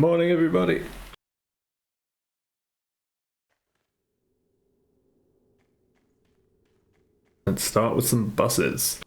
Morning, everybody. Let's start with some buses.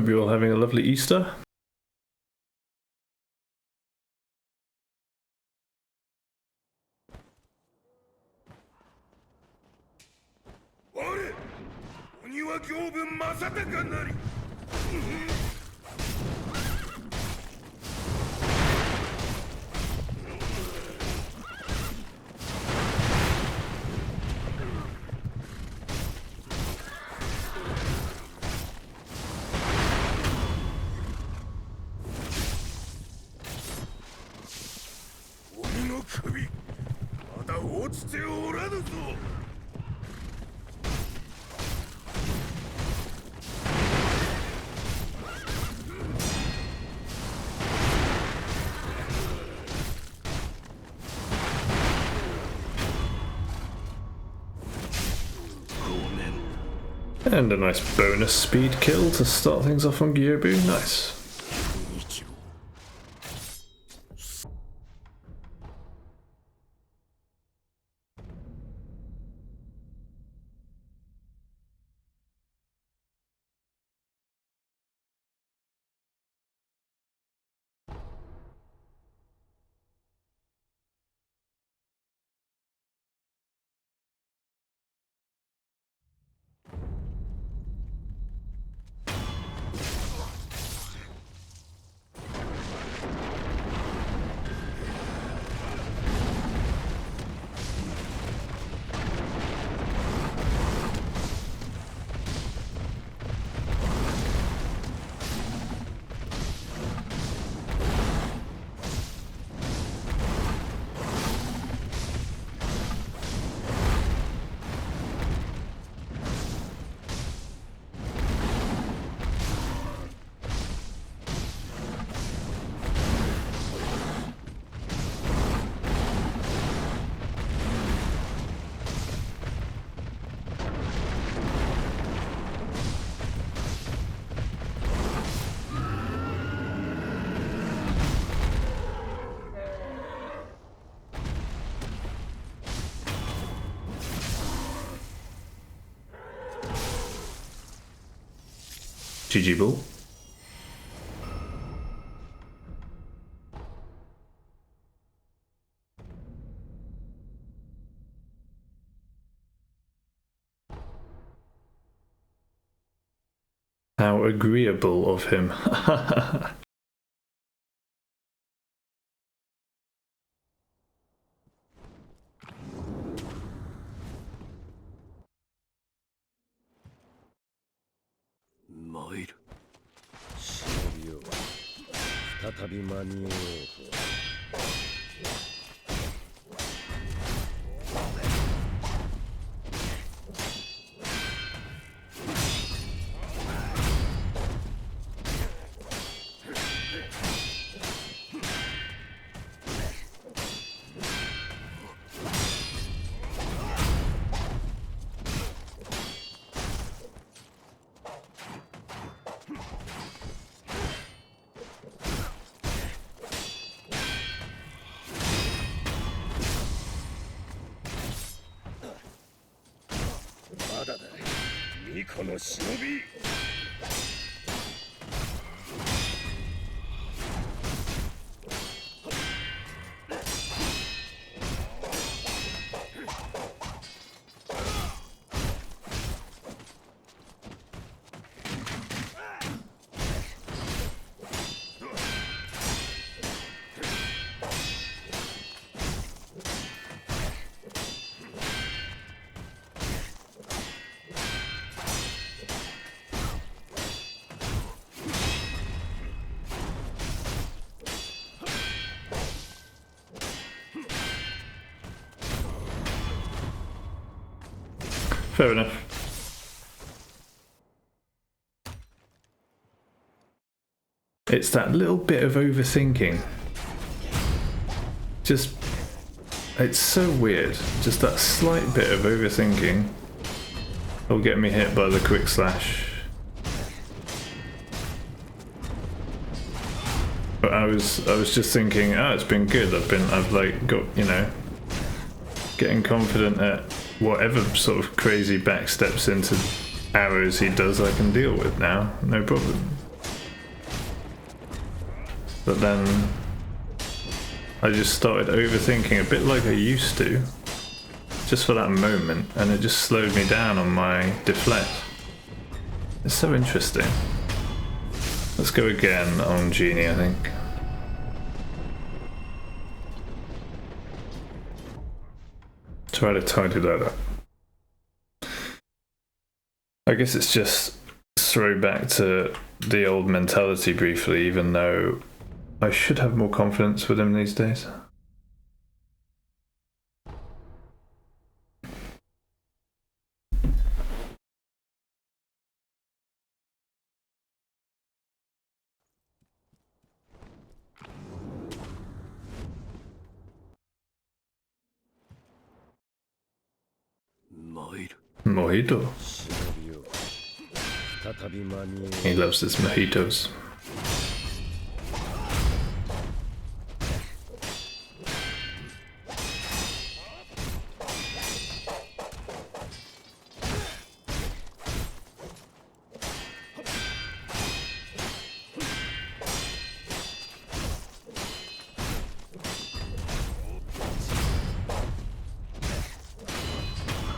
Hope you're all having a lovely Easter. And a nice bonus speed kill to start things off on Gyobu. Nice. GG ball. How agreeable of him. Fair enough. It's that little bit of overthinking. Just, it's so weird. Just that slight bit of overthinking will get me hit by the quick slash. But I was just thinking, oh, it's been good. I've like got, you know, getting confident at whatever sort of crazy backsteps into arrows he does, I can deal with now, no problem. But then I just started overthinking a bit like I used to, just for that moment, and it just slowed me down on my deflect. It's so interesting. Let's go again on Genie, I think. Try to tidy that up. I guess it's just throwback to the old mentality briefly, even though I should have more confidence with him these days. Mojito. He loves his mojitos.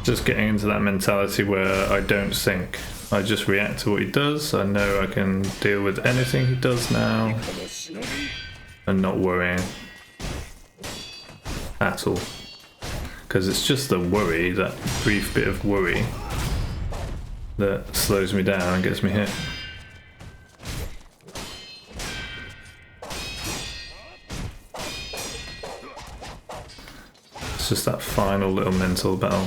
Just getting into that mentality where I don't think, I just react to what he does. I know I can deal with anything he does now and not worrying at all, because it's just the worry, that brief bit of worry, that slows me down and gets me hit. It's just that final little mental battle.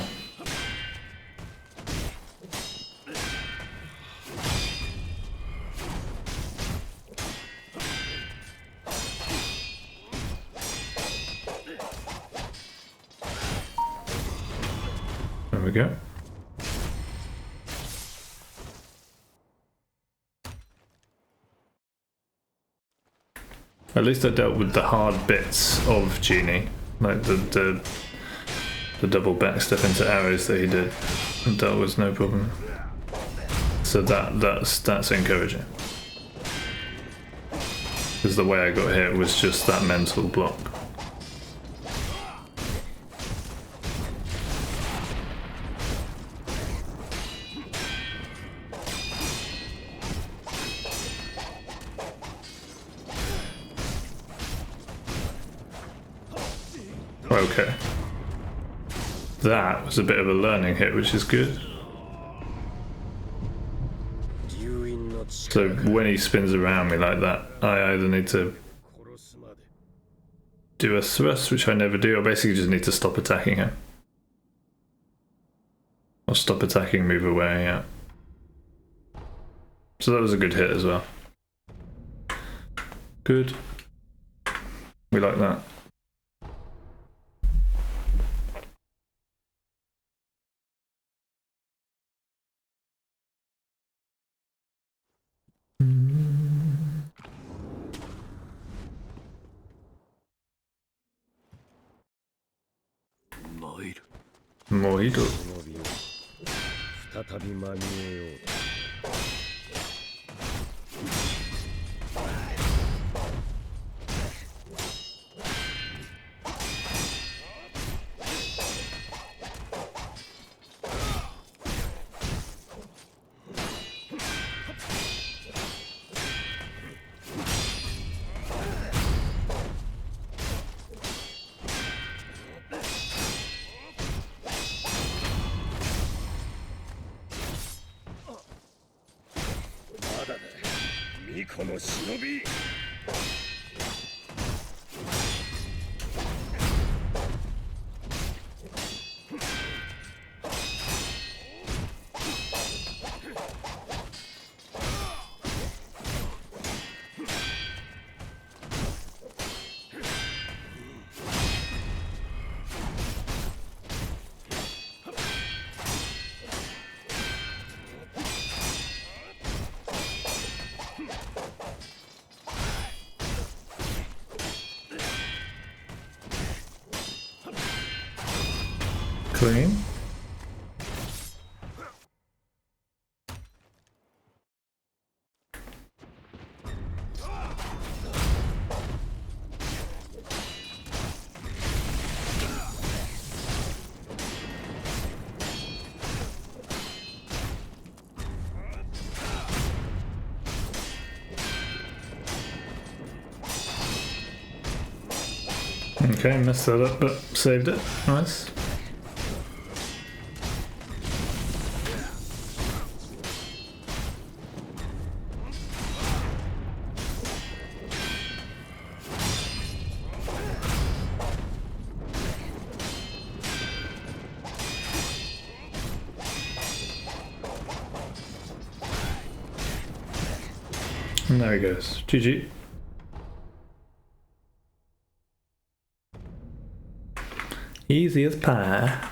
There we go. At least I dealt with the hard bits of Genie, like the double backstep into arrows that he did. I dealt with no problem. So that's encouraging. Because the way I got hit was just that mental block. Okay. That was a bit of a learning hit, which is good. So when he spins around me like that, I either need to do a thrust, which I never do, or basically just need to stop attacking him. Or stop attacking, move away, yeah. So that was a good hit as well. Good. We like that. Moido. Clean. Okay, messed that up, but saved it. Nice. And there he goes. GG. Easy as pie.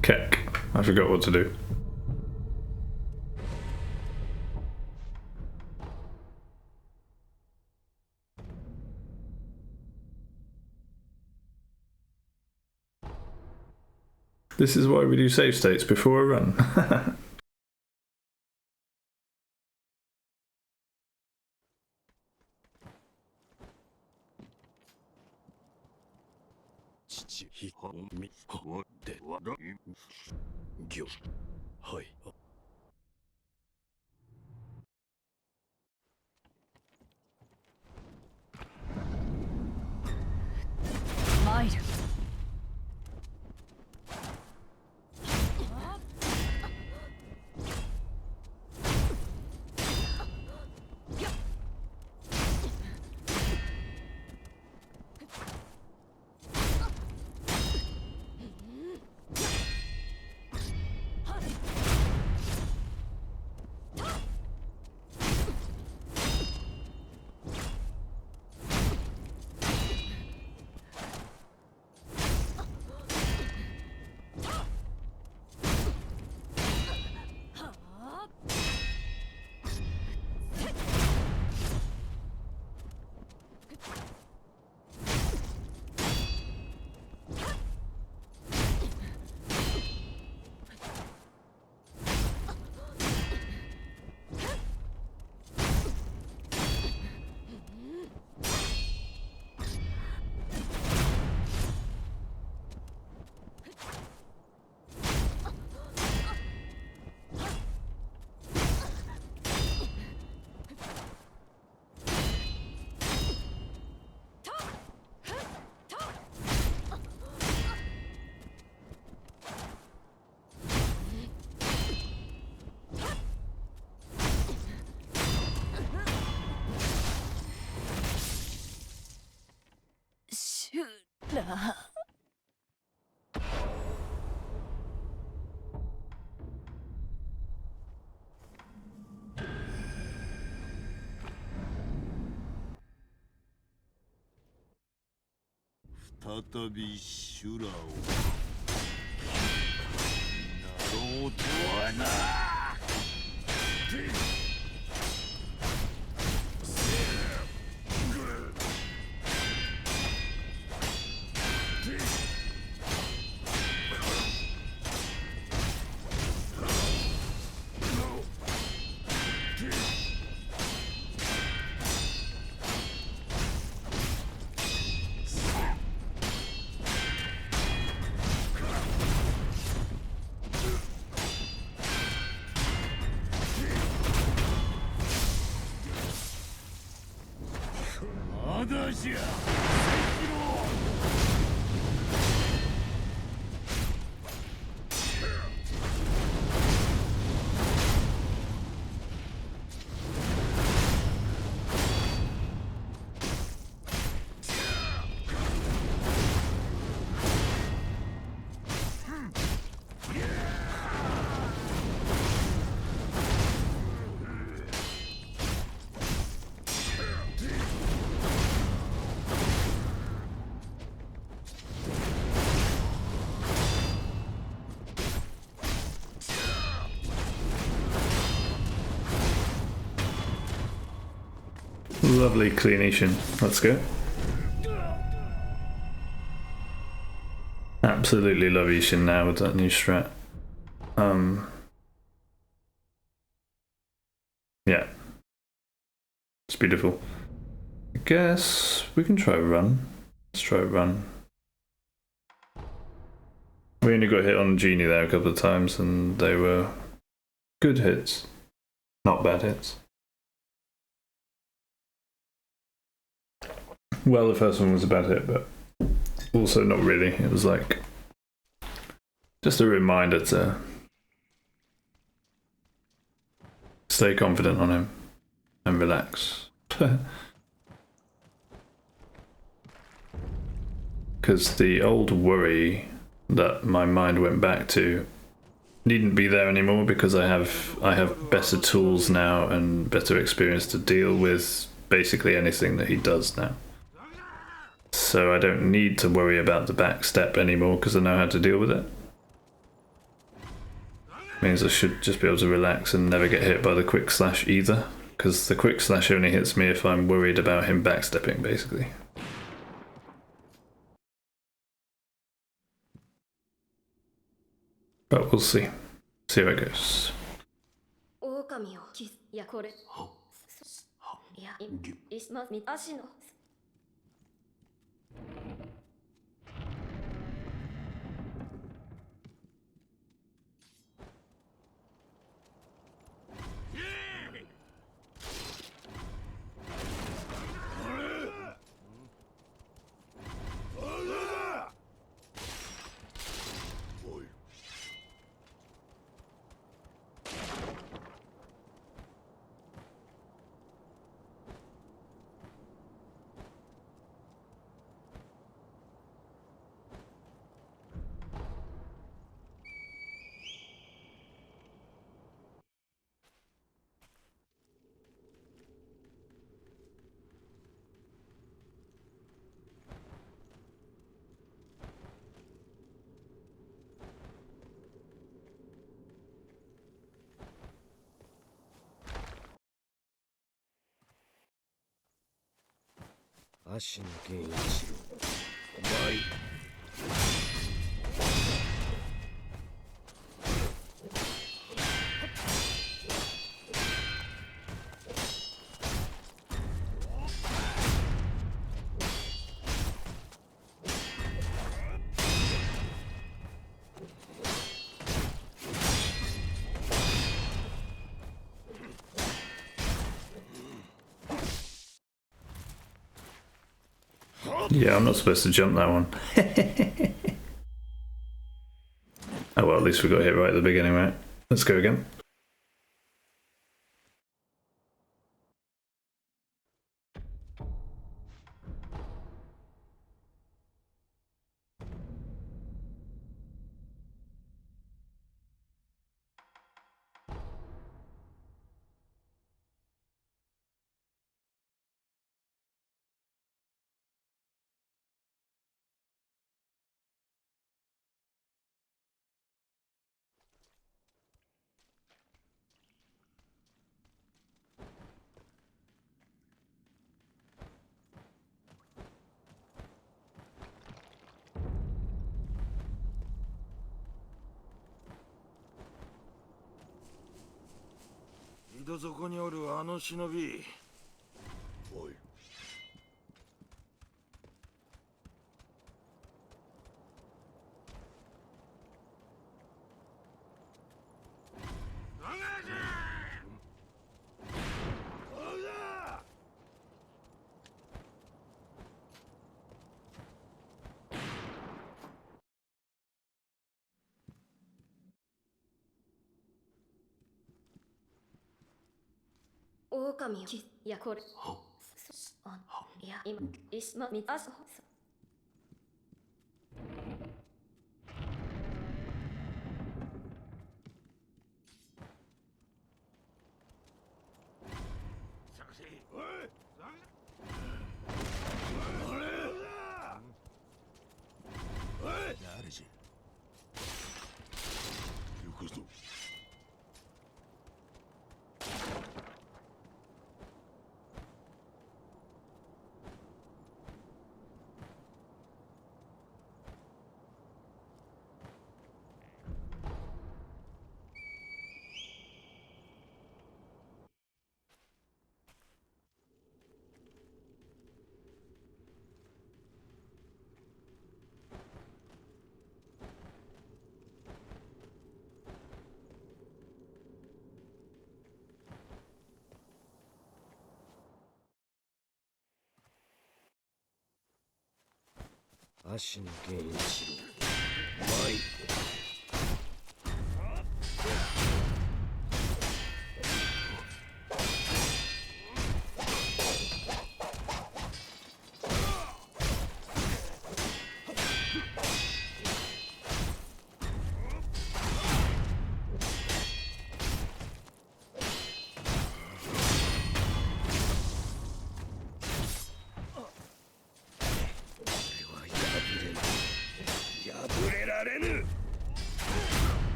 Keck. I forgot what to do. This is why we do save states before a run. Lovely cleanation. Let's go. Absolutely love Ishin now with that new strat. Yeah. It's beautiful. I guess we can try a run. Let's try a run. We only got hit on Genie there a couple of times and they were good hits. Not bad hits. Well, the first one was a bad hit, but also not really. It was like just a reminder to stay confident on him and relax. because the old worry that my mind went back to needn't be there anymore, because I have better tools now and better experience to deal with basically anything that he does now. So I don't need to worry about the backstep anymore because I know how to deal with it. Means I should just be able to relax and never get hit by the quick slash either, because the quick slash only hits me if I'm worried about him backstepping, basically. But we'll see. See how it goes. Yeah, I'm not supposed to jump that one. Oh well, at least we got hit right at the beginning, right? Let's go again.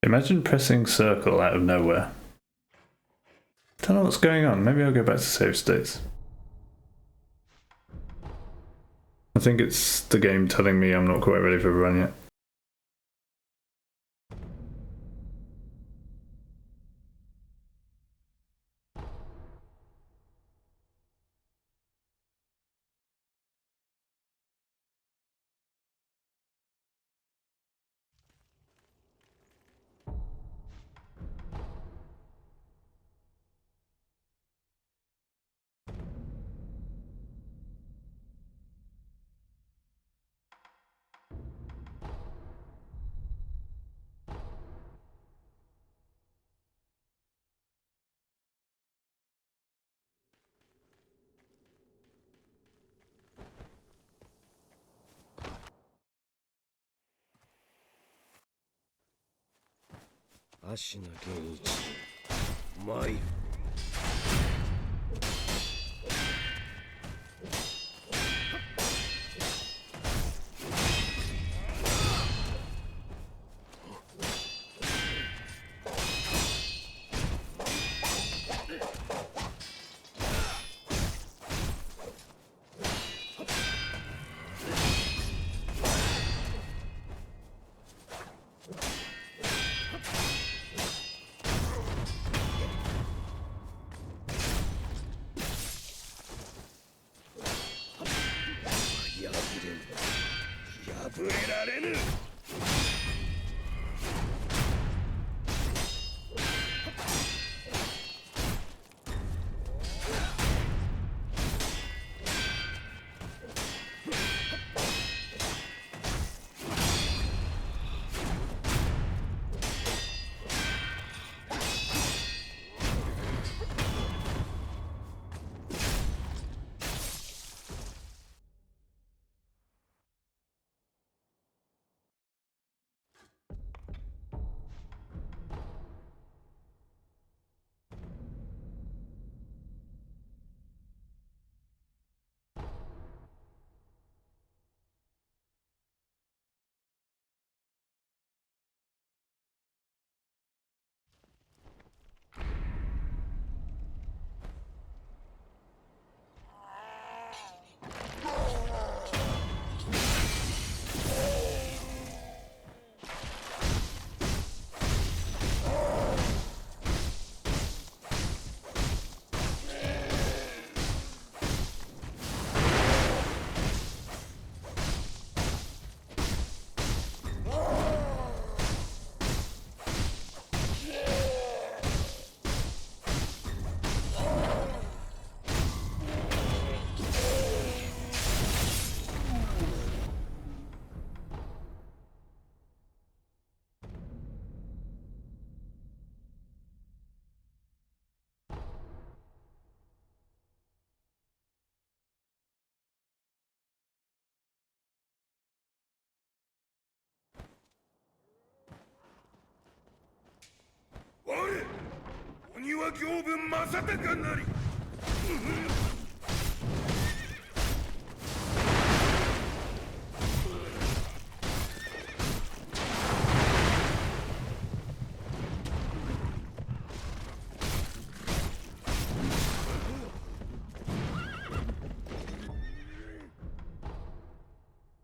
Imagine pressing circle out of nowhere. Don't know what's going on. Maybe I'll go back to save states. I think it's the game telling me I'm not quite ready for a run yet.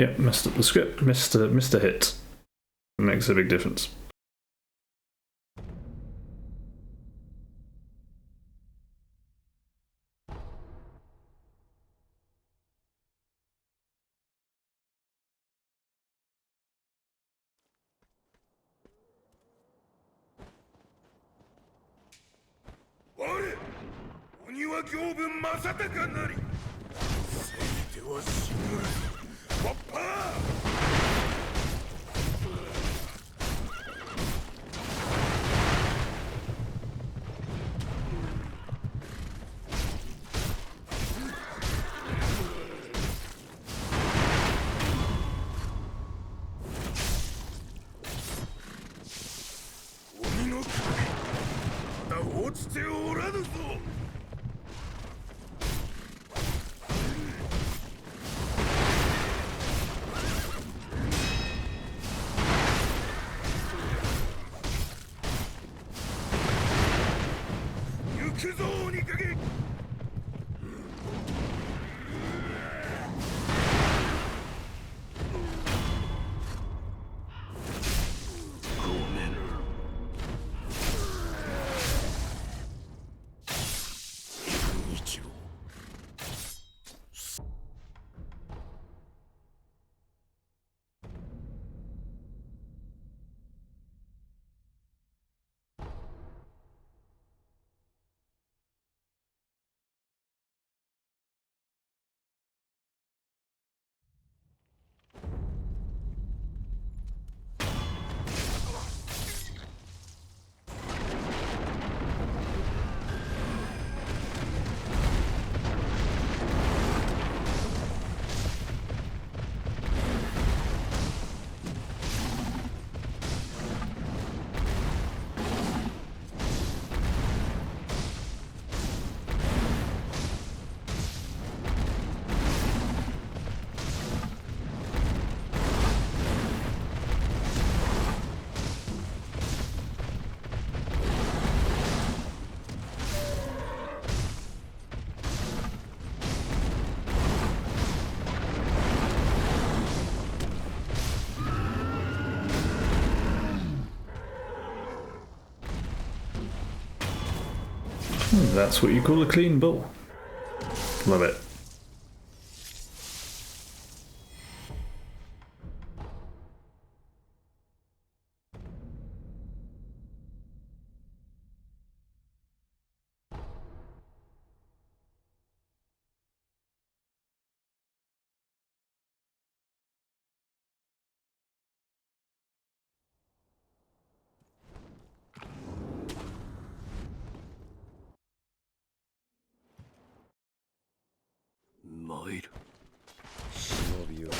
Yeah, messed up the script. Missed a hit. It makes a big difference. That's what you call a clean bull. Love it. Might. 忍びを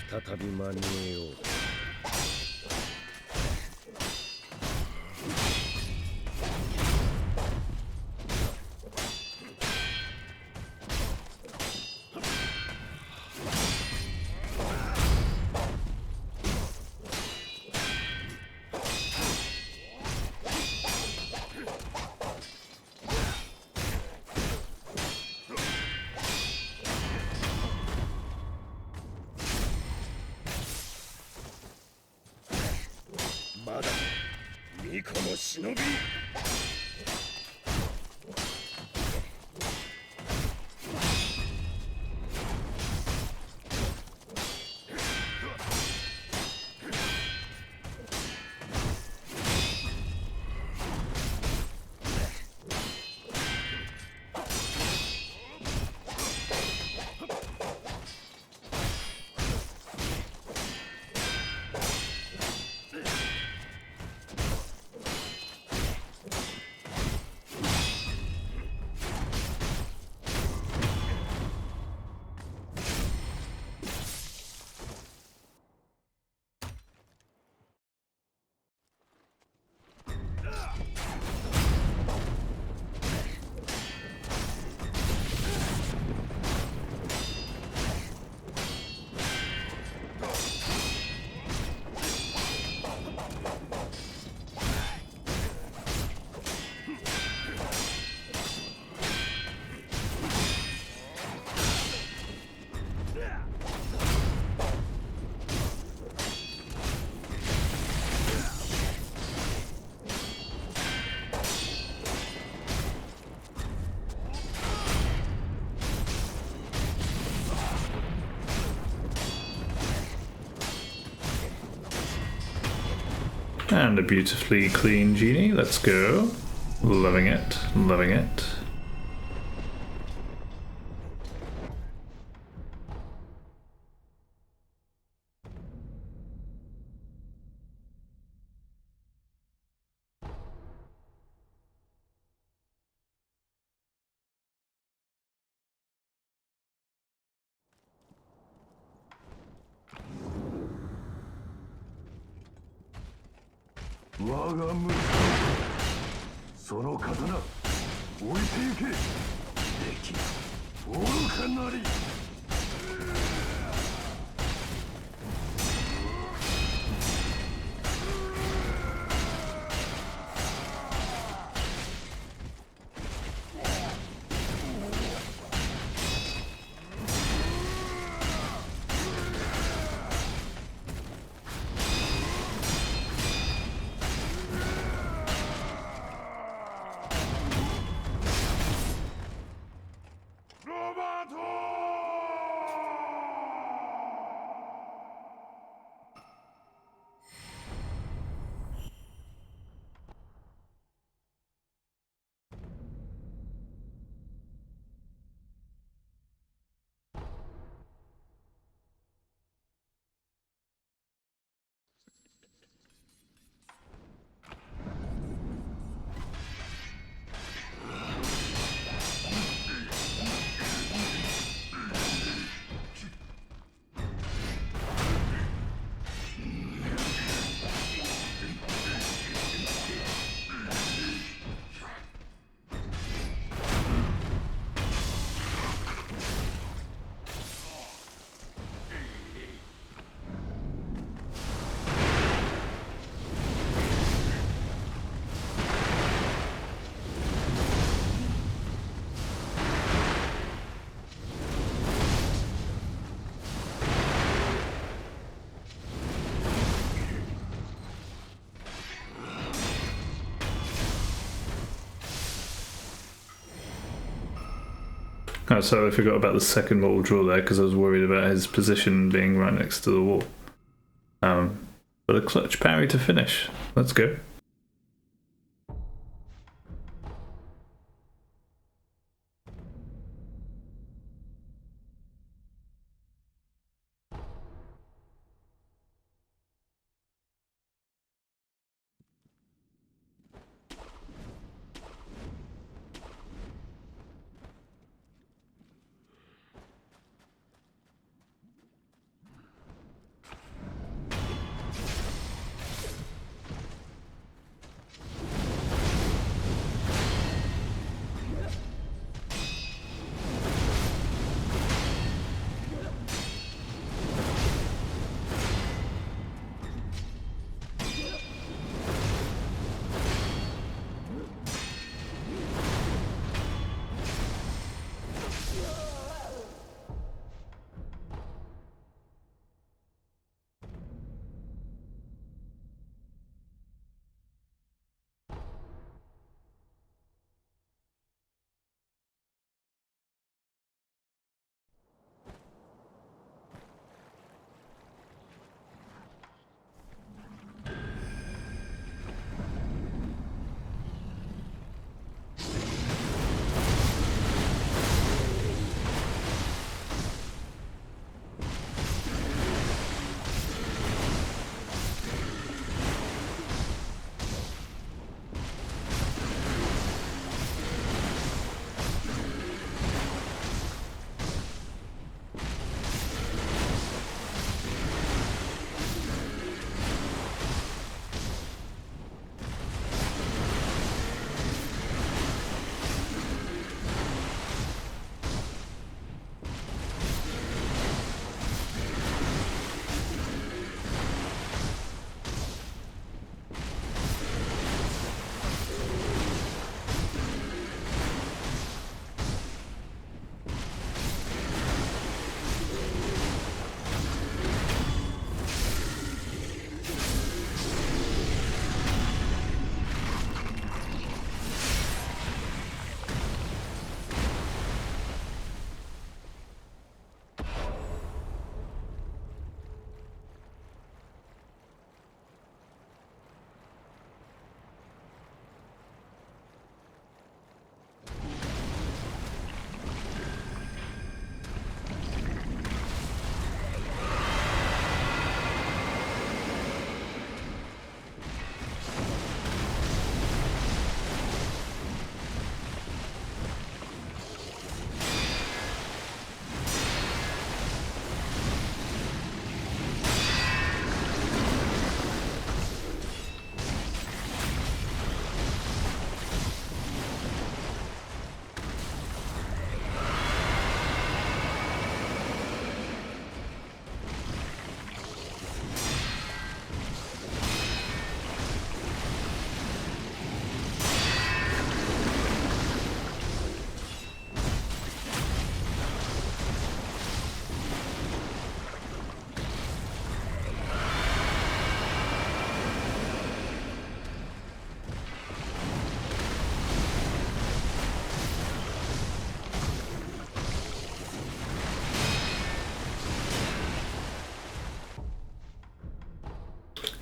再び間に合えよう。まだ巫女の忍び。And a beautifully clean genie. Let's go. Loving it. Loving it. Oh, so I forgot about the second mortal draw there because I was worried about his position being right next to the wall. But a clutch parry to finish. Let's go.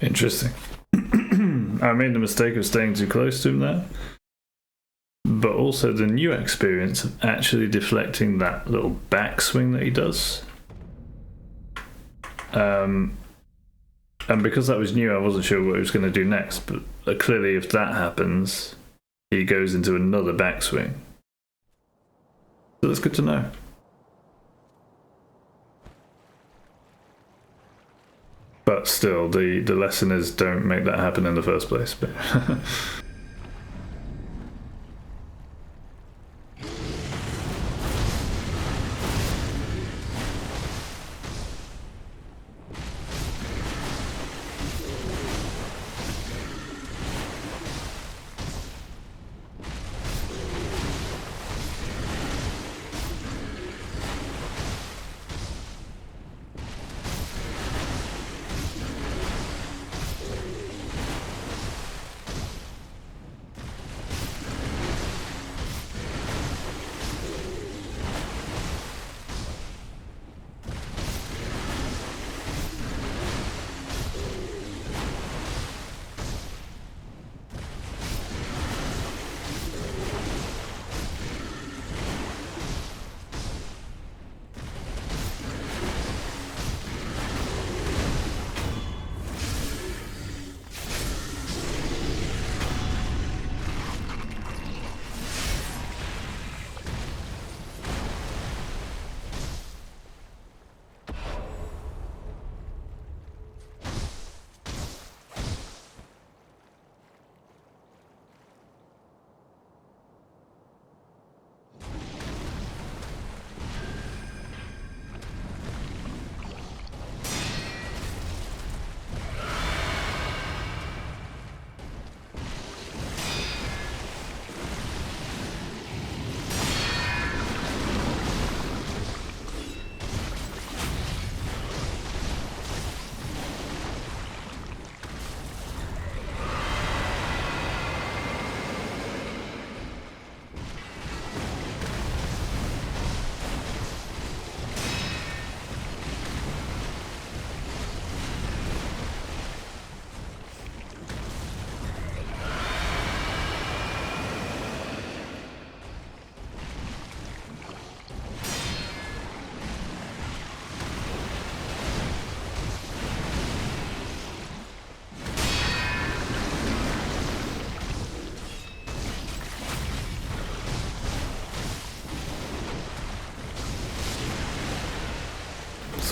Interesting. I made the mistake of staying too close to him there. But also the new experience of actually deflecting that little backswing that he does. And because that was new, I wasn't sure what he was going to do next. But clearly, if that happens, he goes into another backswing. So that's good to know. But still, the lesson is don't make that happen in the first place. But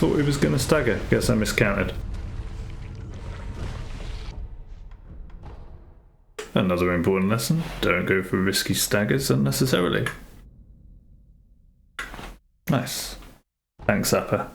thought he was going to stagger. Guess I miscounted. Another important lesson, don't go for risky staggers unnecessarily. Nice. Thanks, Zappa.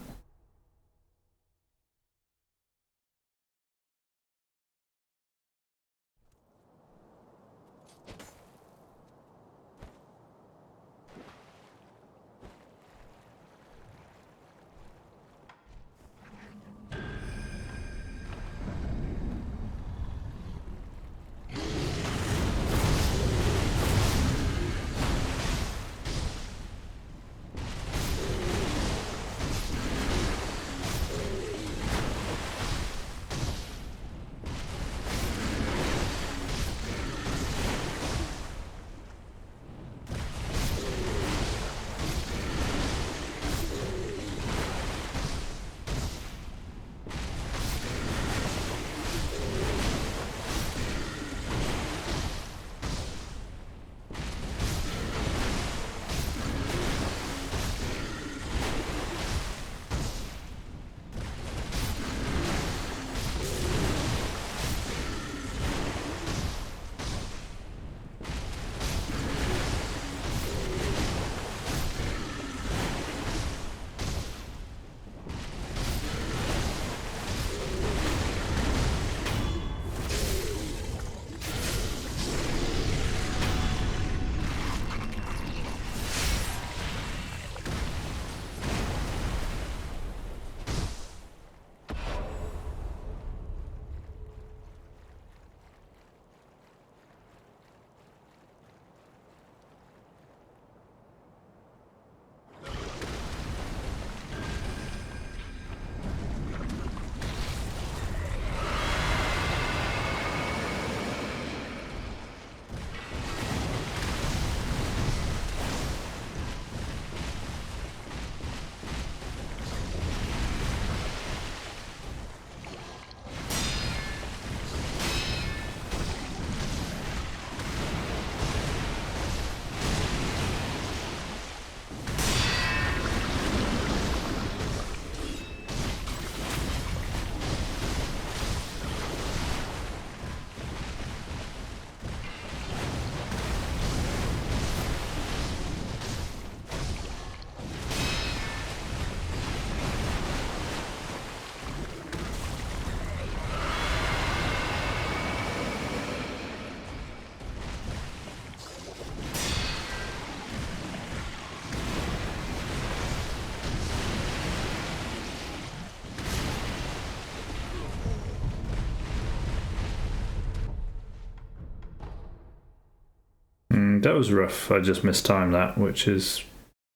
That was rough. I just mistimed that, which is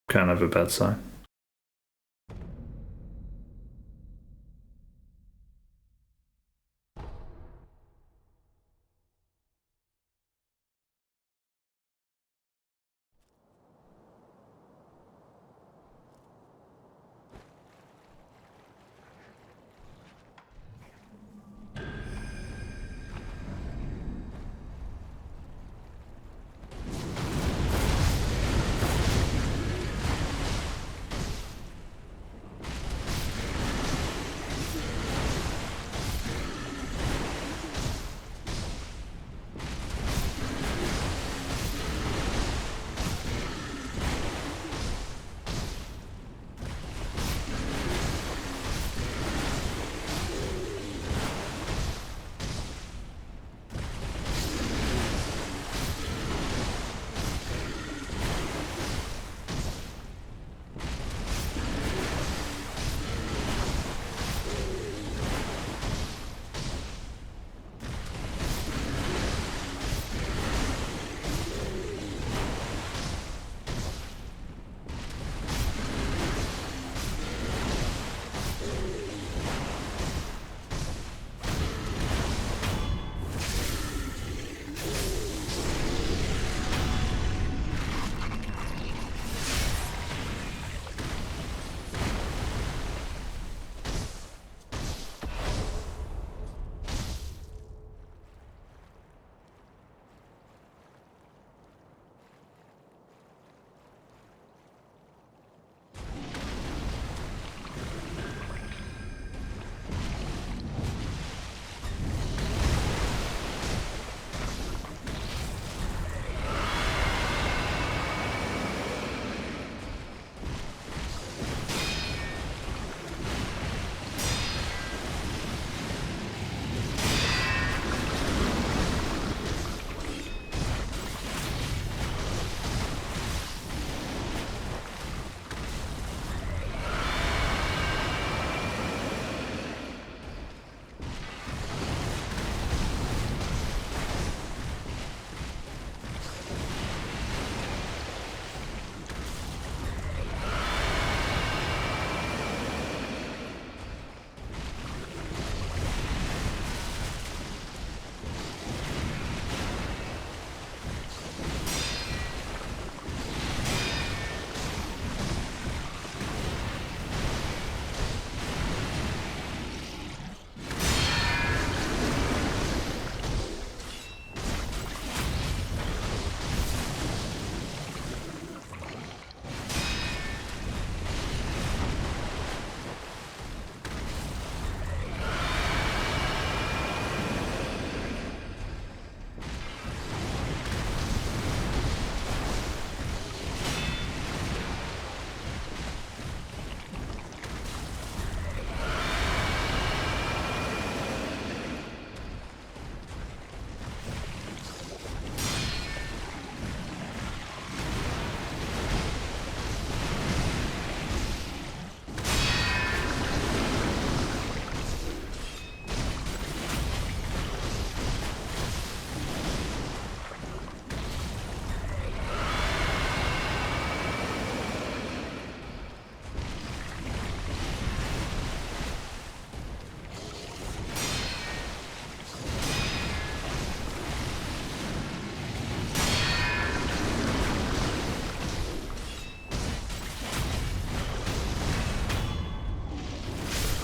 kind of a bad sign.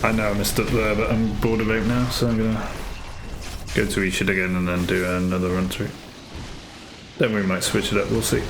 I know I messed up there, but I'm bored of 8 now, so I'm gonna go to Ishid again and then do another run through. Then we might switch it up, we'll see.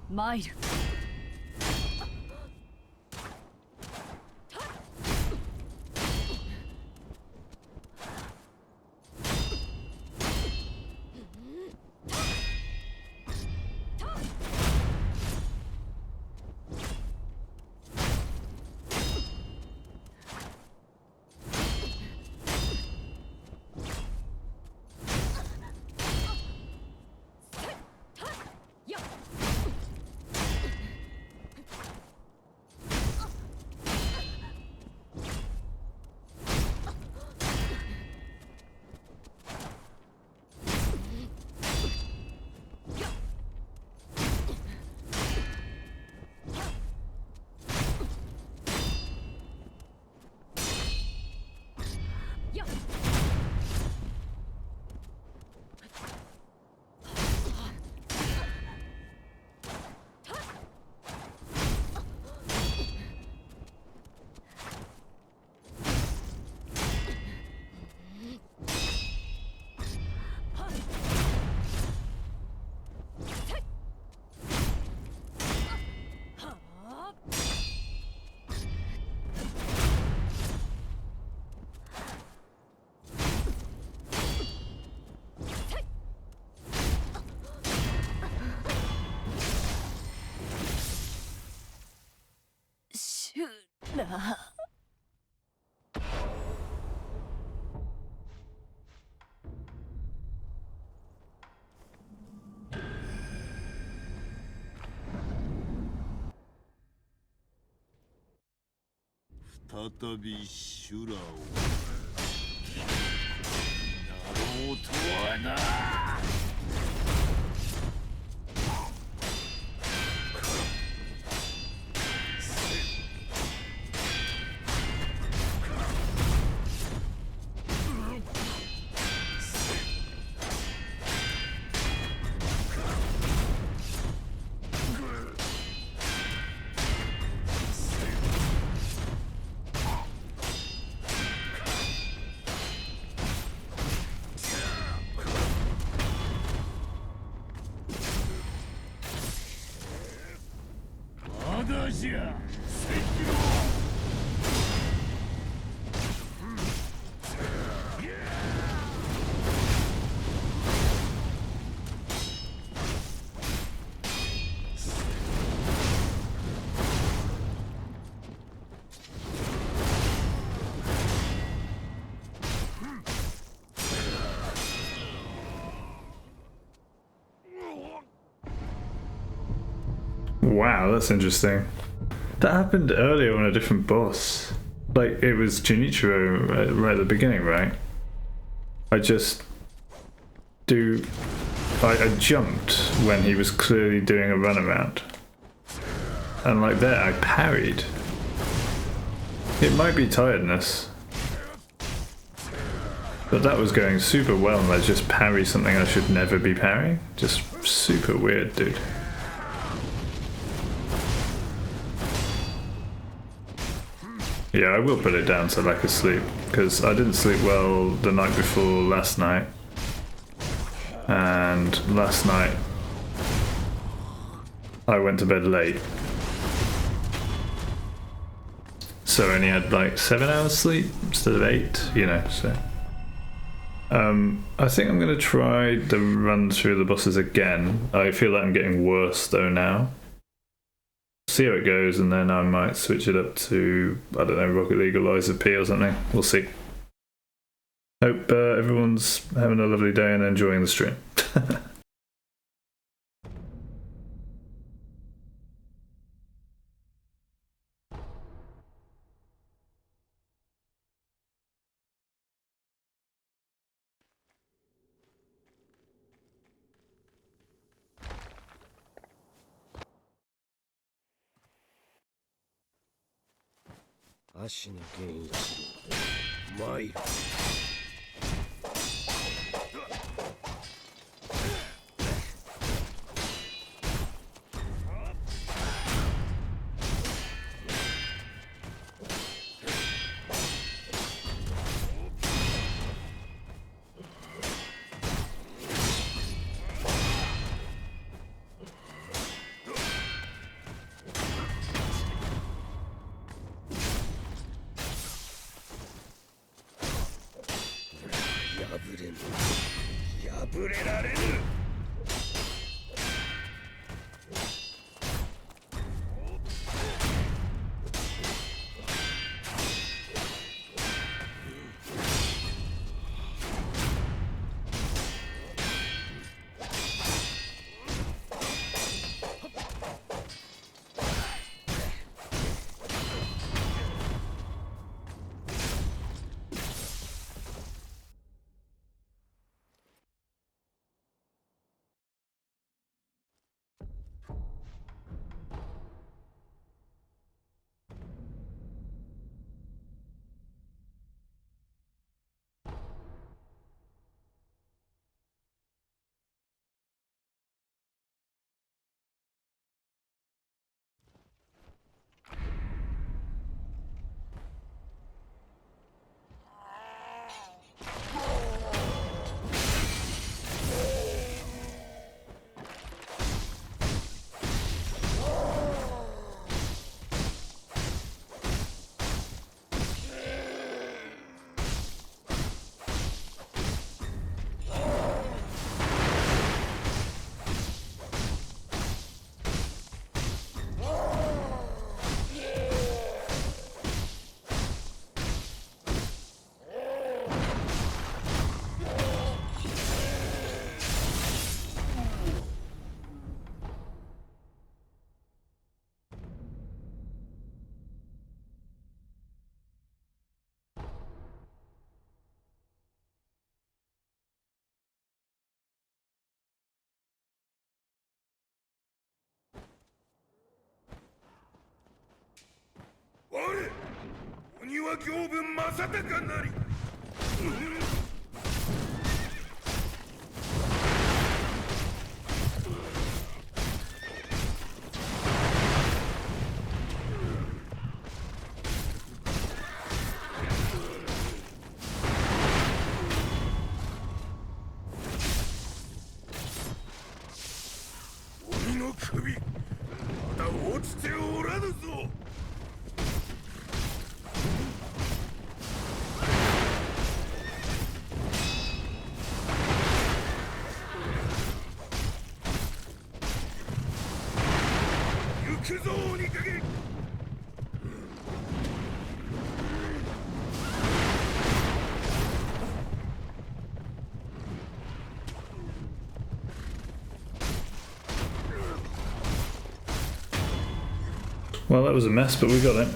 Might. Shoot. 再び修羅をなろうとはな。Wow, that's interesting. That happened earlier on a different boss. Like, it was Junichiro right at the beginning, right? I jumped when he was clearly doing a runaround. And like there, I parried. It might be tiredness. But that was going super well and I just parry something I should never be parrying. Just super weird, dude. Yeah, I will put it down to lack of sleep, because I didn't sleep well the night before last night. And last night, I went to bed late. So I only had like 7 hours sleep instead of 8, you know, so. I think I'm going to try the run through the bosses again. I feel like I'm getting worse though now. See how it goes, and then I might switch it up to, I don't know, Rocket League or Lies of P or something. We'll see. Hope everyone's having a lovely day and enjoying the stream. 足の源一郎参る。破れられぬ。我鬼は行分正隆なり。鬼の首まだ落ちておらぬぞ。行くぞ鬼影。Well, that was a mess, but we got it.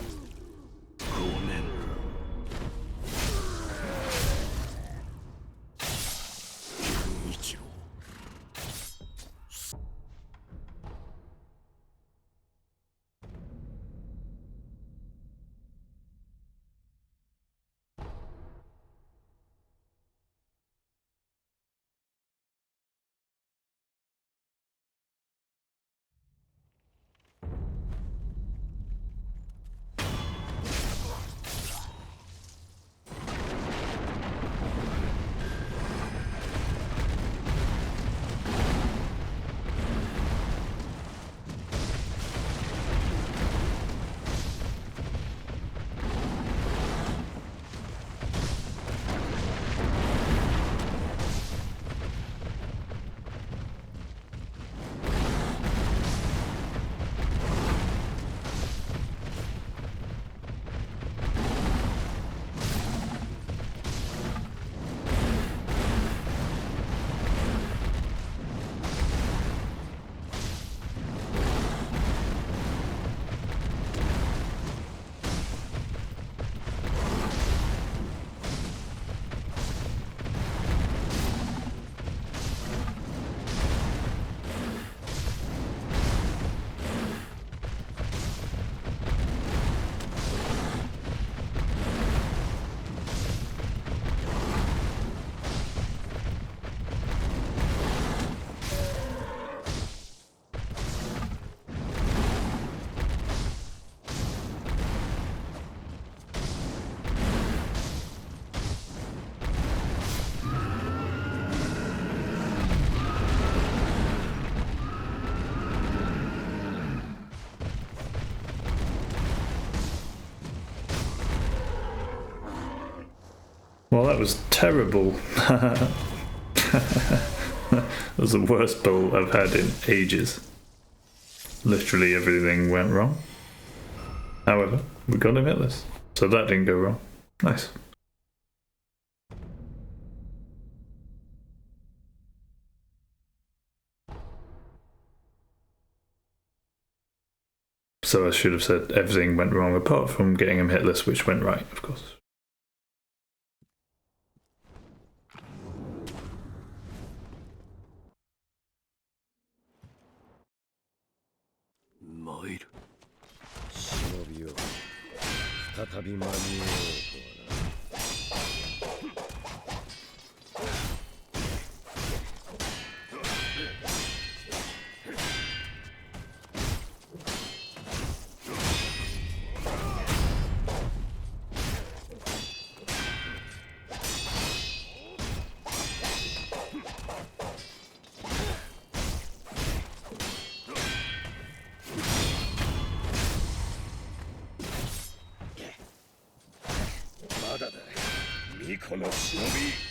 Well, that was terrible. That was the worst build I've had in ages. Literally everything went wrong. However, we got him hitless, so that didn't go wrong. Nice. So I should have said everything went wrong apart from getting him hitless, which went right, of course. Might. 忍びを再び間に合おうとはな。まだだ、巫女の忍び。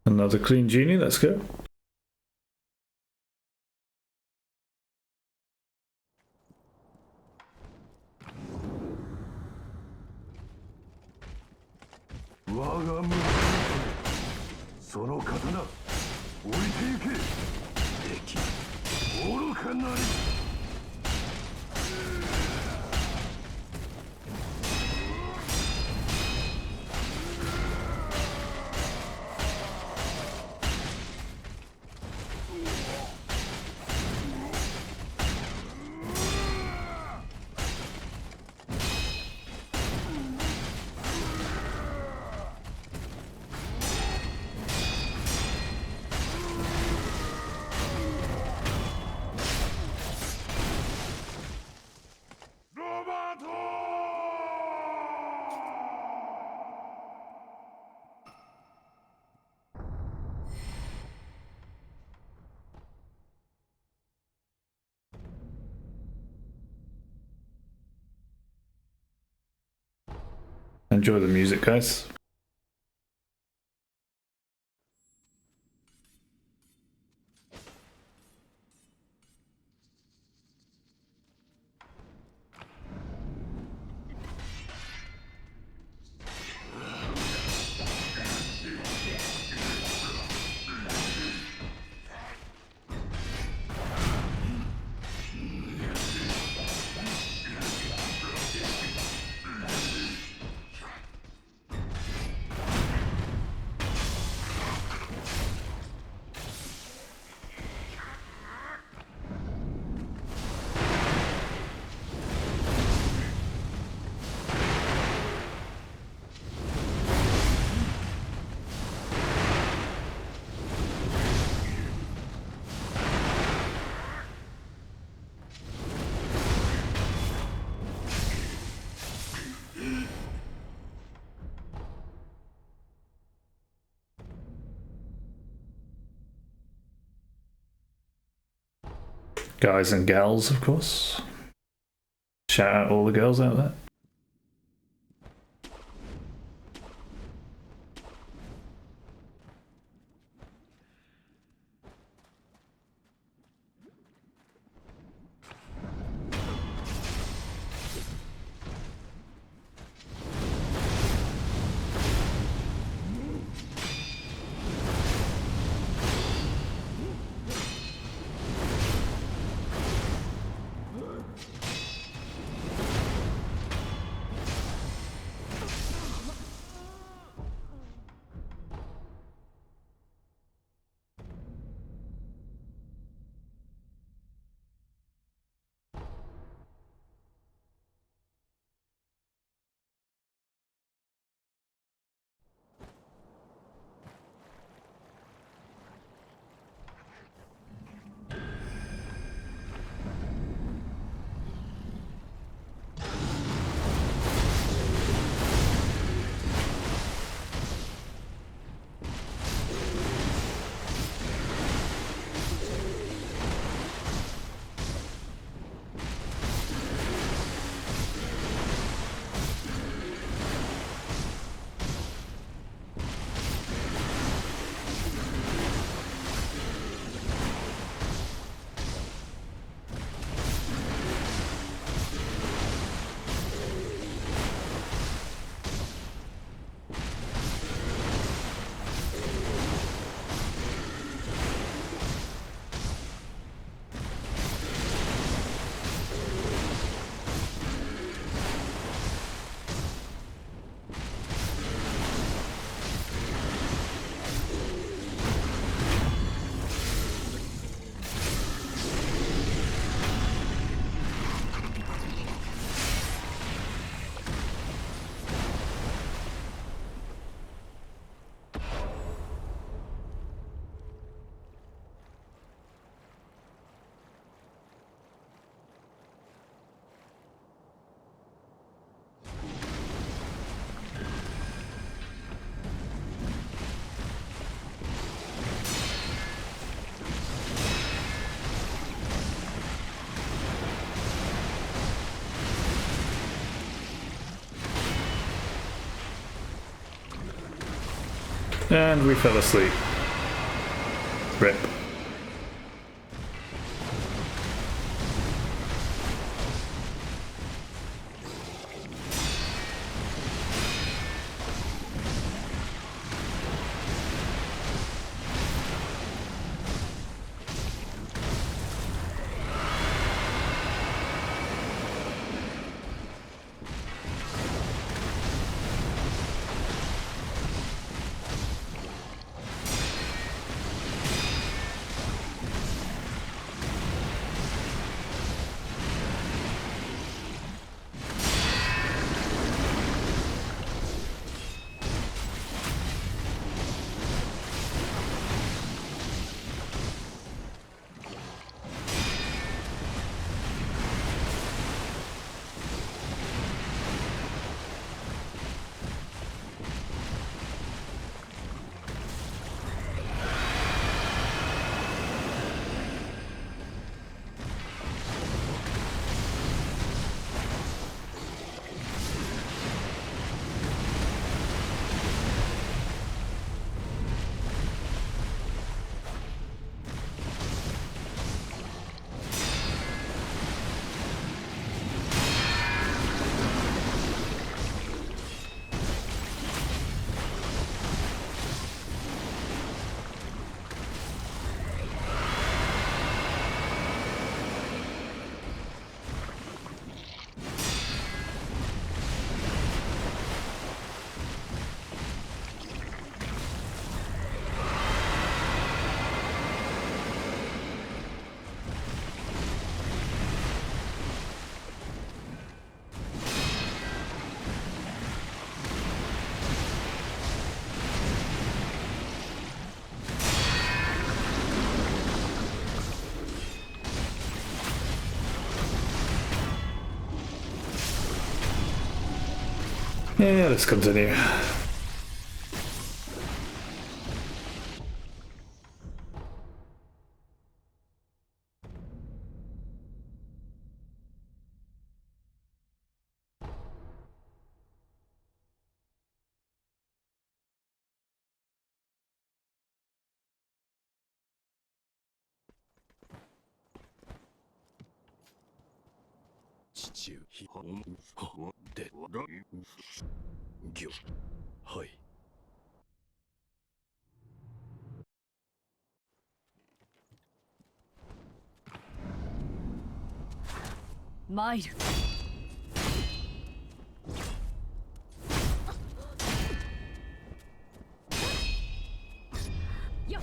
Another clean genie, let's go. Enjoy the music, guys. Guys and gals, of course. Shout out all the girls out there. And we fell asleep. Rip. Yeah, let's continue. 中ではい。参る。よっ。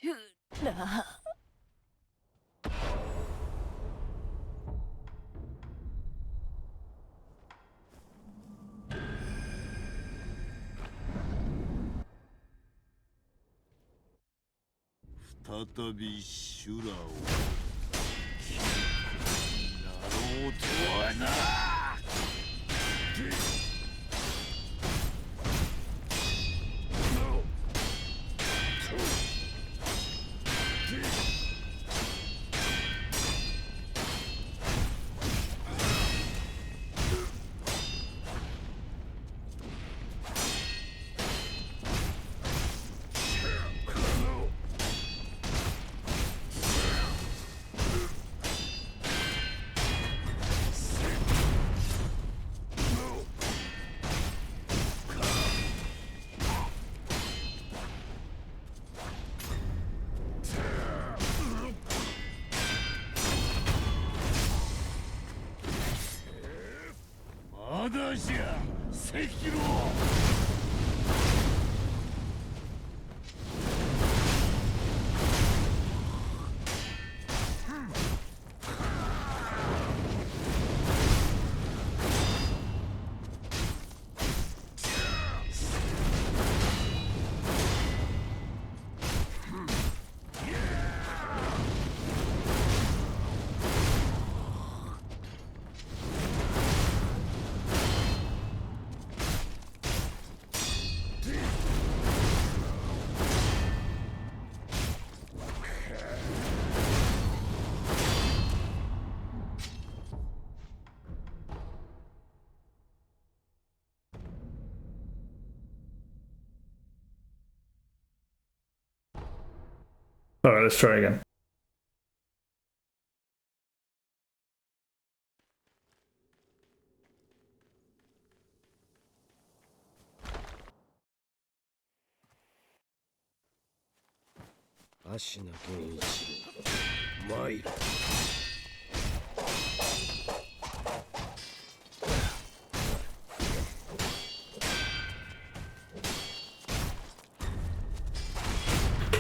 シュラ。再び修羅をなろうとはな。まだじゃ、赤狼。Alright, let's try again.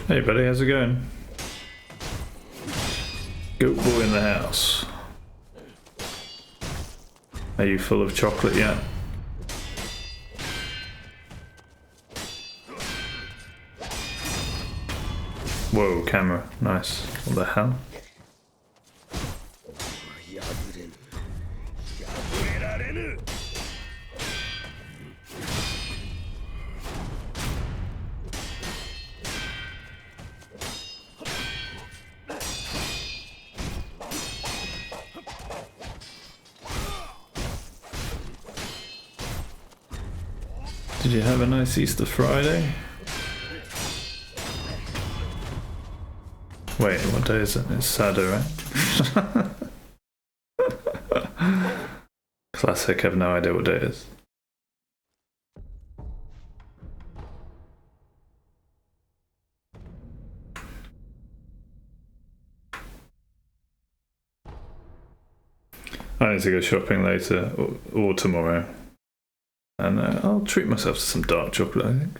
Hey buddy, how's it going? Goat boy in the house. Are you full of chocolate yet? Whoa, camera. Nice. What the hell? Did you have a nice Easter Friday? Wait, what day is it? It's Saturday, right? Classic, have no idea what day it is. I need to go shopping later or tomorrow. And I'll treat myself to some dark chocolate, I think.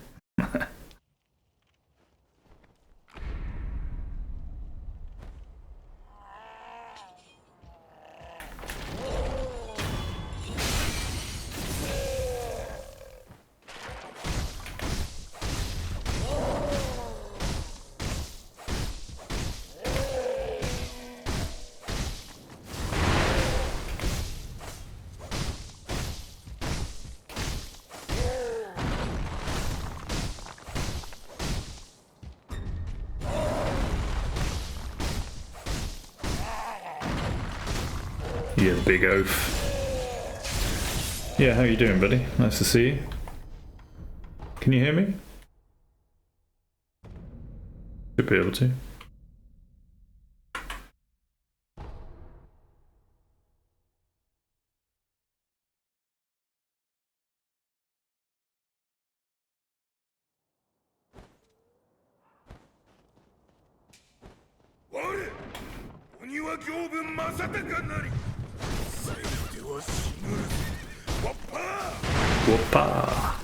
You big oaf. Yeah, how you doing, buddy? Nice to see you. Can you hear me? Should be able to. Whoppa!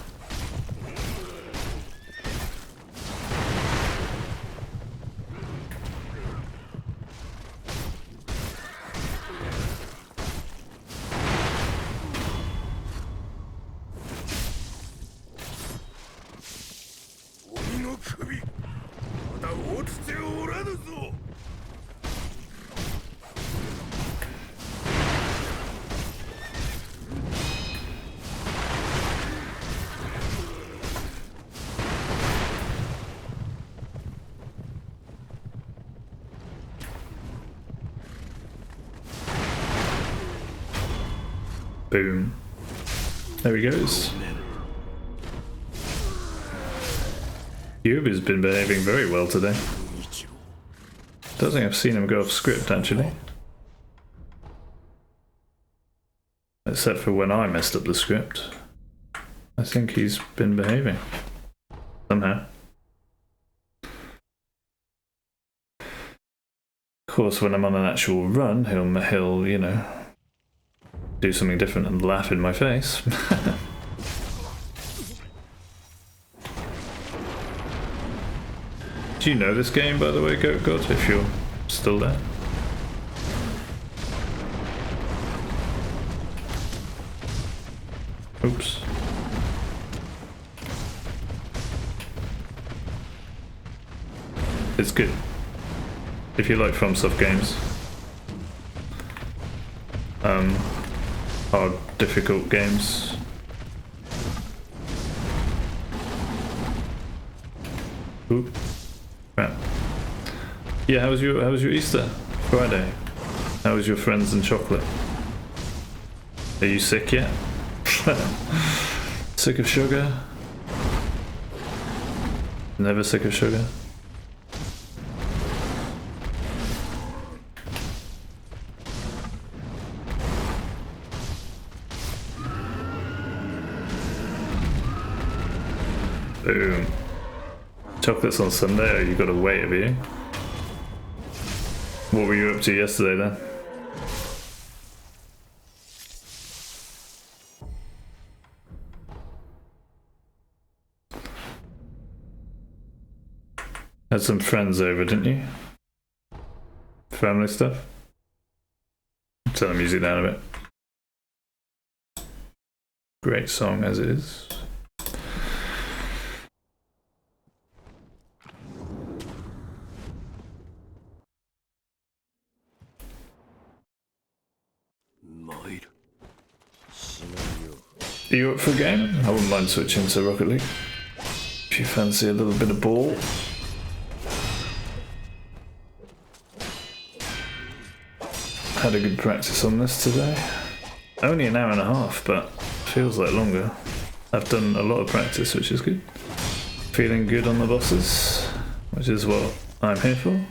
Boom. There he goes. Yuba's been behaving very well today. Don't think I've seen him go off script, actually. Except for when I messed up the script. I think he's been behaving. Somehow. Of course, when I'm on an actual run, he'll, you know, do something different and laugh in my face. Do you know this game, by the way, Goat God, if you're still there? Oops. It's good. If you like FromSoft games. Hard, difficult games. Ooh. Crap. Yeah, how was your Easter? Friday? How was your friends and chocolate? Are you sick yet? Sick of sugar? Never sick of sugar? Boom. Chocolates on Sunday, or you got to wait, have you? What were you up to yesterday then? Had some friends over, didn't you? Family stuff? Turn the music down a bit. Great song as it is. Are you up for a game? I wouldn't mind switching to Rocket League. If you fancy a little bit of ball. Had a good practice on this today. Only an hour and a half, but feels like longer. I've done a lot of practice, which is good. Feeling good on the bosses, which is what I'm here for.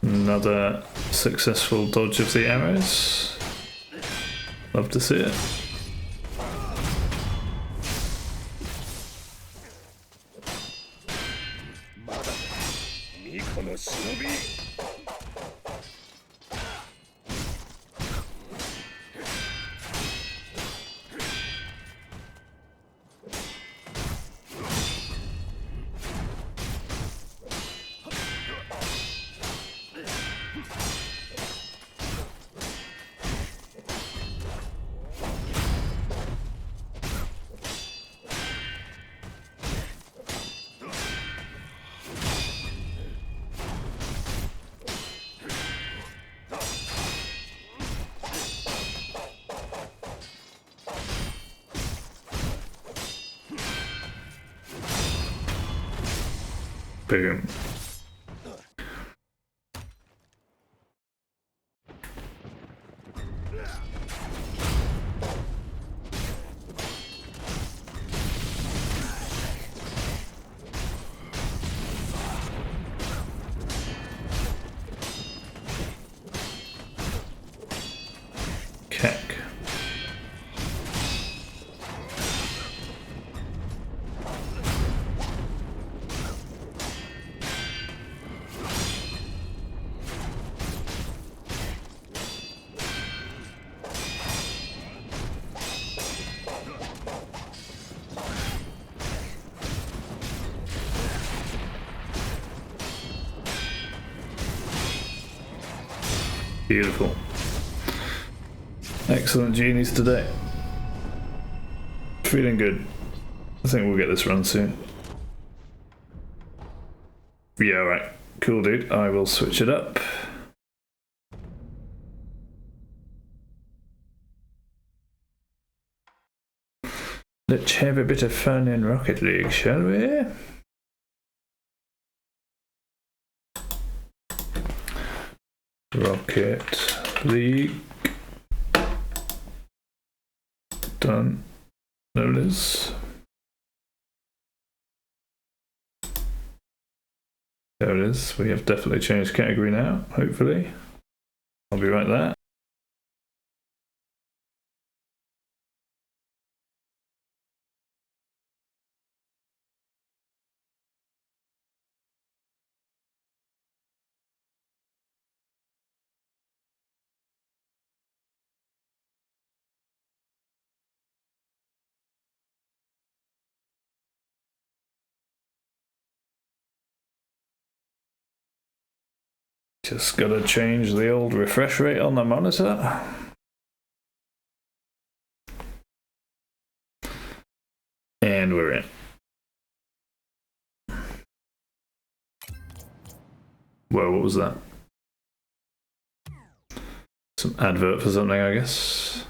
Another Successful dodge of the arrows. Love to see it. Boom. Keck. Beautiful. Excellent genies today. Feeling good. I think we'll get this run soon. Yeah, alright. Cool, dude. I will switch it up. Let's have a bit of fun in Rocket League, shall we? Rocket League. Done. There it is. There it is. We have definitely changed category now, hopefully. I'll be right there. Just gotta change the old refresh rate on the monitor. And we're in. Whoa, what was that? Some advert for something, I guess.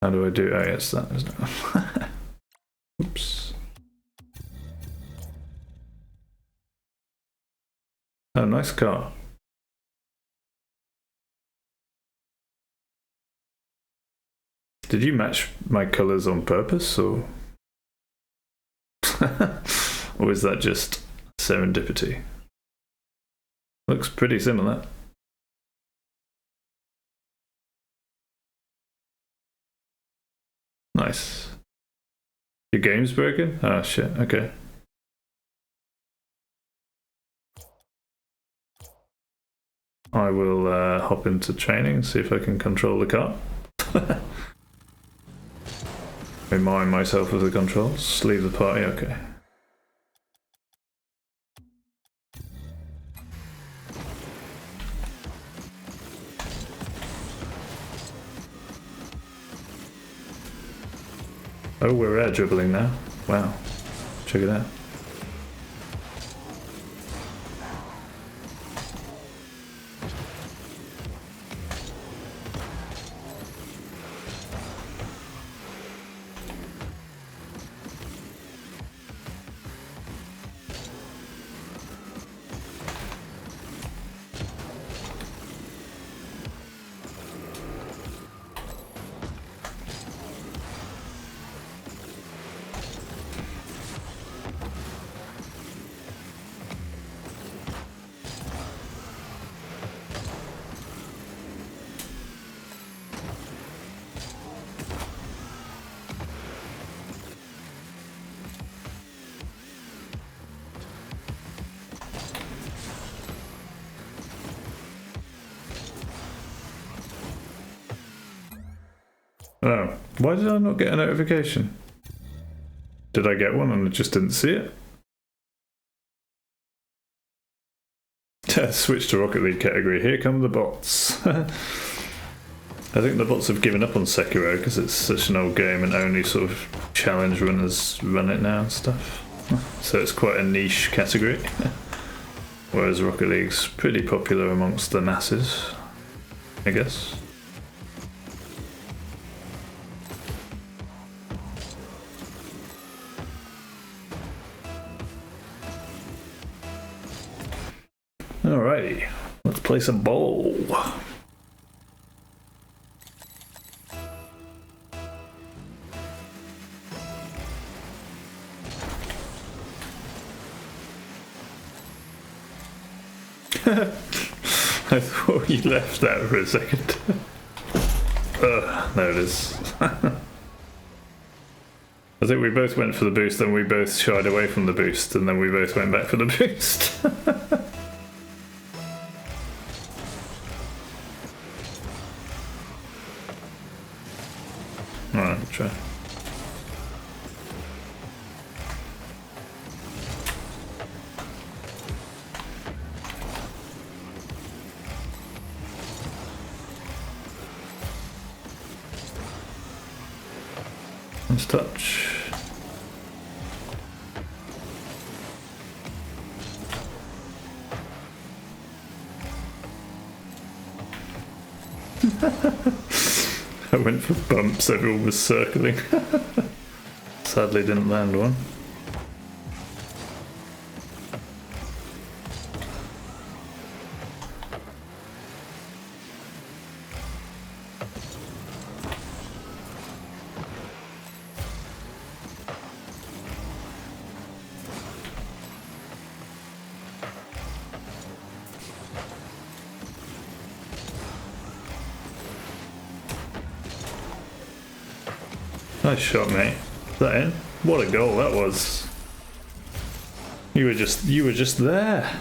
How do I do? Oh, yes, that isn't it? Oops. Oh, nice car. Did you match my colours on purpose, or or is that just serendipity? Looks pretty similar. Nice. Your game's broken? Oh shit, okay. I will hop into training and see if I can control the car. Remind myself of the controls. Leave the party, okay. Oh, we're air dribbling now. Wow. Check it out. Oh, why did I not get a notification? Did I get one and I just didn't see it? Switch to Rocket League category. Here come the bots. I think the bots have given up on Sekiro because it's such an old game and only sort of challenge runners run it now and stuff. So it's quite a niche category. Whereas Rocket League's pretty popular amongst the masses, I guess. Alrighty, let's play some ball. I thought you left that for a second. There it is. I think we both went for the boost, then we both shied away from the boost, and then we both went back for the boost. Alright, try. Let's touch. I went for bumps, everyone was circling. Sadly didn't land one. Nice shot, mate. Is that in? What a goal that was. You were just there.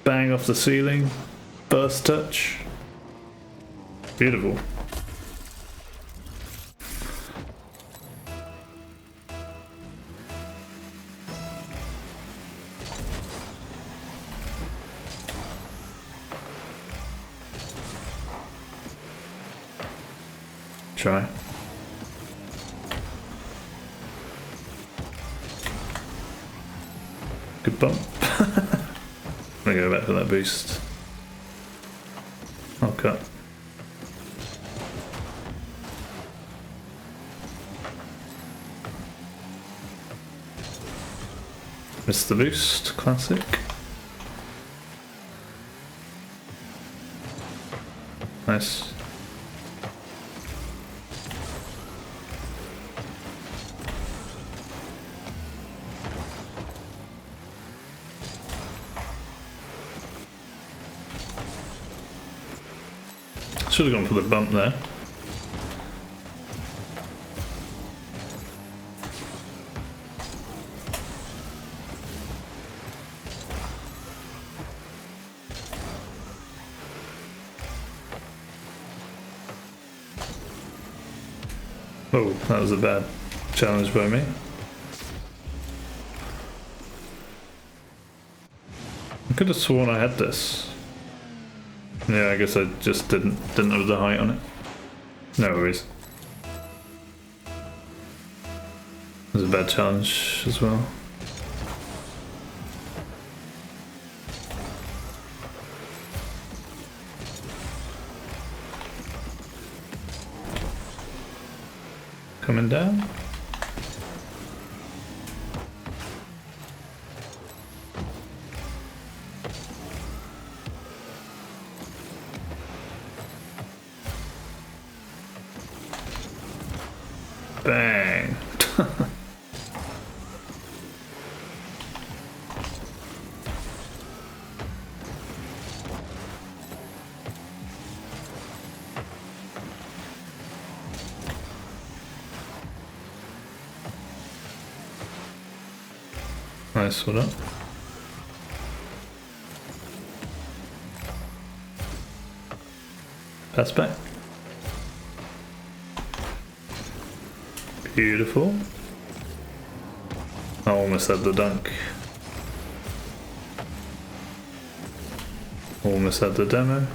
Bang off the ceiling. Burst touch. Beautiful. Try. Good bump. I'm gonna go back for that boost. I'll cut. Missed the boost, classic. Nice. Should have gone for the bump there. Oh, that was a bad challenge by me. I could have sworn I had this. Yeah, I guess I just didn't have the height on it. No worries. It was a bad challenge as well. Coming down. Bang. Nice, what up? Pass back. Beautiful. I almost had the dunk. Almost had the demo.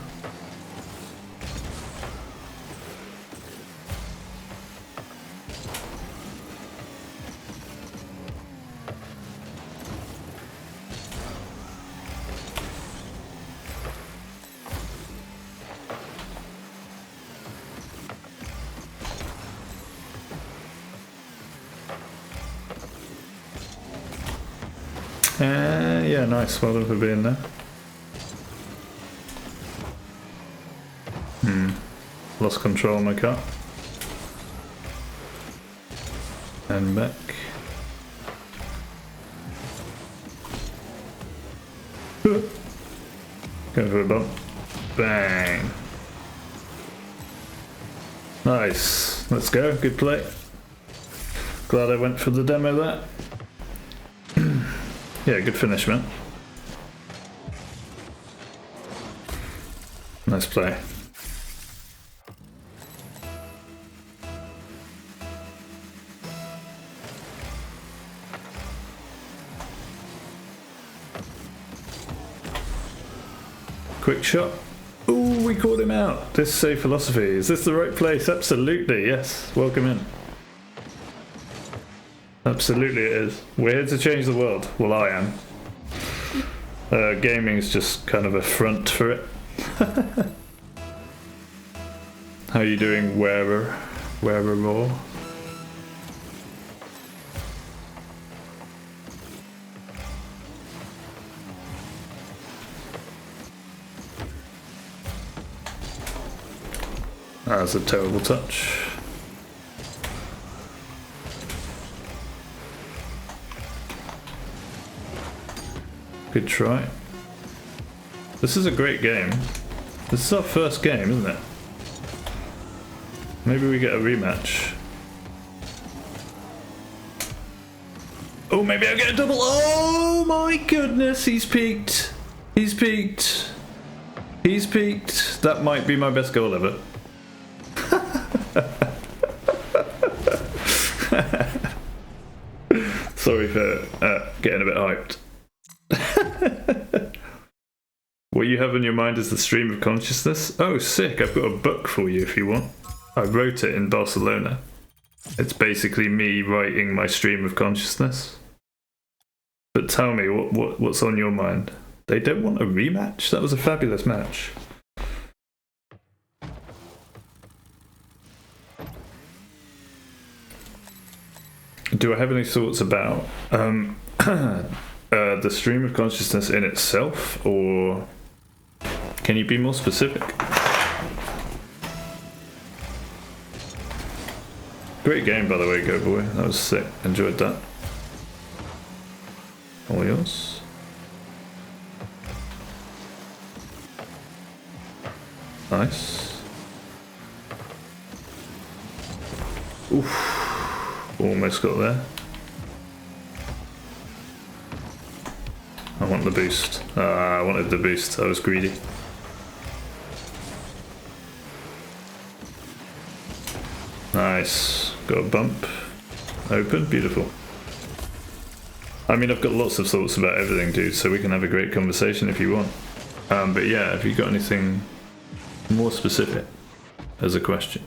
Yeah, nice. Well done for being there. Lost control of my car. And back. Going for a bump. Bang. Nice. Let's go. Good play. Glad I went for the demo there. Yeah, good finish, man. Nice play. Quick shot. Ooh, we caught him out. This safe philosophy. Is this the right place? Absolutely, yes. Welcome in. Absolutely it is. We're here to change the world. Well, I am. Gaming is just kind of a front for it. How are you doing, Weareor? That's a terrible touch. Good try. This is a great game. This is our first game, isn't it? Maybe we get a rematch. Oh, maybe I'll get a double. Oh my goodness, he's peaked. He's peaked. He's peaked. That might be my best goal ever. Sorry for getting a bit hyped. What you have in your mind is the stream of consciousness? Oh, sick. I've got a book for you if you want. I wrote it in Barcelona. It's basically me writing my stream of consciousness. But tell me, what's on your mind? They don't want a rematch? That was a fabulous match. Do I have any thoughts about the stream of consciousness in itself, or can you be more specific? Great game, by the way, Go Boy. That was sick. Enjoyed that. All yours. Nice. Oof. Almost got there. I want the boost. I wanted the boost. I was greedy. Nice. Got a bump. Open. Beautiful. I mean, I've got lots of thoughts about everything, dude, so we can have a great conversation if you want. But yeah, have you got anything more specific as a question?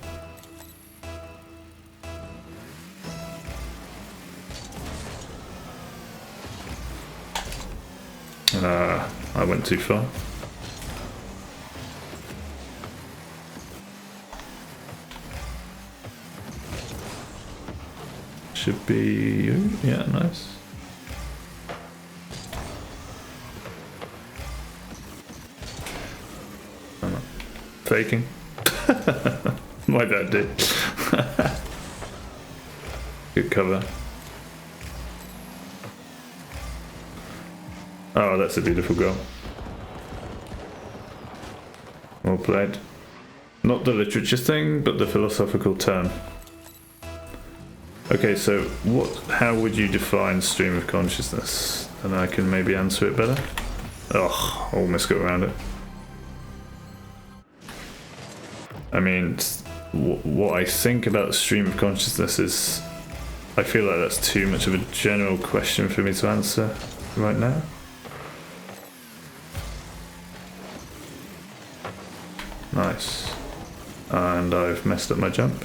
I went too far. Should be... yeah, nice. Faking. My bad, dude. Good cover. Oh, that's a beautiful goal. Well played. Not the literature thing, but the philosophical turn. Okay, so how would you define stream of consciousness? And I can maybe answer it better. Oh, almost got around it. I mean, what I think about the stream of consciousness is I feel like that's too much of a general question for me to answer right now. Nice. And I've messed up my jump,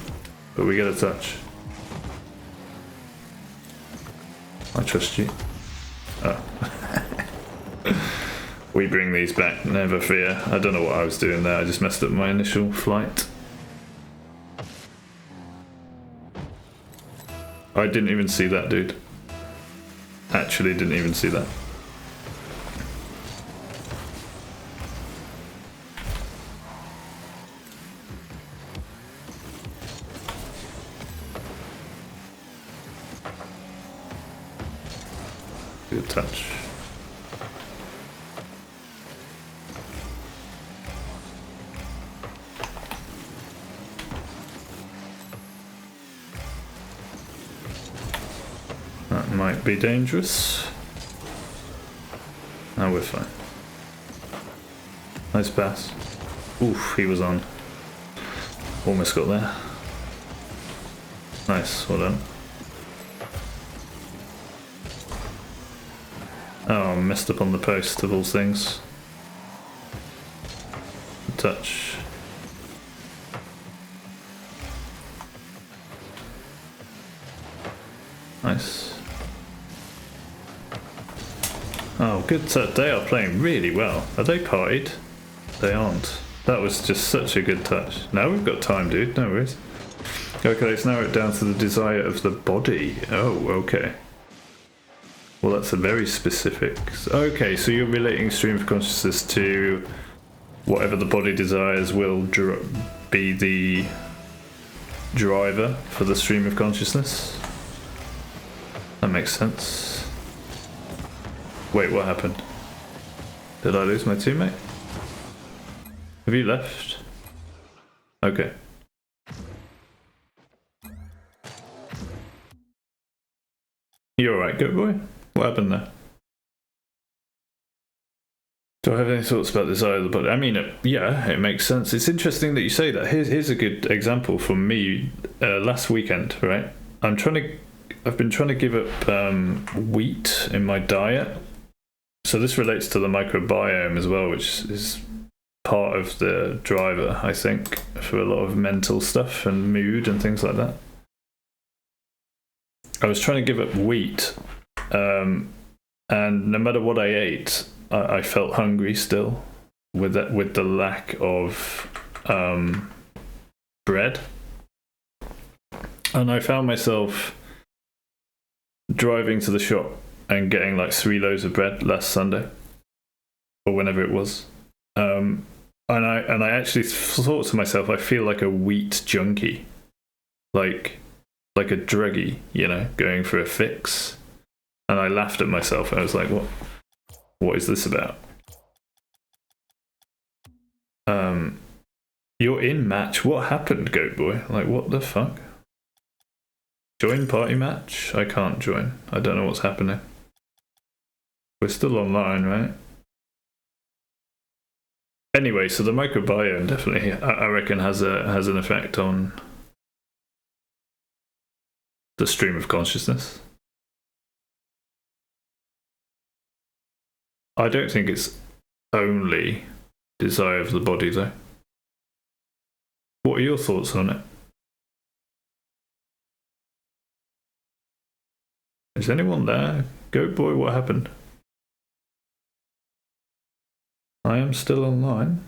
but we get a touch. I trust you. Oh. We bring these back, never fear. I don't know what I was doing there, I just messed up my initial flight. I didn't even see that, dude. Actually didn't even see that. Good touch. That might be dangerous. No, we're fine. Nice pass. Oof, he was on. Almost got there. Nice, well done. Oh, messed up on the post of all things. Touch. Nice. Oh, good. They are playing really well. Are they partied? They aren't. That was just such a good touch. Now we've got time, dude. No worries. Okay, let's narrow it down to the desire of the body. Oh, okay. Well, that's a very specific. Okay, so you're relating stream of consciousness to whatever the body desires will be the driver for the stream of consciousness. That makes sense. Wait, what happened? Did I lose my teammate? Have you left? Okay. You alright, good boy? What happened there? Do I have any thoughts about this eye of the body? I mean, yeah, it makes sense. It's interesting that you say that. Here's a good example from me last weekend, right? I've been trying to give up wheat in my diet. So this relates to the microbiome as well, which is part of the driver, I think, for a lot of mental stuff and mood and things like that. I was trying to give up wheat, and no matter what I ate, I felt hungry still with the lack of bread. And I found myself driving to the shop and getting like 3 loaves of bread last Sunday, or whenever it was. And I actually thought to myself, I feel like a wheat junkie, like a druggie, you know, going for a fix. And I laughed at myself and I was like, what is this about? You're in match. What happened, Goat Boy? Like, what the fuck? Join party match? I can't join. I don't know what's happening. We're still online, right? Anyway, so the microbiome definitely, I reckon, has an effect on the stream of consciousness. I don't think it's only desire of the body, though. What are your thoughts on it? Is anyone there? Goat Boy, what happened? I am still online.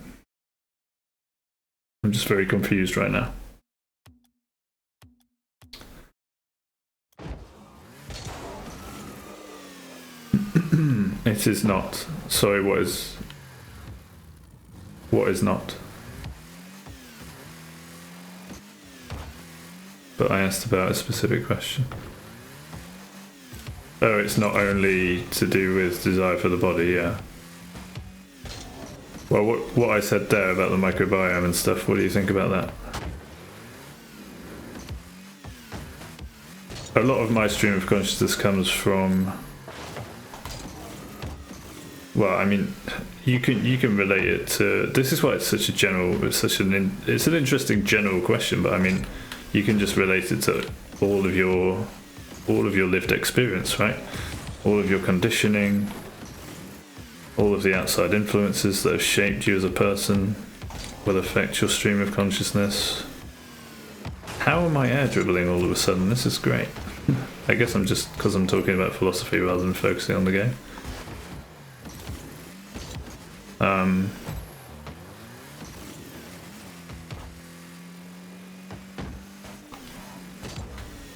I'm just very confused right now. It is not. Sorry, what is not? But I asked about a specific question. Oh, it's not only to do with desire for the body, yeah. Well, what I said there about the microbiome and stuff, what do you think about that? A lot of my stream of consciousness comes from, well, I mean, you can relate it to, this is why it's such a general, it's an interesting general question, but I mean, you can just relate it to all of your all of your lived experience, right? All of your conditioning, all of the outside influences that have shaped you as a person will affect your stream of consciousness. How am I air dribbling all of a sudden? This is great. I guess I'm just because I'm talking about philosophy rather than focusing on the game.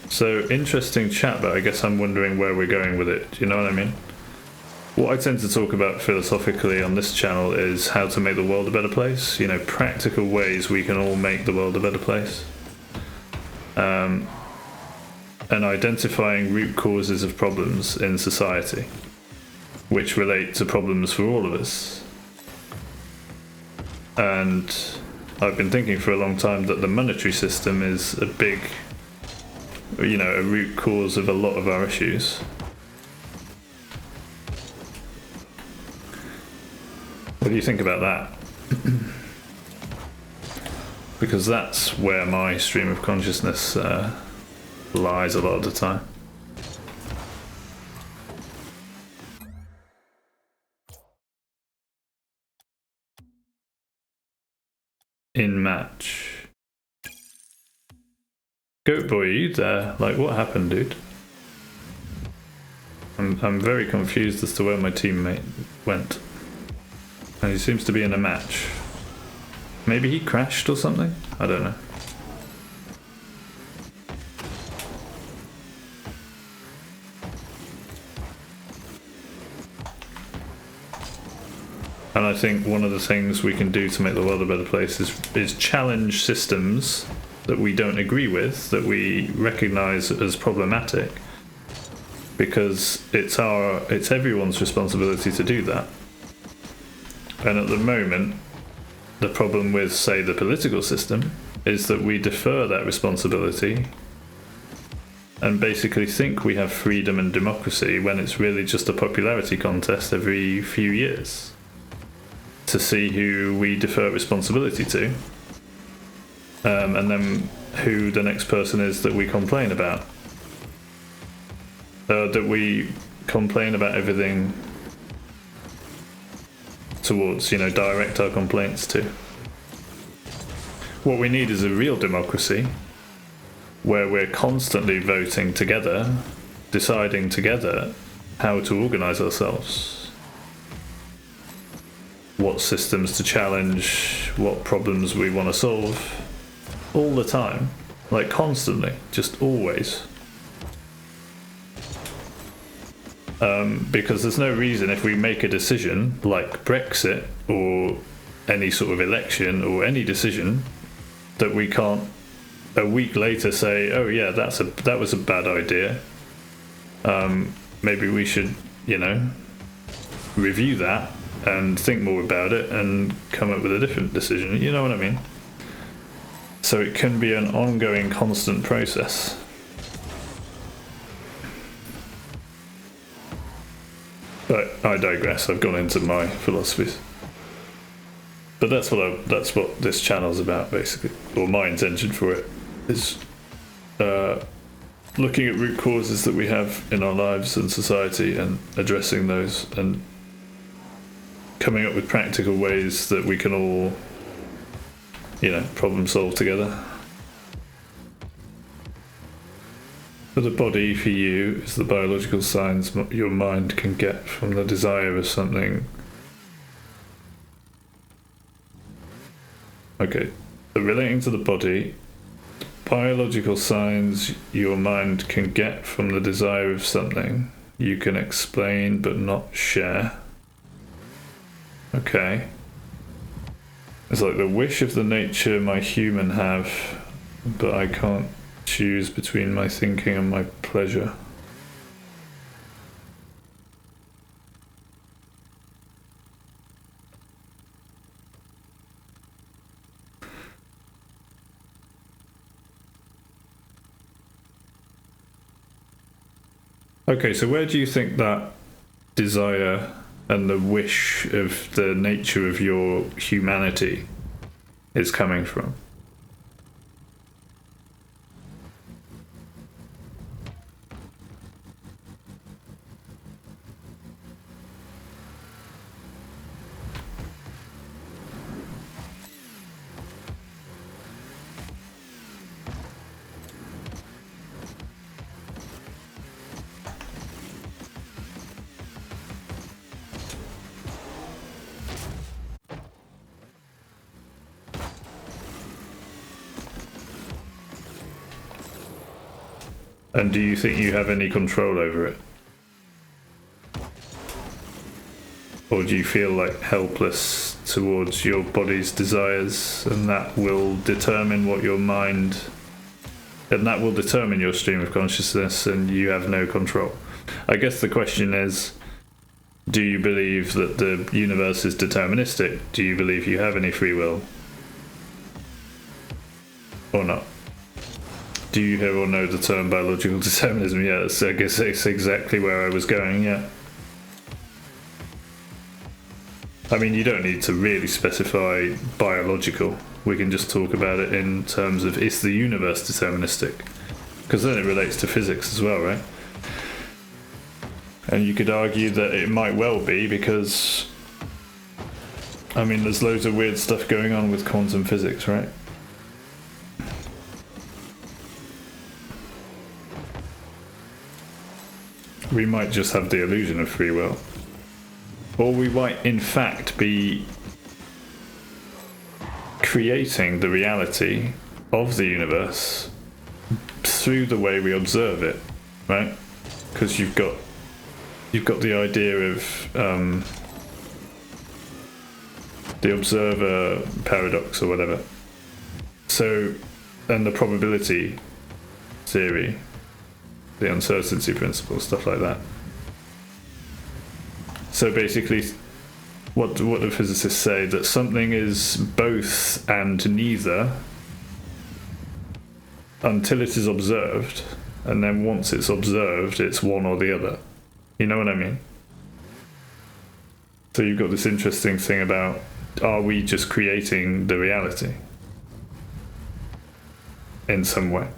So interesting chat, but I guess I'm wondering where we're going with it. Do you know what I mean? What I tend to talk about philosophically on this channel is how to make the world a better place. You know, practical ways we can all make the world a better place. And identifying root causes of problems in society, which relate to problems for all of us. And I've been thinking for a long time that the monetary system is a big, you know, a root cause of a lot of our issues. What do you think about that? Because that's where my stream of consciousness lies a lot of the time. In match. Goat boy, are you there? Like, what happened, dude? I'm very confused as to where my teammate went. And he seems to be in a match. Maybe he crashed or something? I don't know. And I think one of the things we can do to make the world a better place is challenge systems that we don't agree with, that we recognize as problematic, because it's everyone's responsibility to do that. And at the moment, the problem with, say, the political system is that we defer that responsibility and basically think we have freedom and democracy when it's really just a popularity contest every few years to see who we defer responsibility to, and then who the next person is that we complain about. That we complain about everything towards, you know, direct our complaints to. What we need is a real democracy where we're constantly voting together, deciding together how to organise ourselves, what systems to challenge, what problems we want to solve, all the time, like constantly, just always. Because there's no reason if we make a decision like Brexit or any sort of election or any decision that we can't a week later say, oh yeah, that was a bad idea. Maybe we should, you know, review that and think more about it and come up with a different decision. You know what I mean? So it can be an ongoing, constant process. But I digress. I've gone into my philosophies. But that's what this channel's about, basically. Or my intention for it is looking at root causes that we have in our lives and society and addressing those and coming up with practical ways that we can all, you know, problem solve together. For the body, for you, is the biological signs your mind can get from the desire of something. Okay, so relating to the body, biological signs your mind can get from the desire of something you can explain but not share. Okay. It's like the wish of the nature my human have, but I can't choose between my thinking and my pleasure. Okay, so where do you think that desire and the wish of the nature of your humanity is coming from? And do you think you have any control over it? Or do you feel like helpless towards your body's desires, and that will determine what your mind, and that will determine your stream of consciousness, and you have no control? I guess the question is, do you believe that the universe is deterministic? Do you believe you have any free will? Or not? Do you hear or know the term biological determinism? Yeah, I guess it's exactly where I was going, yeah. I mean, you don't need to really specify biological. We can just talk about it in terms of, is the universe deterministic? Because then it relates to physics as well, right? And you could argue that it might well be, because, I mean, there's loads of weird stuff going on with quantum physics, right? We might just have the illusion of free will. Or we might, in fact, be creating the reality of the universe through the way we observe it, right? Because you've got the idea of the observer paradox or whatever. So, and the probability theory, the uncertainty principle, stuff like that. So basically, what do physicists say? That something is both and neither until it is observed, and then once it's observed, it's one or the other. You know what I mean? So you've got this interesting thing about, are we just creating the reality in some way?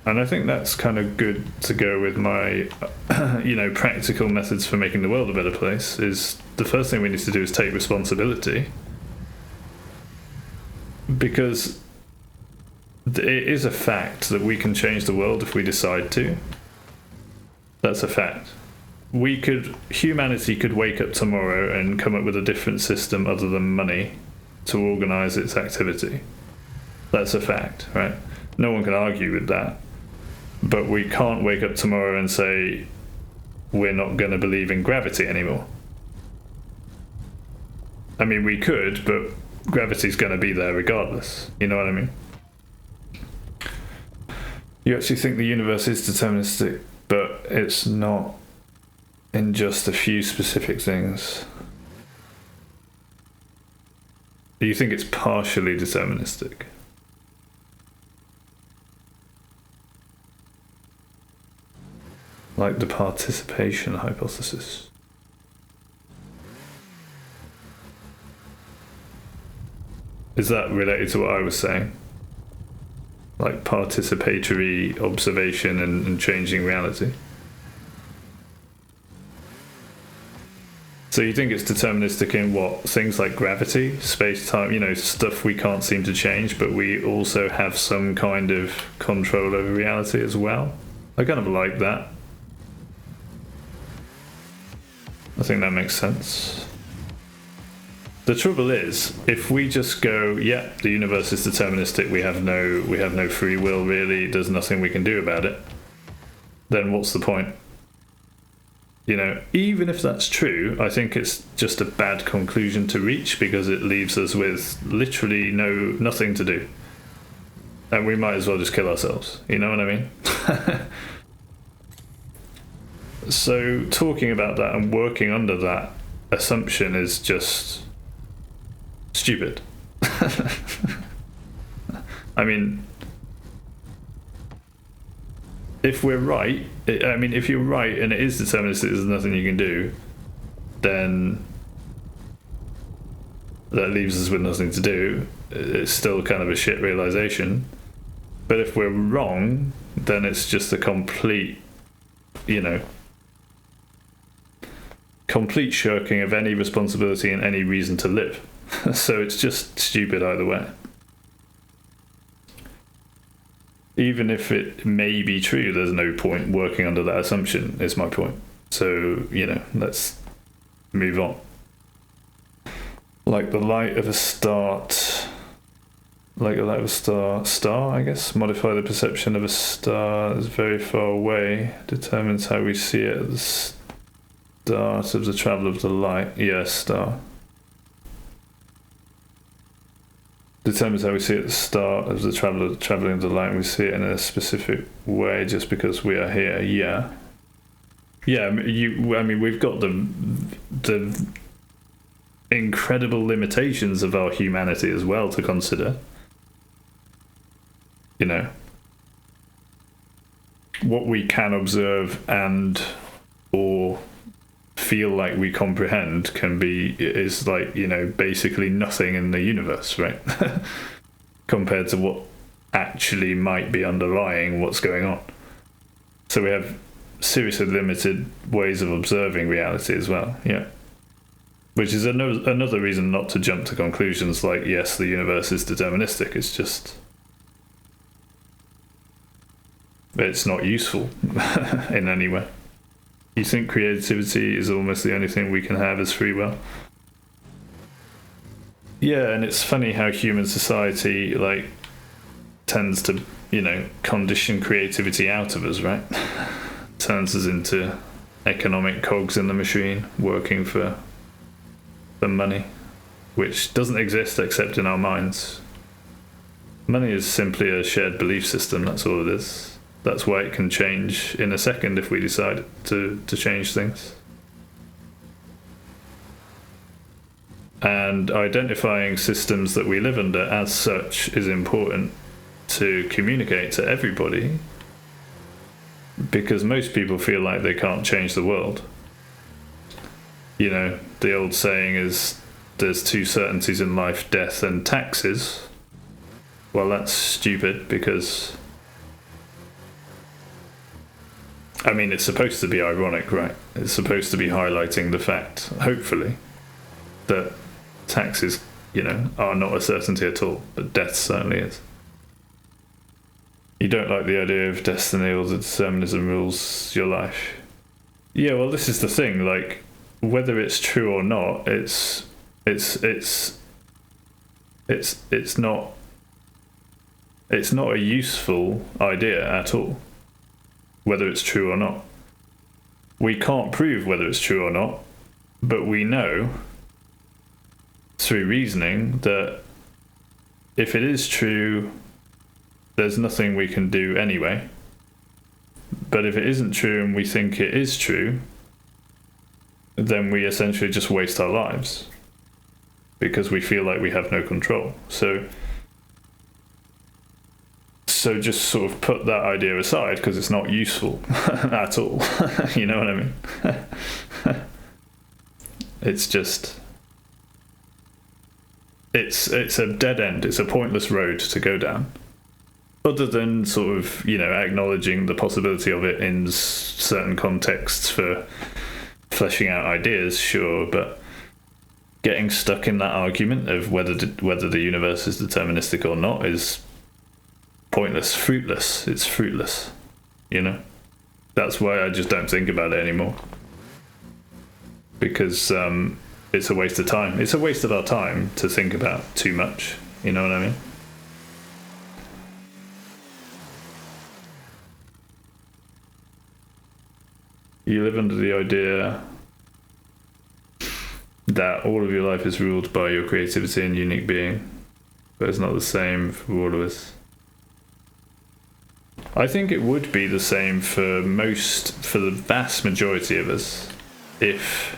And I think that's kind of good to go with my, practical methods for making the world a better place. Is the first thing we need to do is take responsibility, because it is a fact that we can change the world if we decide to. That's a fact. Humanity could wake up tomorrow and come up with a different system other than money to organize its activity. That's a fact, right? No one can argue with that. But we can't wake up tomorrow and say we're not going to believe in gravity anymore. I mean, we could, but gravity's going to be there regardless. You know what I mean? You actually think the universe is deterministic, but it's not in just a few specific things. Do you think it's partially deterministic? Like the participation hypothesis. Is that related to what I was saying? Like participatory observation and changing reality? So you think it's deterministic in what? Things like gravity, space-time, stuff we can't seem to change, but we also have some kind of control over reality as well? I kind of like that. I think that makes sense. The trouble is, if we just go, yeah, the universe is deterministic, we have no free will really, there's nothing we can do about it, then what's the point? Even if that's true, I think it's just a bad conclusion to reach, because it leaves us with literally nothing to do. And we might as well just kill ourselves. You know what I mean? So talking about that and working under that assumption is just stupid. I mean, if we're right, if you're right and it is deterministic, there's nothing you can do, then that leaves us with nothing to do. It's still kind of a shit realization. But if we're wrong, then it's just a complete shirking of any responsibility and any reason to live. So it's just stupid either way. Even if it may be true, there's no point working under that assumption, is my point. So, let's move on. Like the light of a start Like a light of a star, I guess. Modify the perception of a star that's very far away. Determines how we see it at the start of the travel of the light. Yeah, star. Determines how we see it at the start of the traveling of the light, and we see it in a specific way just because we are here. Yeah. Yeah, I mean, we've got the incredible limitations of our humanity as well to consider. You know, what we can observe and or feel like we comprehend is like, you know, basically nothing in the universe, right? Compared to what actually might be underlying what's going on. So we have seriously limited ways of observing reality as well. Yeah. Which is another reason not to jump to conclusions like, yes, the universe is deterministic. It's just, it's not useful in any way. You think creativity is almost the only thing we can have as free will? Yeah, and it's funny how human society like tends to, you know, condition creativity out of us, right? Turns us into economic cogs in the machine, working for money, which doesn't exist except in our minds. Money is simply a shared belief system, that's all it is. That's why it can change in a second if we decide to change things. And identifying systems that we live under as such is important to communicate to everybody, because most people feel like they can't change the world. You know, the old saying is there's two certainties in life, death and taxes. Well, that's stupid because, I mean, it's supposed to be ironic, right? It's supposed to be highlighting the fact, hopefully, that taxes, you know, are not a certainty at all, but death certainly is. You don't like the idea of destiny or the determinism rules your life. Yeah, well, this is the thing, like, whether it's true or not, it's not a useful idea at all, whether it's true or not. We can't prove whether it's true or not, but we know through reasoning that if it is true, there's nothing we can do anyway. But if it isn't true and we think it is true, then we essentially just waste our lives because we feel like we have no control. So just sort of put that idea aside because it's not useful at all. You know what I mean? It's just, it's a dead end. It's a pointless road to go down. Other than sort of, you know, acknowledging the possibility of it in certain contexts for fleshing out ideas, sure, but getting stuck in that argument of whether the universe is deterministic or not is pointless, fruitless. It's fruitless, you know? That's why I just don't think about it anymore. Because it's a waste of time. It's a waste of our time to think about too much, you know what I mean? You live under the idea that all of your life is ruled by your creativity and unique being, but it's not the same for all of us. I think it would be the same for the vast majority of us, if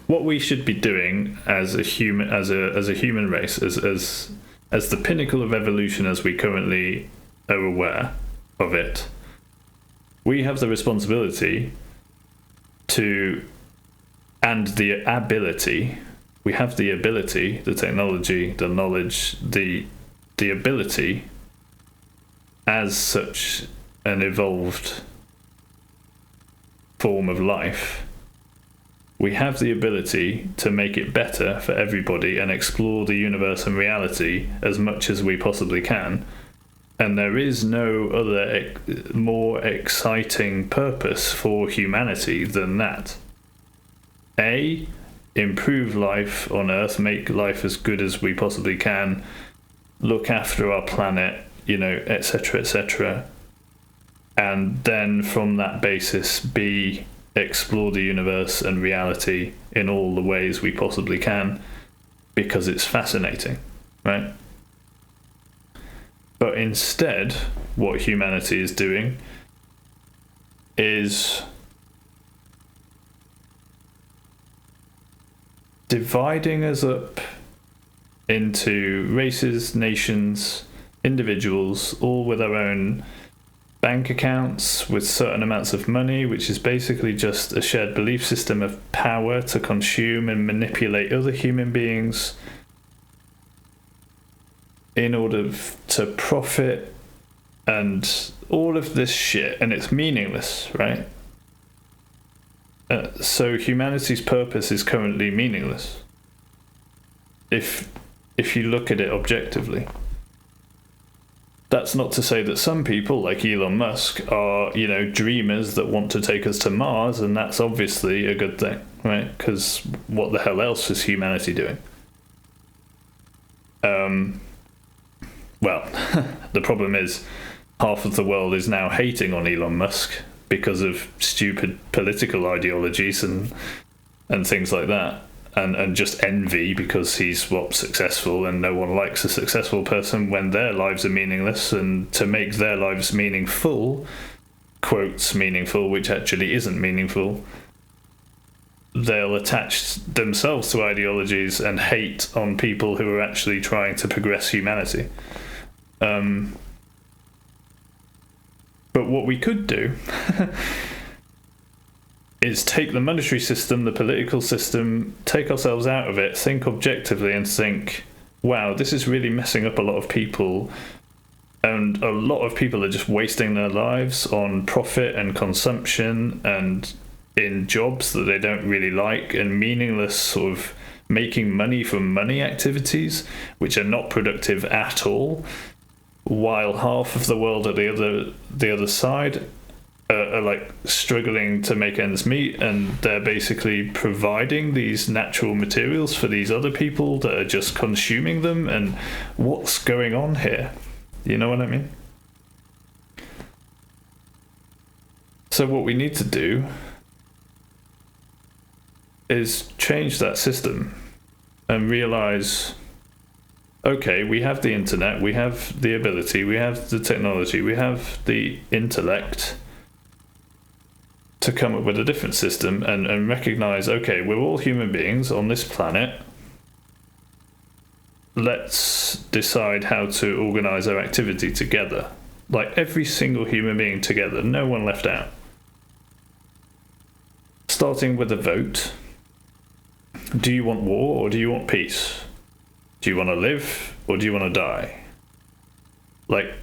what we should be doing as a human race, as the pinnacle of evolution as we currently are aware of it, we have the responsibility and the ability, the technology, the knowledge, the ability as such an evolved form of life. We have the ability to make it better for everybody and explore the universe and reality as much as we possibly can. And there is no other more exciting purpose for humanity than that. A, improve life on Earth, make life as good as we possibly can, look after our planet, you know, etc., etc. And then from that basis, explore the universe and reality in all the ways we possibly can, because it's fascinating, right? But instead, what humanity is doing is dividing us up into races, nations, individuals, all with our own bank accounts with certain amounts of money, which is basically just a shared belief system of power to consume and manipulate other human beings in order to profit, and all of this shit, and it's meaningless, right? So humanity's purpose is currently meaningless if you look at it objectively. That's not to say that some people like Elon Musk are, you know, dreamers that want to take us to Mars, and that's obviously a good thing, right? Because what the hell else is humanity doing? Well, the problem is half of the world is now hating on Elon Musk because of stupid political ideologies and things like that, and just envy because he's successful, and no one likes a successful person when their lives are meaningless. And to make their lives meaningful, quotes meaningful, which actually isn't meaningful, they'll attach themselves to ideologies and hate on people who are actually trying to progress humanity. But what we could do is take the monetary system, the political system, take ourselves out of it, think objectively, and think, wow, this is really messing up a lot of people, and a lot of people are just wasting their lives on profit and consumption and in jobs that they don't really like, and meaningless sort of making money from money activities which are not productive at all, while half of the world at the other side are like struggling to make ends meet, and they're basically providing these natural materials for these other people that are just consuming them. And what's going on here? You know what I mean? So what we need to do is change that system and realize, okay, we have the internet, we have the ability, we have the technology, we have the intellect to come up with a different system, and recognize, okay, we're all human beings on this planet. Let's decide how to organize our activity together. Like every single human being together, no one left out. Starting with a vote. Do you want war or do you want peace? Do you want to live or do you want to die? Like,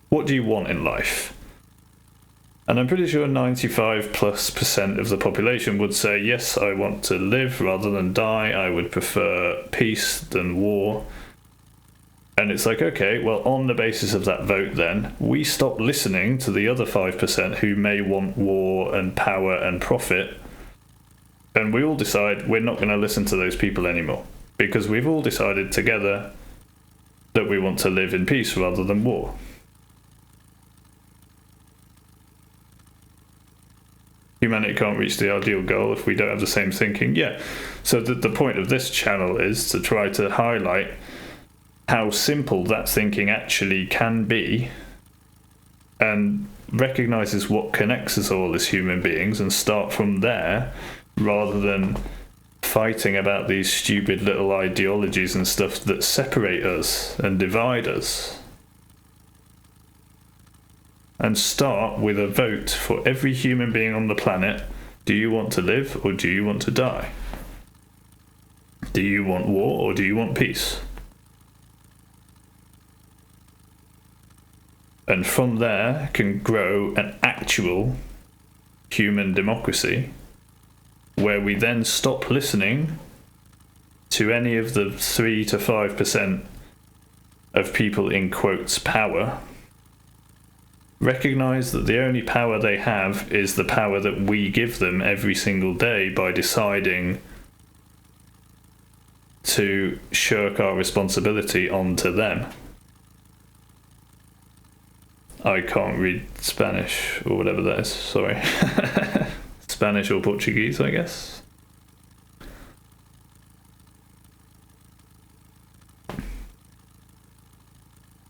what do you want in life? And I'm pretty sure 95+% of the population would say, yes, I want to live rather than die. I would prefer peace than war. And it's like, okay, well, on the basis of that vote then, we stop listening to the other 5% who may want war and power and profit. And we all decide we're not going to listen to those people anymore, because we've all decided together that we want to live in peace rather than war. Humanity can't reach the ideal goal if we don't have the same thinking. Yeah. So the point of this channel is to try to highlight how simple that thinking actually can be, and recognizes what connects us all as human beings, and start from there rather than fighting about these stupid little ideologies and stuff that separate us and divide us. And start with a vote for every human being on the planet. Do you want to live or do you want to die? Do you want war or do you want peace? And from there can grow an actual human democracy, where we then stop listening to any of the 3 to 5% of people in quotes power. Recognize that the only power they have is the power that we give them every single day by deciding to shirk our responsibility onto them. I can't read Spanish or whatever that is, sorry. Spanish or Portuguese, I guess.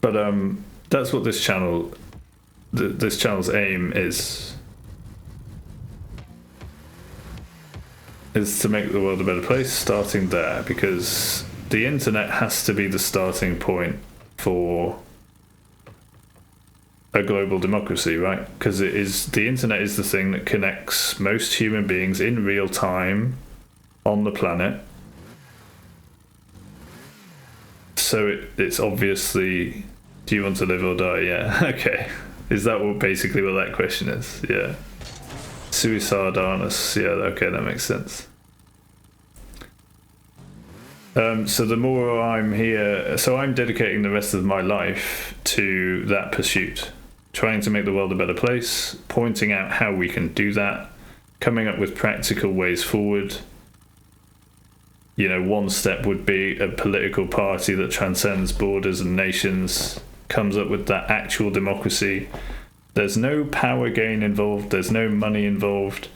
But that's what this channel, this channel's aim is to make the world a better place, starting there, because the internet has to be the starting point for a global democracy, right? Because the internet is the thing that connects most human beings in real time on the planet. So it's obviously, do you want to live or die? Yeah. Okay. Is that basically what that question is? Yeah. Suicide honest. Yeah. Okay, that makes sense. So the more I'm here, so I'm dedicating the rest of my life to that pursuit, trying to make the world a better place, pointing out how we can do that, coming up with practical ways forward. You know, one step would be a political party that transcends borders and nations, comes up with that actual democracy. There's no power gain involved, there's no money involved.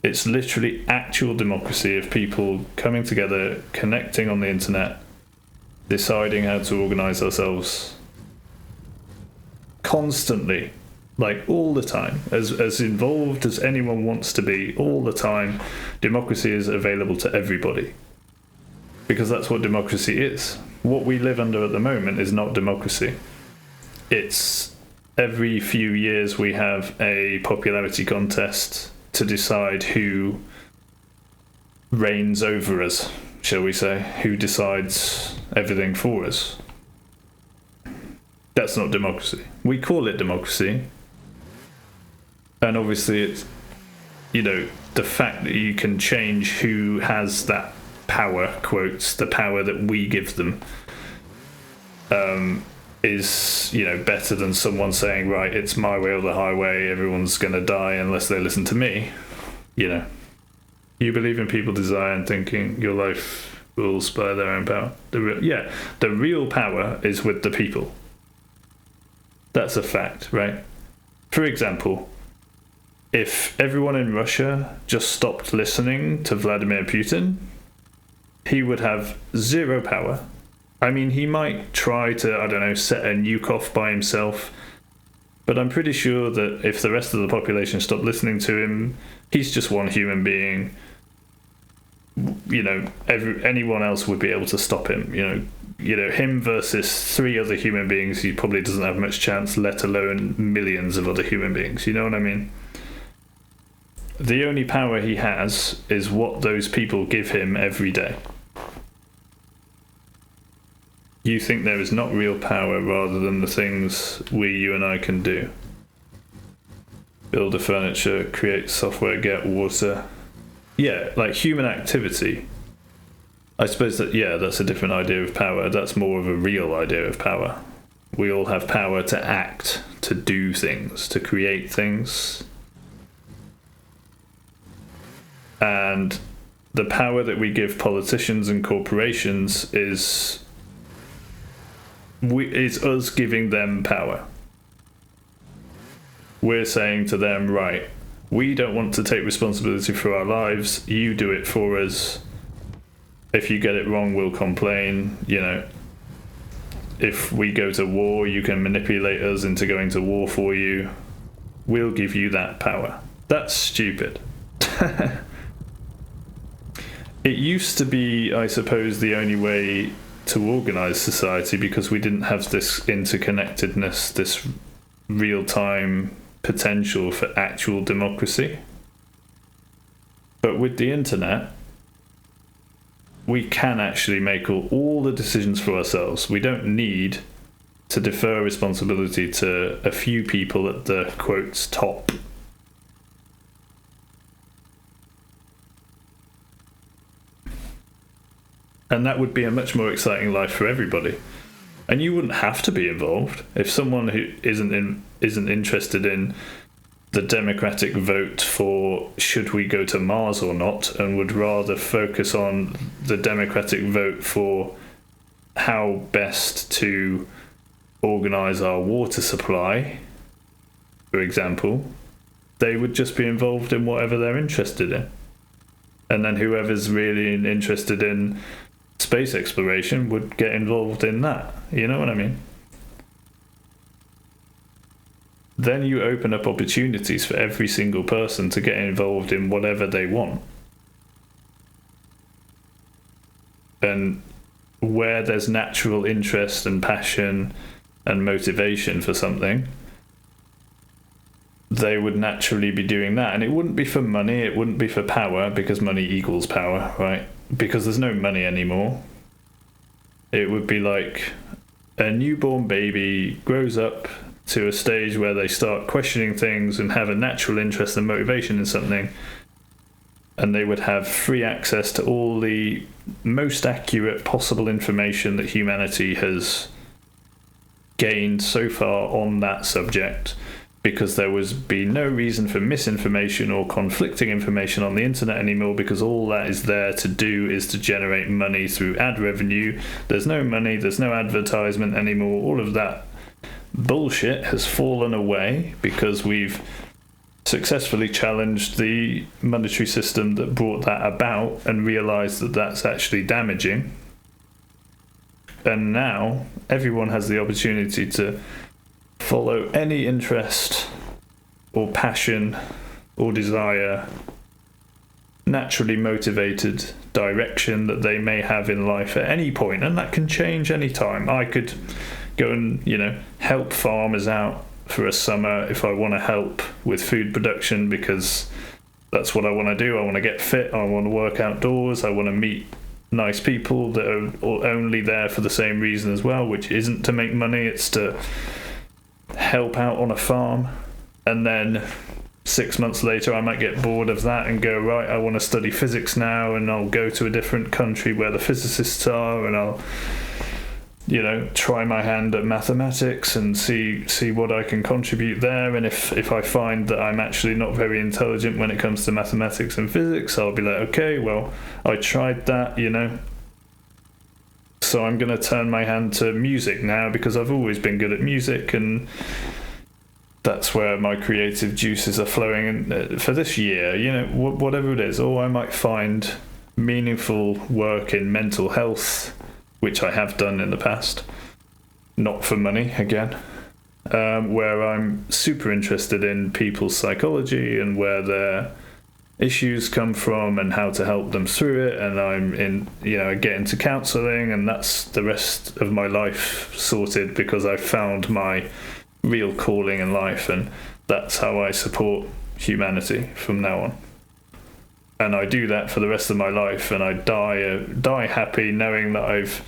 It's literally actual democracy of people coming together, connecting on the internet, deciding how to organize ourselves constantly, like all the time, as involved as anyone wants to be, all the time. Democracy is available to everybody, because that's what democracy is. What we live under at the moment is not democracy. It's every few years we have a popularity contest to decide who reigns over us, shall we say, who decides everything for us. That's not democracy. We call it democracy, and obviously it's, you know, the fact that you can change who has that power, quotes, the power that we give them, is, you know, better than someone saying, right, it's my way or the highway, everyone's gonna die unless they listen to me. You know, you believe in people design thinking your life rules by their own power. The real power is with the people. That's a fact, right? For example, if everyone in Russia just stopped listening to Vladimir Putin, he would have zero power. I mean, he might try to, I don't know, set a nuke off by himself, but I'm pretty sure that if the rest of the population stopped listening to him, he's just one human being. You know, anyone else would be able to stop him. You know, him versus 3 other human beings, he probably doesn't have much chance, let alone millions of other human beings. You know what I mean? The only power he has is what those people give him every day. You think there is not real power rather than the things you and I can do. Build a furniture, create software, get water. Yeah, like human activity. I suppose that, yeah, that's a different idea of power. That's more of a real idea of power. We all have power to act, to do things, to create things. And the power that we give politicians and corporations is us giving them power. We're saying to them, right, we don't want to take responsibility for our lives, you do it for us. If you get it wrong, we'll complain. You know, if we go to war, you can manipulate us into going to war for you. We'll give you that power. That's stupid. It used to be, I suppose, the only way to organize society, because we didn't have this interconnectedness, this real-time potential for actual democracy. But with the internet, we can actually make all the decisions for ourselves. We don't need to defer responsibility to a few people at the, quotes, top. And that would be a much more exciting life for everybody. And you wouldn't have to be involved. If someone who isn't interested in the democratic vote for should we go to Mars or not, and would rather focus on the democratic vote for how best to organise our water supply, for example, they would just be involved in whatever they're interested in. And then whoever's really interested in space exploration would get involved in that. You know what I mean? Then you open up opportunities for every single person to get involved in whatever they want. And where there's natural interest and passion and motivation for something, they would naturally be doing that. And it wouldn't be for money, it wouldn't be for power, because money equals power, right? Because there's no money anymore. It would be like a newborn baby grows up to a stage where they start questioning things and have a natural interest and motivation in something, and they would have free access to all the most accurate possible information that humanity has gained so far on that subject, because there would be no reason for misinformation or conflicting information on the internet anymore, because all that is there to do is to generate money through ad revenue. There's no money, there's no advertisement anymore. All of that bullshit has fallen away because we've successfully challenged the monetary system that brought that about and realized that that's actually damaging. And now everyone has the opportunity to follow any interest or passion or desire, naturally motivated direction that they may have in life at any point, and that can change any time. I could go and, help farmers out for a summer if I want to help with food production, because that's what I want to do. I want to get fit, I want to work outdoors, I want to meet nice people that are only there for the same reason as well, which isn't to make money, it's to help out on a farm. And then 6 months later I might get bored of that and go, right, I want to study physics now, and I'll go to a different country where the physicists are, and I'll try my hand at mathematics and see what I can contribute there. And if I find that I'm actually not very intelligent when it comes to mathematics and physics, I'll be like, okay, well, I tried that, so I'm going to turn my hand to music now, because I've always been good at music, and that's where my creative juices are flowing. And for this year, whatever it is, or I might find meaningful work in mental health, which I have done in the past, not for money again, where I'm super interested in people's psychology and where their issues come from and how to help them through it. And I'm get into counselling, and that's the rest of my life sorted, because I found my real calling in life, and that's how I support humanity from now on. And I do that for the rest of my life, and I die happy knowing that I've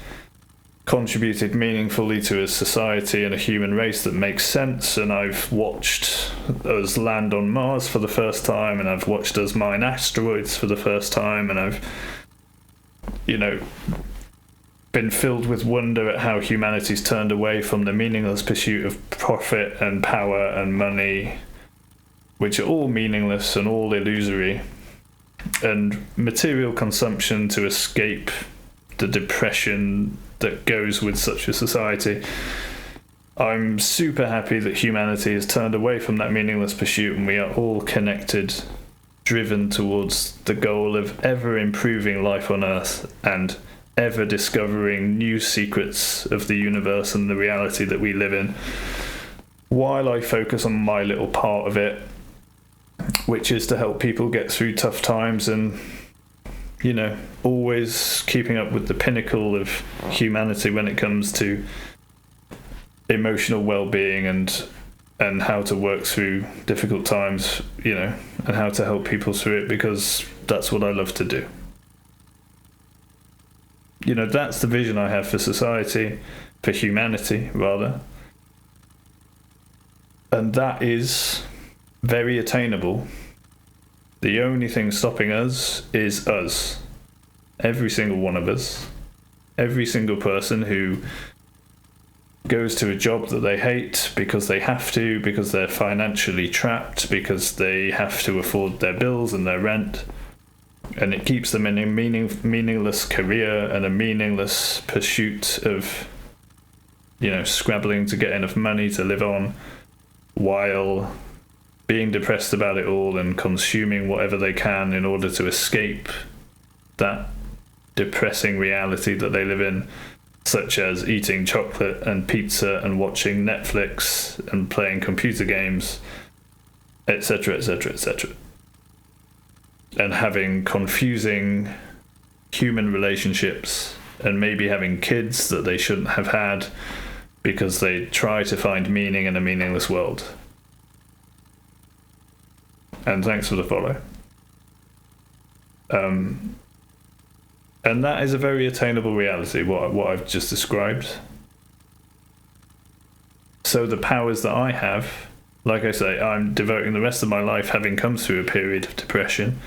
contributed meaningfully to a society and a human race that makes sense. And I've watched us land on Mars for the first time, and I've watched us mine asteroids for the first time, and I've been filled with wonder at how humanity's turned away from the meaningless pursuit of profit and power and money, which are all meaningless and all illusory, and material consumption to escape the depression that goes with such a society. I'm super happy that humanity has turned away from that meaningless pursuit, and we are all connected, driven towards the goal of ever improving life on Earth and ever discovering new secrets of the universe and the reality that we live in, while I focus on my little part of it, which is to help people get through tough times and, always keeping up with the pinnacle of humanity when it comes to emotional well-being and how to work through difficult times, and how to help people through it, because that's what I love to do. That's the vision I have for society, for humanity, rather. And that is very attainable. The only thing stopping us is us. Every single one of us. Every single person who goes to a job that they hate because they have to, because they're financially trapped, because they have to afford their bills and their rent, and it keeps them in a meaningless career and a meaningless pursuit of, you know, scrabbling to get enough money to live on, while being depressed about it all and consuming whatever they can in order to escape that depressing reality that they live in, such as eating chocolate and pizza and watching Netflix and playing computer games, etc., etc., etc. And having confusing human relationships, and maybe having kids that they shouldn't have had because they try to find meaning in a meaningless world. And thanks for the follow. And that is a very attainable reality, what I've just described. So the powers that I have, like I say, I'm devoting the rest of my life, having come through a period of depression,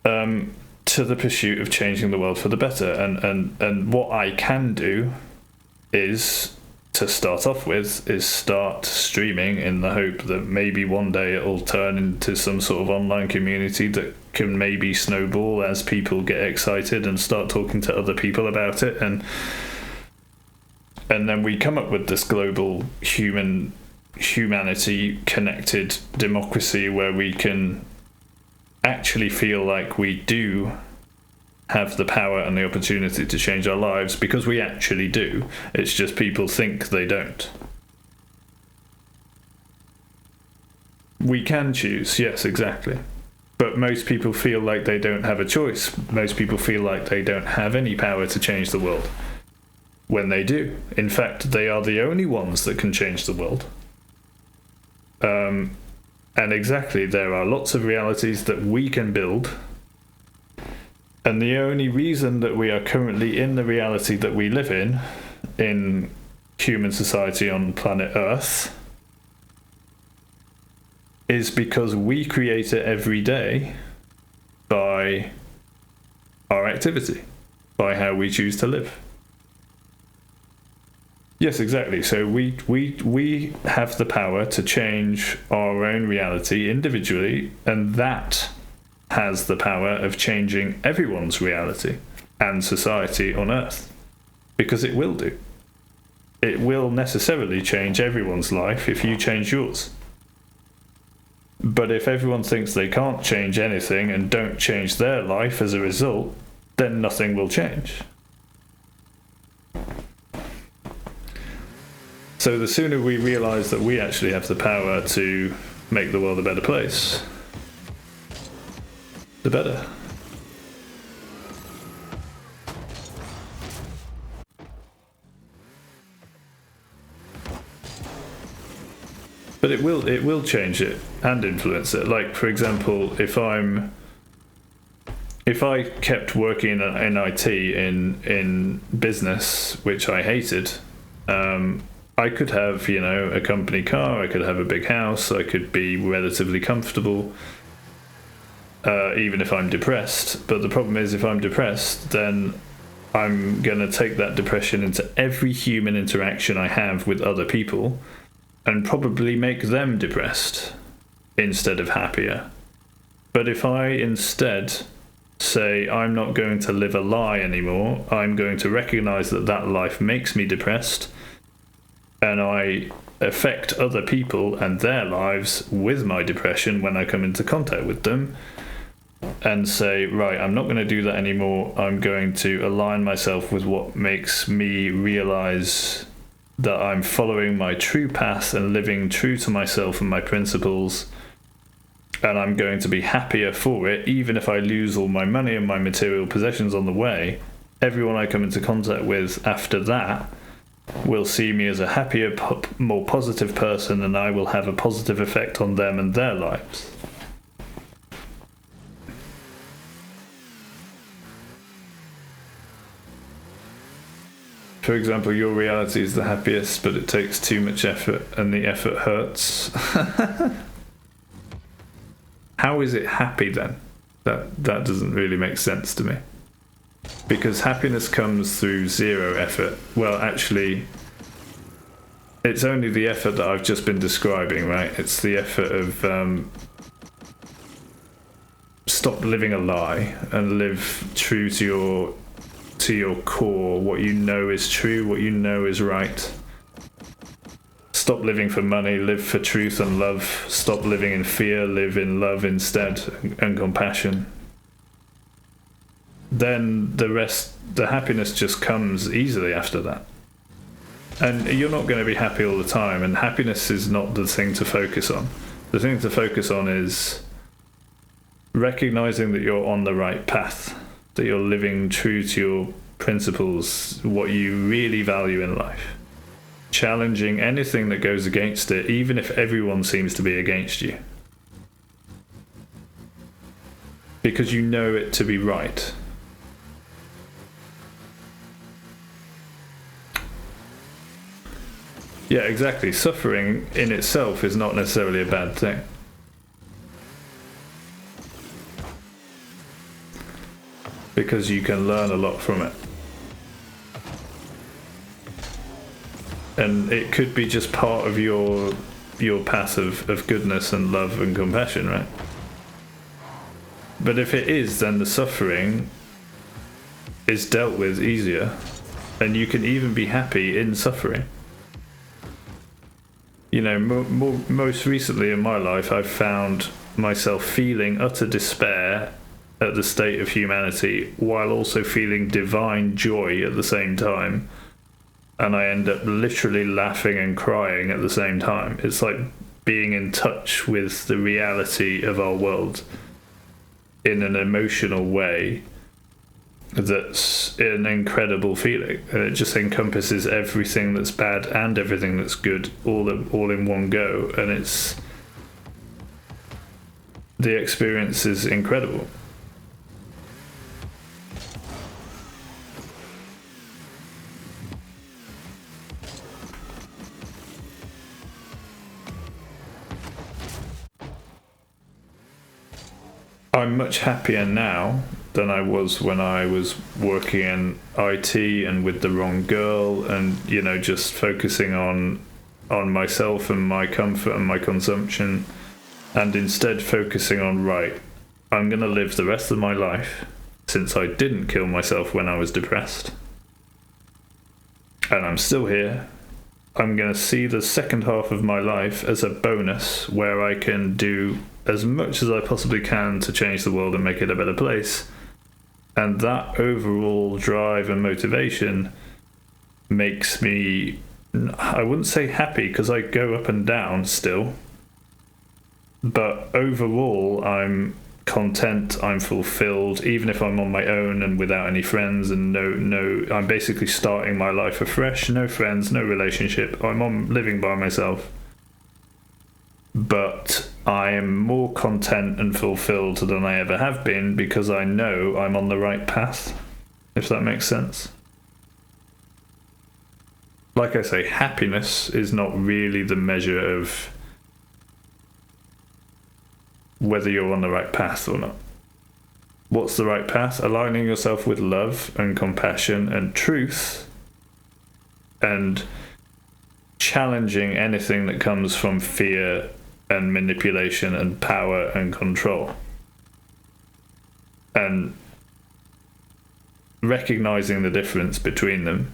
to the pursuit of changing the world for the better. And what I can do is, to start off with, is start streaming in the hope that maybe one day it'll turn into some sort of online community that can maybe snowball as people get excited and start talking to other people about it, and then we come up with this global humanity connected democracy where we can actually feel like we do have the power and the opportunity to change our lives, because we actually do. It's just people think they don't. We can choose, yes, exactly. But most people feel like they don't have a choice. Most people feel like they don't have any power to change the world, when they do. In fact, they are the only ones that can change the world. And exactly, there are lots of realities that we can build. And the only reason that we are currently in the reality that we live in human society on planet Earth, is because we create it every day by our activity, by how we choose to live. Yes, exactly. So we have the power to change our own reality individually, and that has the power of changing everyone's reality and society on Earth, because it will do. It will necessarily change everyone's life if you change yours. But if everyone thinks they can't change anything and don't change their life as a result, then nothing will change. So the sooner we realise that we actually have the power to make the world a better place, the better. But it will change it and influence it. Like, for example, if I kept working in IT in business, which I hated, I could have, you know, a company car, I could have a big house, I could be relatively comfortable, even if I'm depressed. But the problem is, if I'm depressed, then I'm going to take that depression into every human interaction I have with other people, and probably make them depressed instead of happier. But if I instead say, I'm not going to live a lie anymore, I'm going to recognize that that life makes me depressed, and I affect other people and their lives with my depression when I come into contact with them, and say, right, I'm not going to do that anymore, I'm going to align myself with what makes me realize that I'm following my true path and living true to myself and my principles, and I'm going to be happier for it, even if I lose all my money and my material possessions on the way. Everyone I come into contact with after that will see me as a happier, more positive person, and I will have a positive effect on them and their lives. For example, your reality is the happiest, but it takes too much effort and the effort hurts. How is it happy then? That doesn't really make sense to me. Because happiness comes through zero effort. Well, actually, it's only the effort that I've just been describing, right? It's the effort of stop living a lie and live true to your core, what you know is true, what you know is right. Stop living for money, live for truth and love. Stop living in fear, live in love instead, and compassion. Then the rest, the happiness just comes easily after that. And you're not going to be happy all the time, and happiness is not the thing to focus on. The thing to focus on is recognizing that you're on the right path, that you're living true to your principles, what you really value in life. Challenging anything that goes against it, even if everyone seems to be against you. Because you know it to be right. Yeah, exactly. Suffering in itself is not necessarily a bad thing. Because you can learn a lot from it. And it could be just part of your path of goodness and love and compassion, right? But if it is, then the suffering is dealt with easier. And you can even be happy in suffering. You know, most recently in my life, I've found myself feeling utter despair at the state of humanity while also feeling divine joy at the same time. And I end up literally laughing and crying at the same time. It's like being in touch with the reality of our world in an emotional way that's an incredible feeling, and it just encompasses everything that's bad and everything that's good all in one go, and it's the experience is incredible. I'm much happier now than I was when I was working in IT and with the wrong girl, and you know, just focusing on myself and my comfort and my consumption, and instead focusing on, right, I'm gonna live the rest of my life, since I didn't kill myself when I was depressed and I'm still here, I'm gonna see the second half of my life as a bonus where I can do as much as I possibly can to change the world and make it a better place. And that overall drive and motivation makes me, I wouldn't say happy because I go up and down still, but overall I'm content, I'm fulfilled, even if I'm on my own and without any friends, and no I'm basically starting my life afresh, no friends, no relationship, I'm living by myself. But I am more content and fulfilled than I ever have been because I know I'm on the right path, if that makes sense. Like I say, happiness is not really the measure of whether you're on the right path or not. What's the right path? Aligning yourself with love and compassion and truth, and challenging anything that comes from fear and manipulation and power and control, and recognizing the difference between them.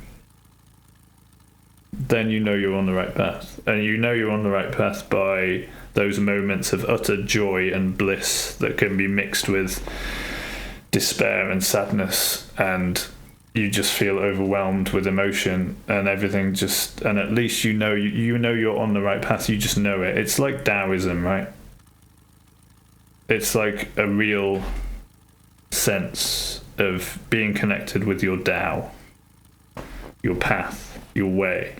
Then you know you're on the right path, and you know you're on the right path by those moments of utter joy and bliss that can be mixed with despair and sadness, and you just feel overwhelmed with emotion and everything, just, and at least you know you're on the right path. You just know it. It's like Taoism, right? It's like a real sense of being connected with your Tao, your path, your way.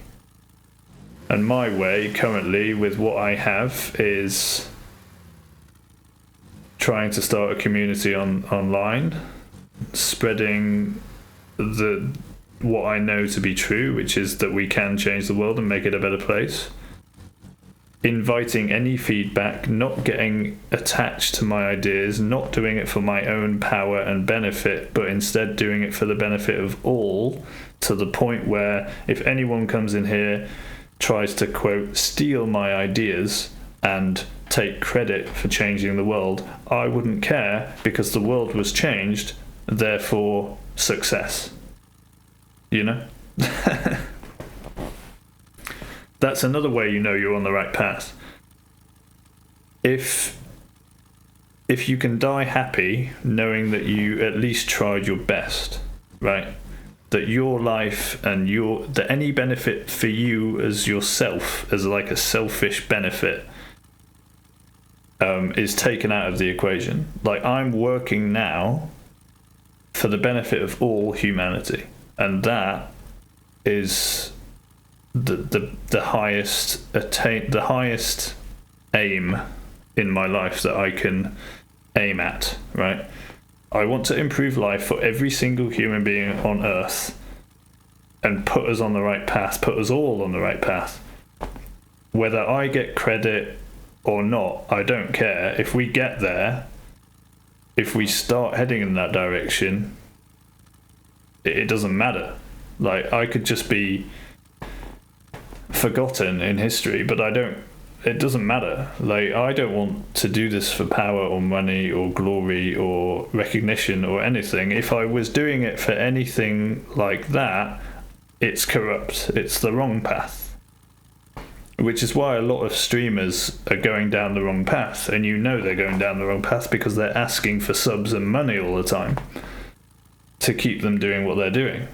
And my way currently with what I have is trying to start a community online, spreading what I know to be true, which is that we can change the world and make it a better place. inviting any feedback, not getting attached to my ideas, not doing it for my own power and benefit, but instead doing it for the benefit of all, to the point where if anyone comes in here, tries to, quote, steal my ideas and take credit for changing the world, I wouldn't care, because the world was changed, therefore success. You know? That's another way you know you're on the right path. If you can die happy knowing that you at least tried your best, right? That your life and that any benefit for you as yourself, as like a selfish benefit, is taken out of the equation. Like, I'm working now for the benefit of all humanity, and that is the highest aim in my life that I can aim at, right? I want to improve life for every single human being on Earth and put us on the right path, put us all on the right path. Whether I get credit or not, I don't care. If we get there, if we start heading in that direction, it doesn't matter. Like, I could just be forgotten in history, but it doesn't matter. Like, I don't want to do this for power or money or glory or recognition or anything. If I was doing it for anything like that, it's corrupt. It's the wrong path. Which is why a lot of streamers are going down the wrong path, and you know they're going down the wrong path because they're asking for subs and money all the time to keep them doing what they're doing.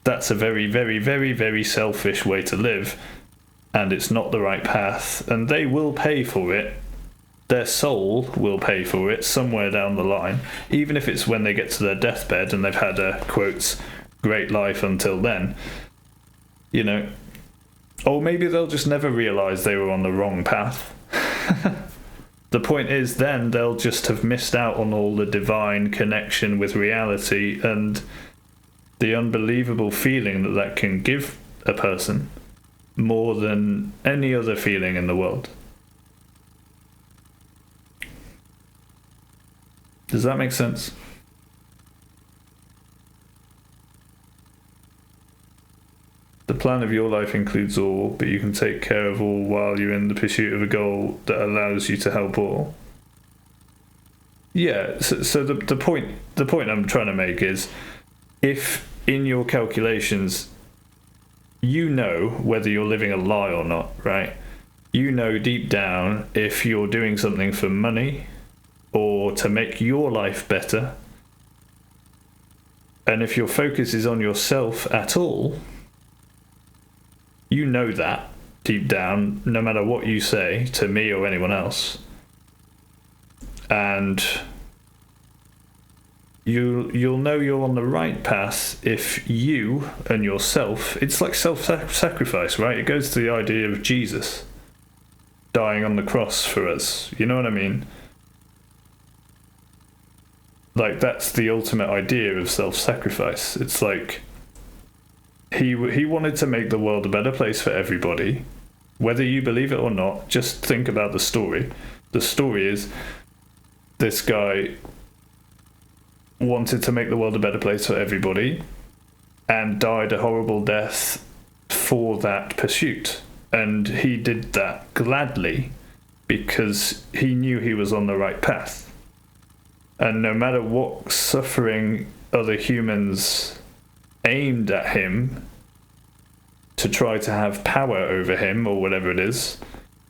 That's a very, very, very, very selfish way to live, and it's not the right path, and they will pay for it. Their soul will pay for it somewhere down the line, even if it's when they get to their deathbed and they've had a, quotes, great life until then, you know. Or maybe they'll just never realise they were on the wrong path. The point is, then they'll just have missed out on all the divine connection with reality and the unbelievable feeling that can give a person more than any other feeling in the world. Does that make sense? The plan of your life includes all, but you can take care of all while you're in the pursuit of a goal that allows you to help all. Yeah, so the point I'm trying to make is, if in your calculations you know whether you're living a lie or not, right? You know deep down if you're doing something for money or to make your life better, and if your focus is on yourself at all, you know that deep down, no matter what you say to me or anyone else. And you'll know you're on the right path if you and yourself, it's like self-sacrifice, right? It goes to the idea of Jesus dying on the cross for us. You know what I mean? Like, that's the ultimate idea of self-sacrifice. It's like he wanted to make the world a better place for everybody. Whether you believe it or not, just think about the story. The story is, this guy wanted to make the world a better place for everybody and died a horrible death for that pursuit. And he did that gladly because he knew he was on the right path. And no matter what suffering other humans aimed at him to try to have power over him or whatever it is,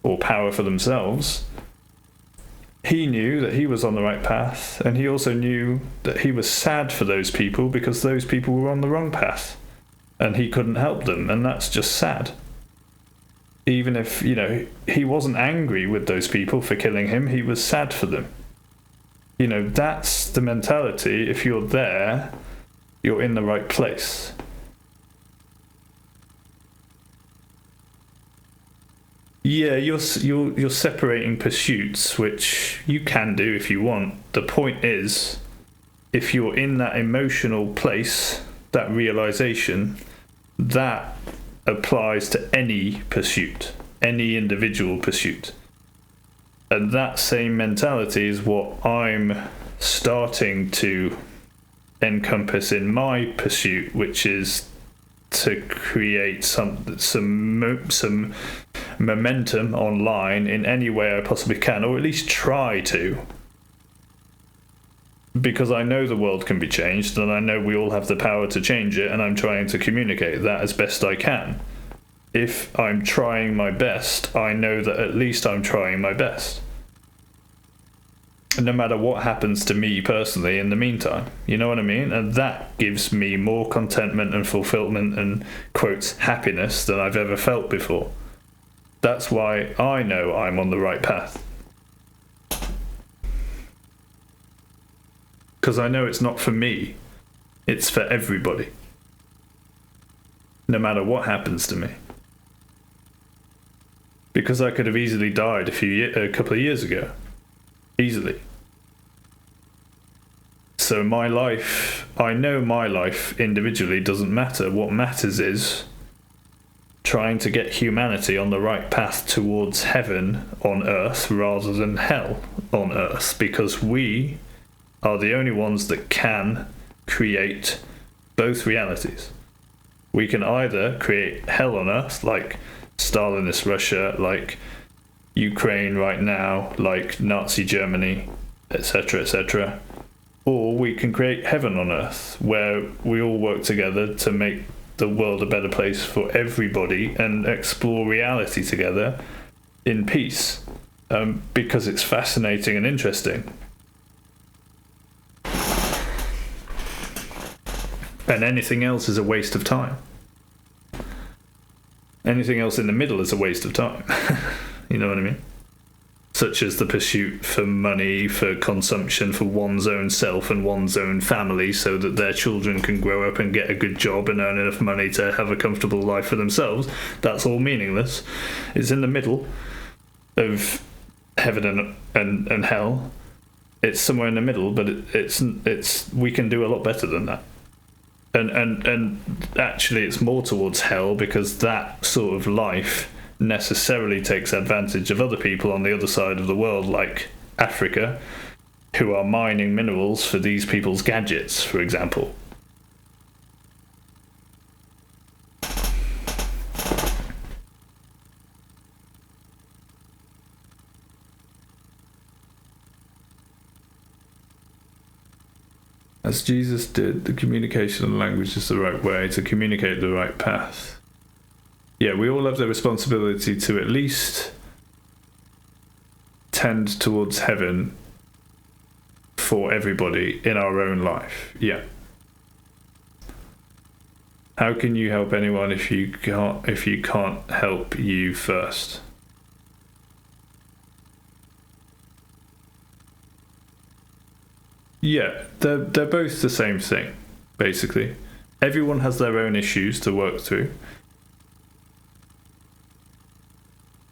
or power for themselves, he knew that he was on the right path, and he also knew that he was sad for those people because those people were on the wrong path and he couldn't help them, and that's just sad. Even if, you know, he wasn't angry with those people for killing him, he was sad for them. You know, that's the mentality. If you're there, you're in the right place. Yeah, you're separating pursuits, which you can do if you want. The point is, if you're in that emotional place, that realization, that applies to any pursuit. any individual pursuit. And that same mentality is what I'm starting to encompass in my pursuit, which is to create some momentum online in any way I possibly can, or at least try to. Because I know the world can be changed, and I know we all have the power to change it, and I'm trying to communicate that as best I can. If I'm trying my best, I know that at least I'm trying my best. No matter what happens to me personally in the meantime, you know what I mean? And that gives me more contentment and fulfillment and, quotes, happiness than I've ever felt before. That's why I know I'm on the right path. Because I know it's not for me, it's for everybody. No matter what happens to me. Because I could have easily died a couple of years ago. Easily. So my life, I know my life individually doesn't matter. What matters is trying to get humanity on the right path towards heaven on earth rather than hell on earth. Because we are the only ones that can create both realities. We can either create hell on earth, like Stalinist Russia, like Ukraine right now, like Nazi Germany, etc., etc. Or we can create heaven on earth, where we all work together to make the world a better place for everybody and explore reality together in peace, because it's fascinating and interesting. And anything else is a waste of time. Anything else in the middle is a waste of time. You know what I mean? Such as the pursuit for money, for consumption, for one's own self and one's own family, so that their children can grow up and get a good job and earn enough money to have a comfortable life for themselves. That's all meaningless. It's in the middle of heaven and hell. It's somewhere in the middle, but it's we can do a lot better than that. And actually it's more towards hell, because that sort of life necessarily takes advantage of other people on the other side of the world, like Africa, who are mining minerals for these people's gadgets, for example. As Jesus did, the communication of language is the right way to communicate the right path. Yeah, we all have the responsibility to at least tend towards heaven for everybody in our own life. Yeah. How can you help anyone if you can't help you first? Yeah, they're both the same thing, basically. Everyone has their own issues to work through.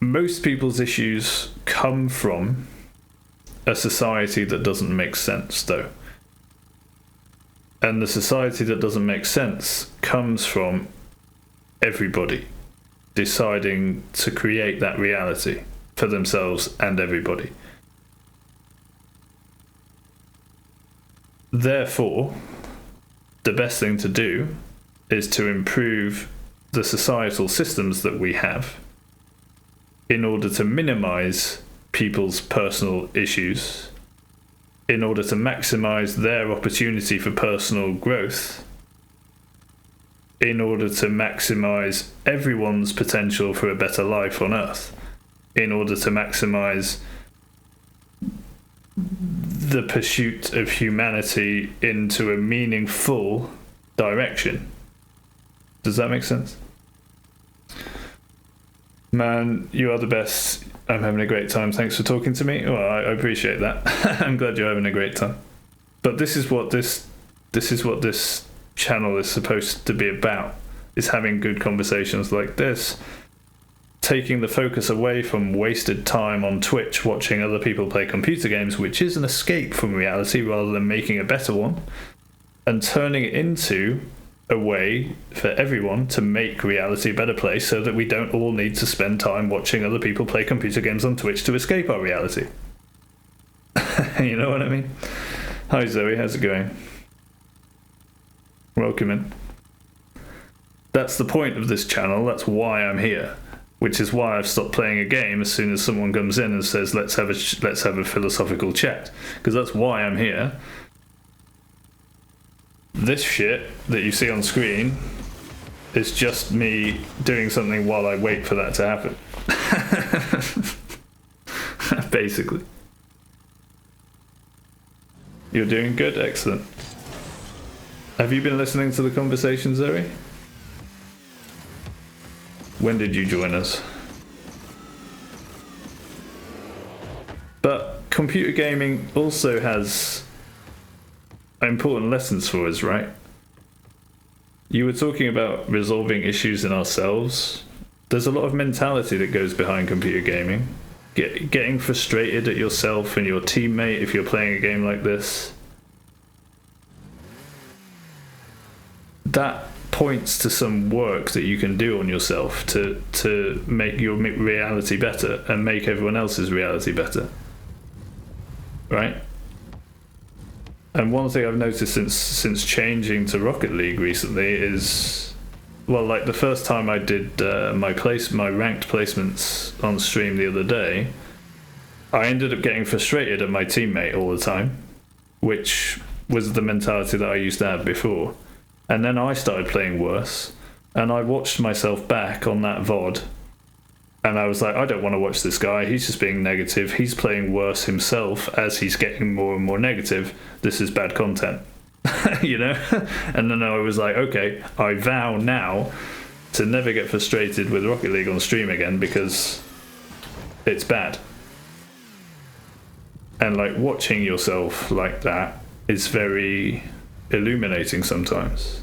Most people's issues come from a society that doesn't make sense, though. And the society that doesn't make sense comes from everybody deciding to create that reality for themselves and everybody. Therefore, the best thing to do is to improve the societal systems that we have in order to minimize people's personal issues, in order to maximize their opportunity for personal growth, in order to maximize everyone's potential for a better life on Earth, in order to maximize the pursuit of humanity into a meaningful direction. Does that make sense? Man, you are the best. I'm having a great time. Thanks for talking to me. Well, I appreciate that. I'm glad you're having a great time. But this is what this channel is supposed to be about, is having good conversations like this, taking the focus away from wasted time on Twitch watching other people play computer games, which is an escape from reality rather than making a better one, and turning it into a way for everyone to make reality a better place so that we don't all need to spend time watching other people play computer games on Twitch to escape our reality. You know what I mean? Hi Zoe, how's it going? Welcome in. That's the point of this channel, that's why I'm here. Which is why I've stopped playing a game as soon as someone comes in and says let's have a philosophical chat, because that's why I'm here. This shit that you see on screen is just me doing something while I wait for that to happen. Basically. You're doing good, excellent. Have you been listening to the conversation, Zoe? When did you join us? But computer gaming also has important lessons for us, right? You were talking about resolving issues in ourselves. There's a lot of mentality that goes behind computer gaming. Getting frustrated at yourself and your teammate if you're playing a game like this. That points to some work that you can do on yourself to make your reality better and make everyone else's reality better. Right? And one thing I've noticed since changing to Rocket League recently is, well, like the first time I did my ranked placements on stream the other day, I ended up getting frustrated at my teammate all the time, which was the mentality that I used to have before. And then I started playing worse, and I watched myself back on that VOD, and I was like, I don't want to watch this guy, he's just being negative, he's playing worse himself as he's getting more and more negative, this is bad content. You know? And then I was like, okay, I vow now to never get frustrated with Rocket League on stream again because it's bad. And like watching yourself like that is very illuminating sometimes.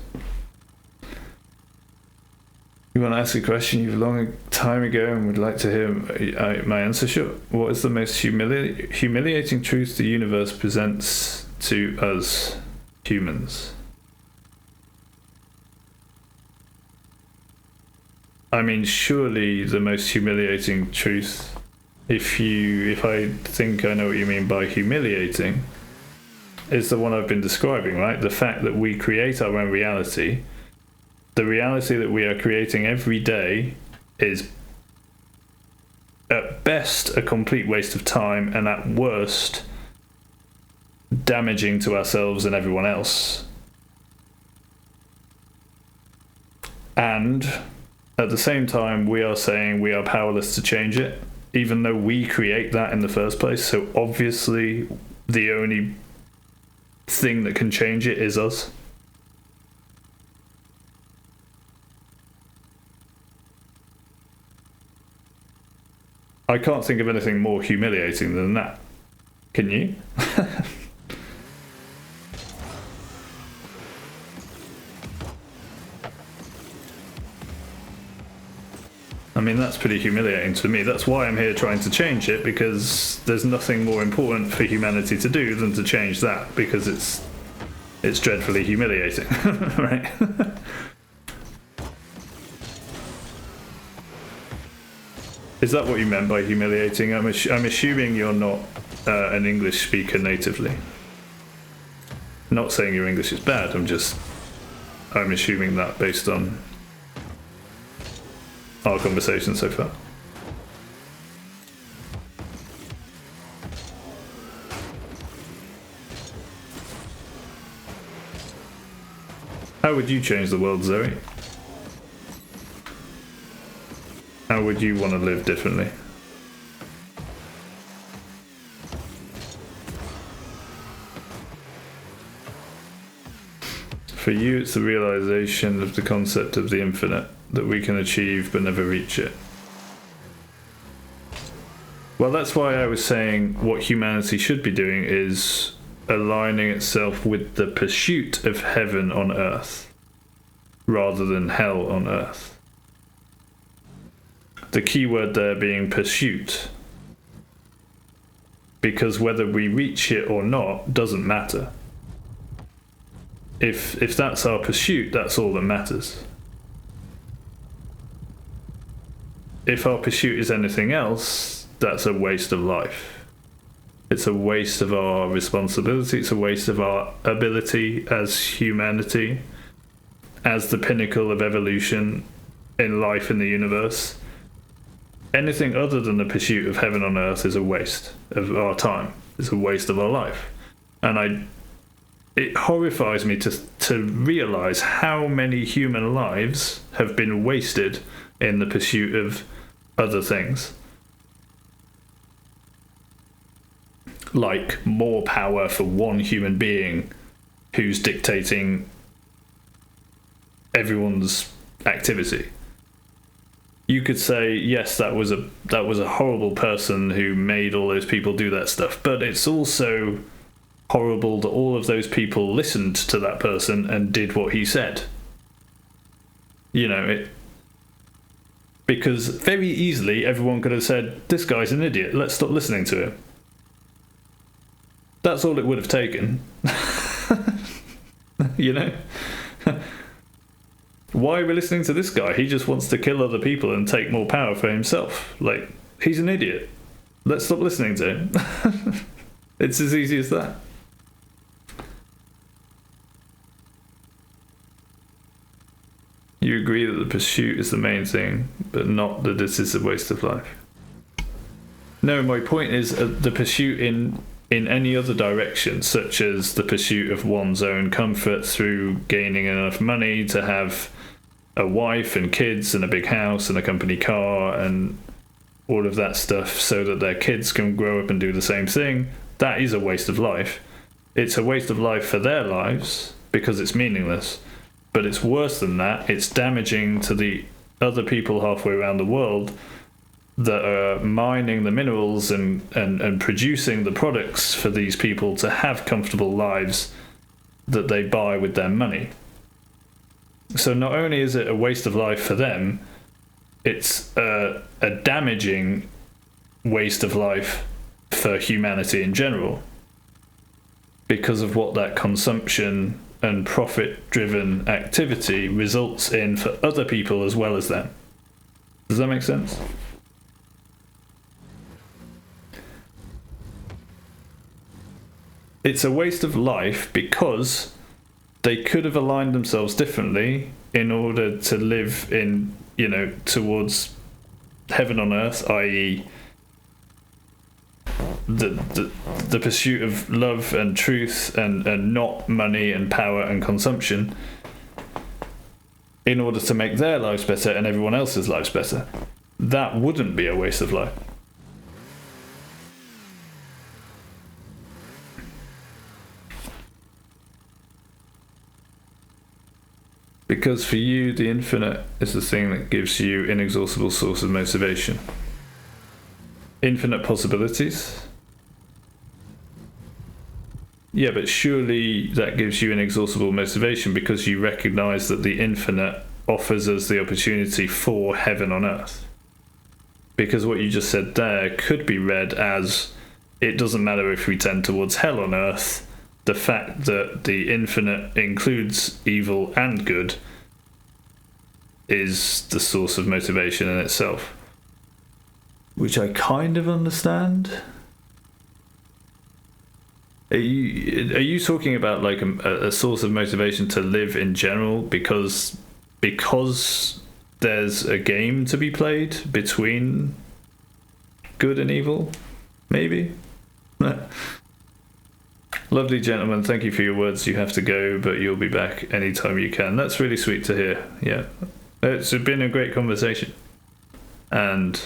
You want to ask a question you've long time ago and would like to hear my answer? Sure. What is the most humiliating truth the universe presents to us humans? I mean, surely the most humiliating truth, if I think I know what you mean by humiliating, is the one I've been describing, right? The fact that we create our own reality. The reality that we are creating every day is at best a complete waste of time and at worst damaging to ourselves and everyone else. And at the same time, we are saying we are powerless to change it, even though we create that in the first place. So obviously the only thing that can change it is us. I can't think of anything more humiliating than that. Can you? I mean, that's pretty humiliating to me. That's why I'm here trying to change it, because there's nothing more important for humanity to do than to change that, because it's dreadfully humiliating, right? Is that what you meant by humiliating? I'm assuming you're not an English speaker natively. Not saying your English is bad, I'm assuming that based on our conversation so far. How would you change the world, Zoe? How would you want to live differently? For you, it's the realization of the concept of the infinite, that we can achieve but never reach it. Well, that's why I was saying what humanity should be doing is aligning itself with the pursuit of heaven on earth, rather than hell on earth. The key word there being pursuit, because whether we reach it or not doesn't matter. if that's our pursuit, that's all that matters. If our pursuit is anything else, that's a waste of life. It's a waste of our responsibility. It's a waste of our ability as humanity, as the pinnacle of evolution in life in the universe. Anything other than the pursuit of heaven on earth is a waste of our time. It's a waste of our life. And it horrifies me to realize how many human lives have been wasted in the pursuit of other things. Like more power for one human being who's dictating everyone's activity. You could say, yes, that was a horrible person who made all those people do that stuff, but it's also horrible that all of those people listened to that person and did what he said. You know, because very easily everyone could have said, this guy's an idiot, let's stop listening to him. That's all it would have taken. You know? Why are we listening to this guy? He just wants to kill other people and take more power for himself. Like, he's an idiot. Let's stop listening to him. It's as easy as that. You agree that the pursuit is the main thing, but not that this is a waste of life. No, my point is the pursuit in any other direction, such as the pursuit of one's own comfort through gaining enough money to have a wife and kids and a big house and a company car and all of that stuff so that their kids can grow up and do the same thing, that is a waste of life. It's a waste of life for their lives because it's meaningless. But it's worse than that. It's damaging to the other people halfway around the world that are mining the minerals and producing the products for these people to have comfortable lives that they buy with their money. So not only is it a waste of life for them, it's a damaging waste of life for humanity in general because of what that consumption and profit-driven activity results in for other people as well as them. Does that make sense? It's a waste of life because they could have aligned themselves differently in order to live in, you know, towards heaven on earth, i.e. the pursuit of love and truth and not money and power and consumption in order to make their lives better and everyone else's lives better. That wouldn't be a waste of life. Because for you, the infinite is the thing that gives you inexhaustible source of motivation. Infinite possibilities. Yeah, but surely that gives you inexhaustible motivation because you recognize that the infinite offers us the opportunity for heaven on earth. Because what you just said there could be read as, it doesn't matter if we tend towards hell on earth, the fact that the infinite includes evil and good is the source of motivation in itself. Which I kind of understand. Are you talking about like a source of motivation to live in general because there's a game to be played between good and evil? Maybe? Lovely gentleman, thank you for your words. You have to go, but you'll be back anytime you can. That's really sweet to hear. Yeah, it's been a great conversation, and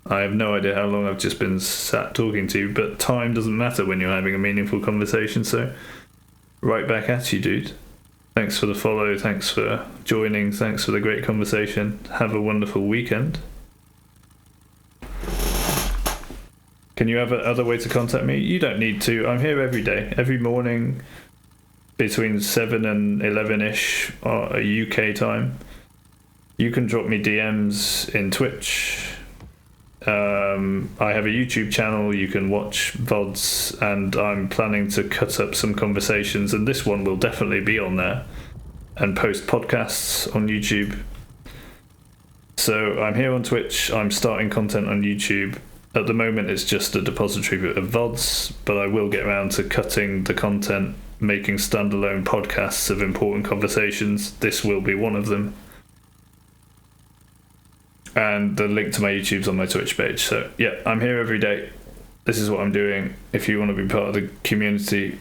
I have no idea how long I've just been sat talking to you, but time doesn't matter when you're having a meaningful conversation, so right back at you, dude. Thanks for the follow, thanks for joining, thanks for the great conversation. Have a wonderful weekend. Can you have another way to contact me? You don't need to. I'm here every day, every morning between 7 and 11ish UK time. You can drop me DMs in Twitch I have a YouTube channel. You can watch VODs, and I'm planning to cut up some conversations, and this one will definitely be on there, and post podcasts on YouTube. So I'm here on Twitch. I'm starting content on YouTube. At the moment, it's just a depository of VODs, but I will get around to cutting the content, making standalone podcasts of important conversations. This will be one of them. And the link to my YouTube's on my Twitch page. So yeah, I'm here every day. This is what I'm doing. If you want to be part of the community,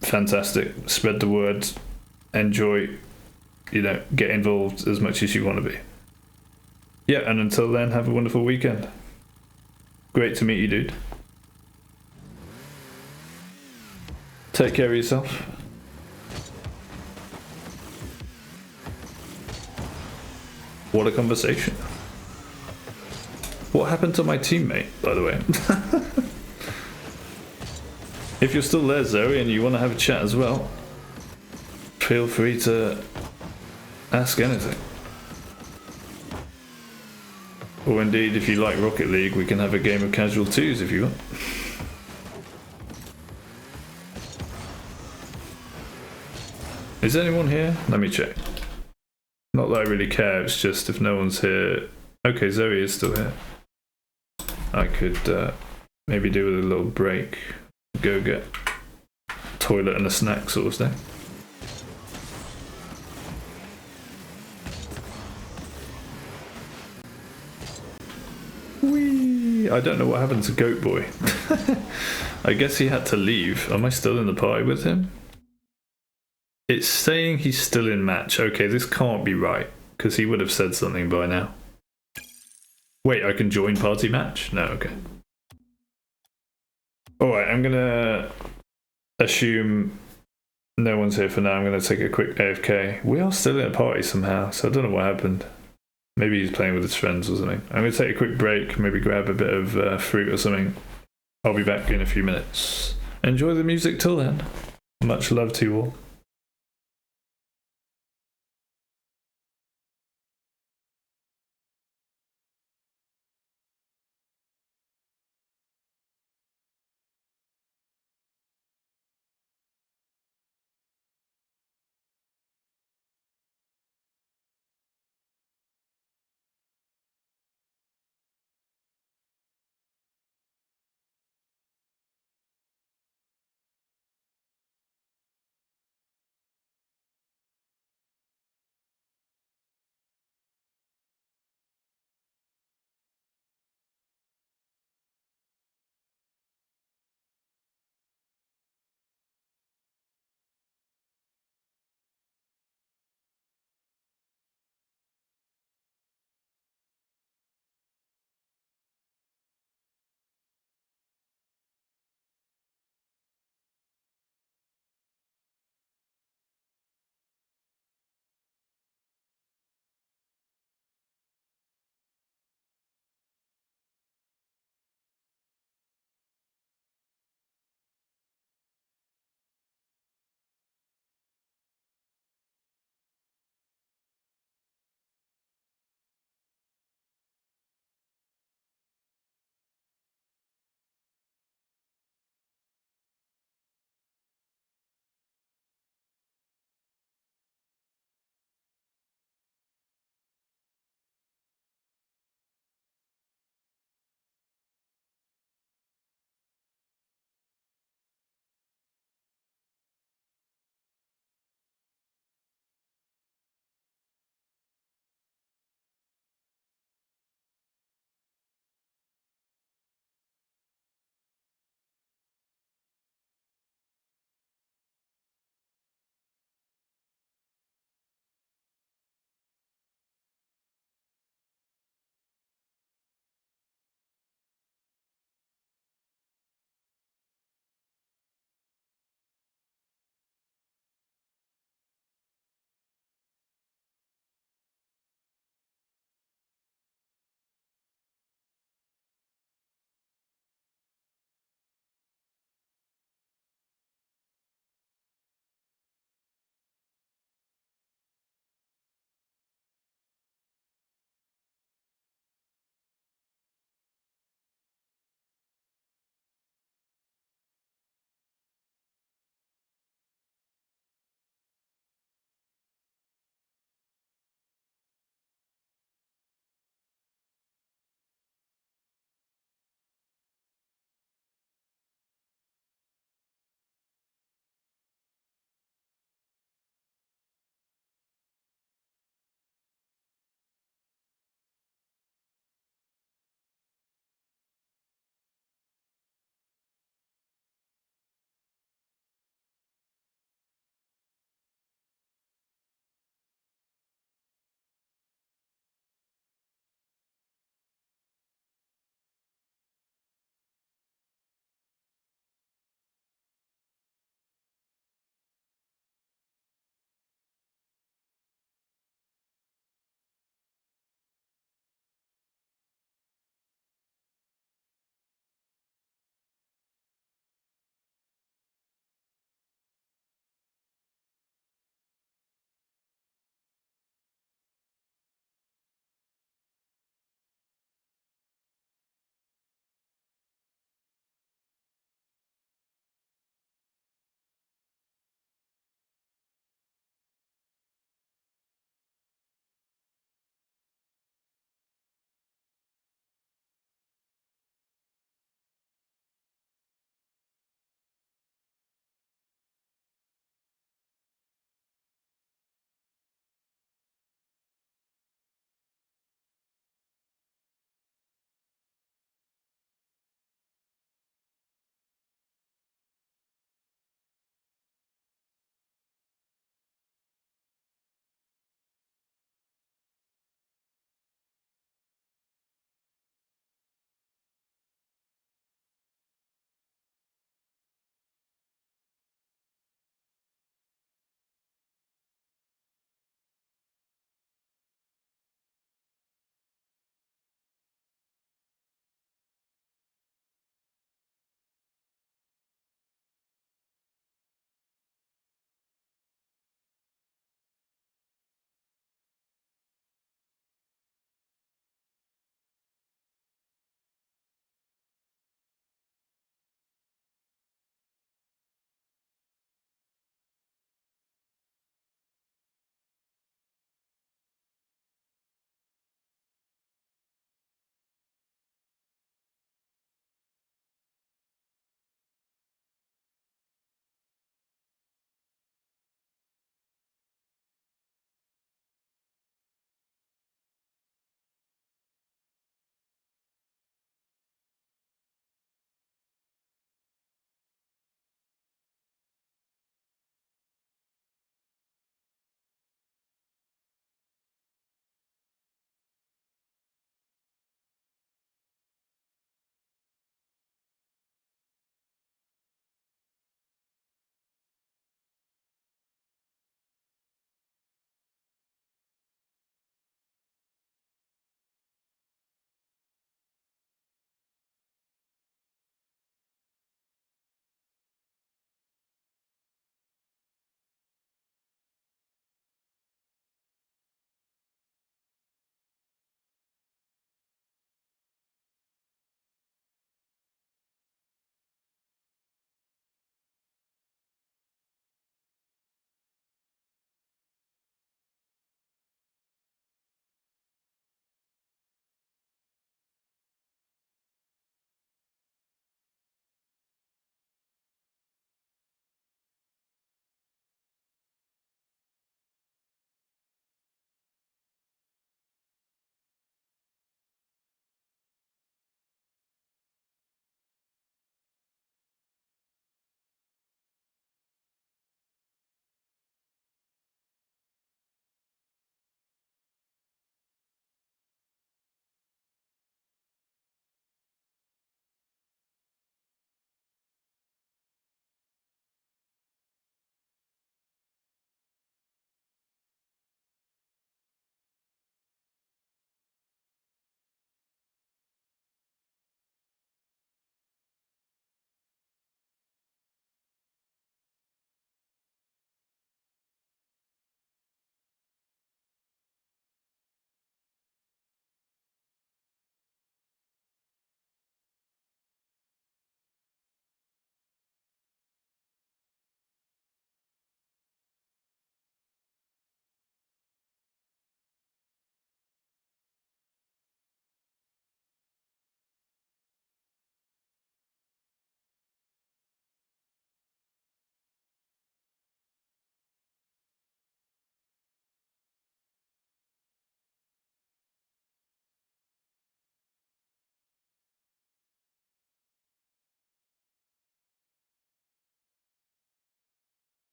fantastic. Spread the word. Enjoy. Get involved as much as you want to be. Yeah, and until then, have a wonderful weekend. Great to meet you, dude. Take care of yourself. What a conversation. What happened to my teammate, by the way? If you're still there, Zoe, and you want to have a chat as well, feel free to ask anything. Or indeed, if you like Rocket League, we can have a game of casual twos if you want. Is anyone here? Let me check. Not that I really care, it's just if no one's here. Okay, Zoe is still here. I could maybe do with a little break, go get toilet and a snack sort of thing. Whee! I don't know what happened to Goat Boy. I guess he had to leave. Am I still in the party with him? It's saying he's still in match. Okay, this can't be right, because he would have said something by now. Wait, I can join party match? No, okay. Alright, I'm gonna assume no one's here for now. I'm gonna take a quick AFK. We are still in a party somehow, so I don't know what happened. Maybe he's playing with his friends or something. I'm gonna take a quick break, maybe grab a bit of fruit or something. I'll be back in a few minutes. Enjoy the music till then. Much love to you all.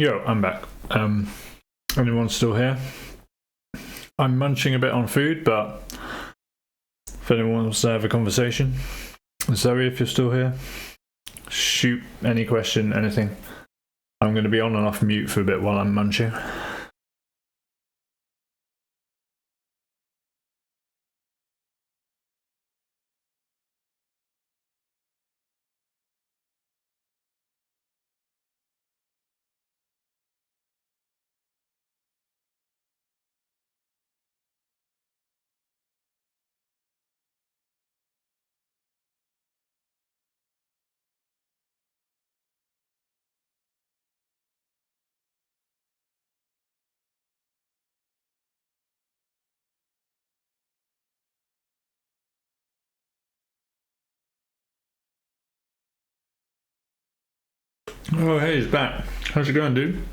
Yo, I'm back. Anyone still here? I'm munching a bit on food, but if anyone wants to have a conversation, Zoe, if you're still here, shoot any question, anything. I'm going to be on and off mute for a bit while I'm munching. Oh, hey, he's back. How's it going, dude?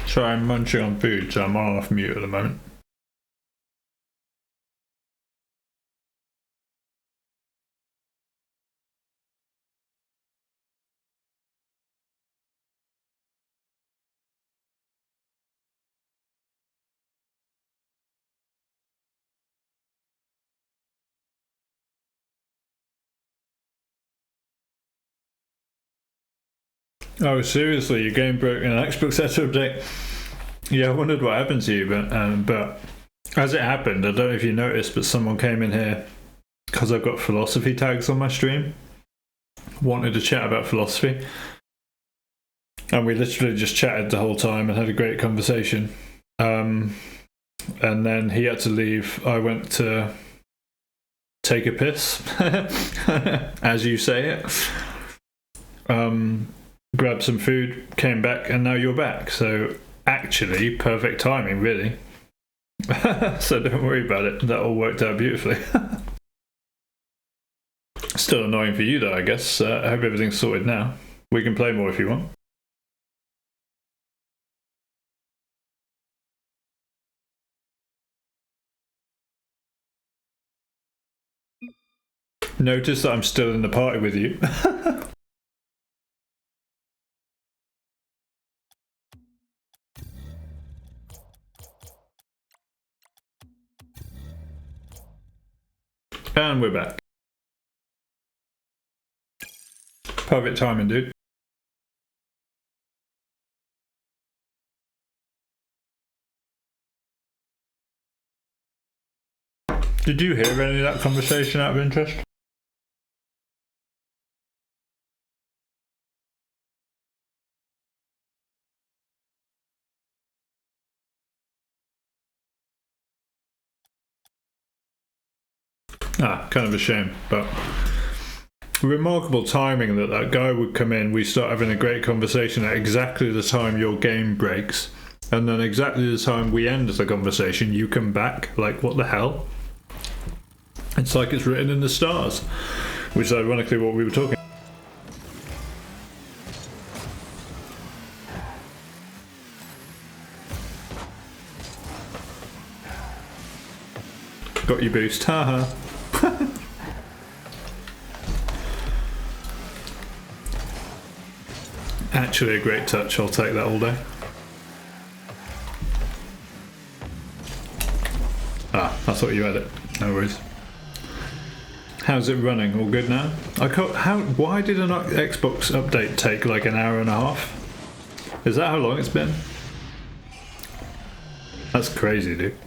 Sorry, I'm munching on food, so I'm on and off mute at the moment. Oh, seriously, your game broke in an Xbox setup update? Yeah, I wondered what happened to you, but as it happened, I don't know if you noticed, but someone came in here, because I've got philosophy tags on my stream, wanted to chat about philosophy, and we literally just chatted the whole time and had a great conversation. And then he had to leave. I went to take a piss, as you say it. Grabbed some food, came back, and now you're back. So actually, perfect timing, really. So don't worry about it. That all worked out beautifully. Still annoying for you, though, I guess. I hope everything's sorted now. We can play more if you want. Notice that I'm still in the party with you. And we're back. Perfect timing, dude. Did you hear any of that conversation out of interest? Kind of a shame, but remarkable timing that guy would come in, we start having a great conversation at exactly the time your game breaks, and then exactly the time we end the conversation, you come back. Like, what the hell? It's like it's written in the stars, which is ironically what we were talking about. Got your boost, haha. Actually a great touch, I'll take that all day. I thought you had it. No worries. How's it running? All good now? Why did an Xbox update take like an hour and a half? Is that how long it's been? That's crazy, dude.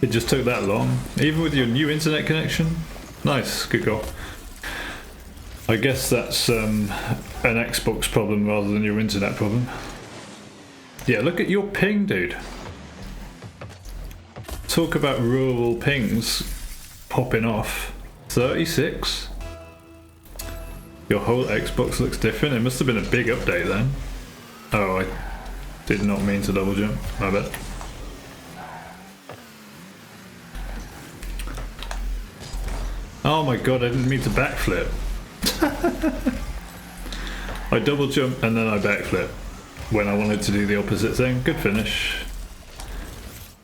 It just took that long? Even with your new internet connection? Nice, good goal. I guess that's an Xbox problem rather than your internet problem. Yeah, look at your ping, dude. Talk about rural pings popping off. 36? Your whole Xbox looks different. It must have been a big update then. Oh, I did not mean to double jump. My bad. Oh my god, I didn't mean to backflip. I double jump and then I backflip when I wanted to do the opposite thing. Good finish.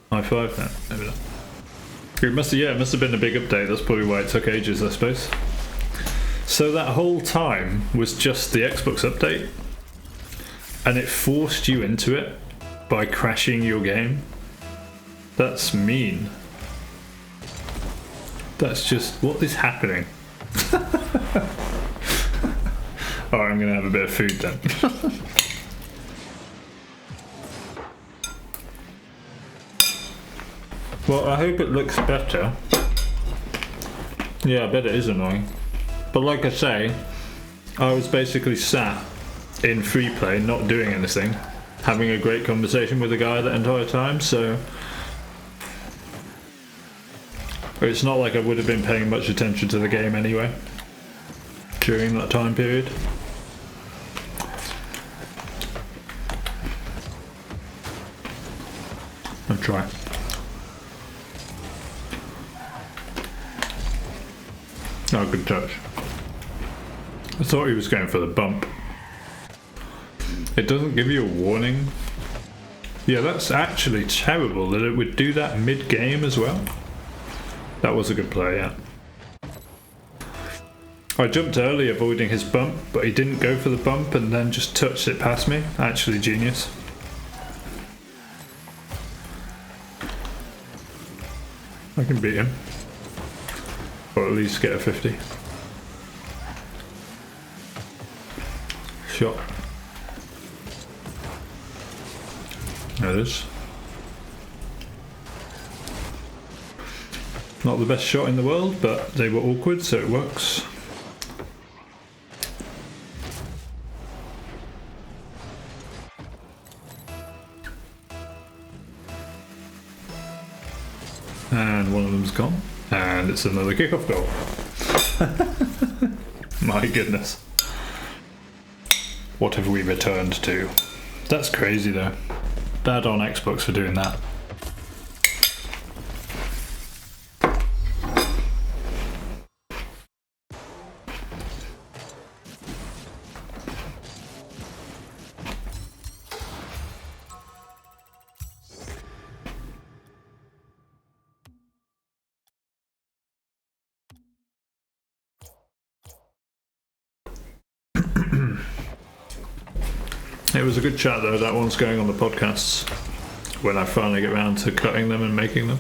High five. No, maybe not. It must have been a big update. That's probably why it took ages, I suppose. So that whole time was just the Xbox update, and it forced you into it by crashing your game? That's mean. That's just, what is happening? Alright, I'm gonna have a bit of food then. Well, I hope it looks better. Yeah, I bet it is annoying. But like I say, I was basically sat in free play, not doing anything, having a great conversation with the guy that entire time, so it's not like I would have been paying much attention to the game anyway during that time period. I'll try. Oh, good touch. I thought he was going for the bump. It doesn't give you a warning. Yeah, that's actually terrible that it would do that mid-game as well. That was a good play, yeah. I jumped early avoiding his bump, but he didn't go for the bump and then just touched it past me. Actually genius. I can beat him. Or at least get a 50. Shot. There it is. Not the best shot in the world, but they were awkward, so it works. And one of them's gone. And it's another kickoff goal. My goodness. What have we returned to? That's crazy though. Bad on Xbox for doing that. It was a good chat though, that one's going on the podcasts when I finally get around to cutting them and making them.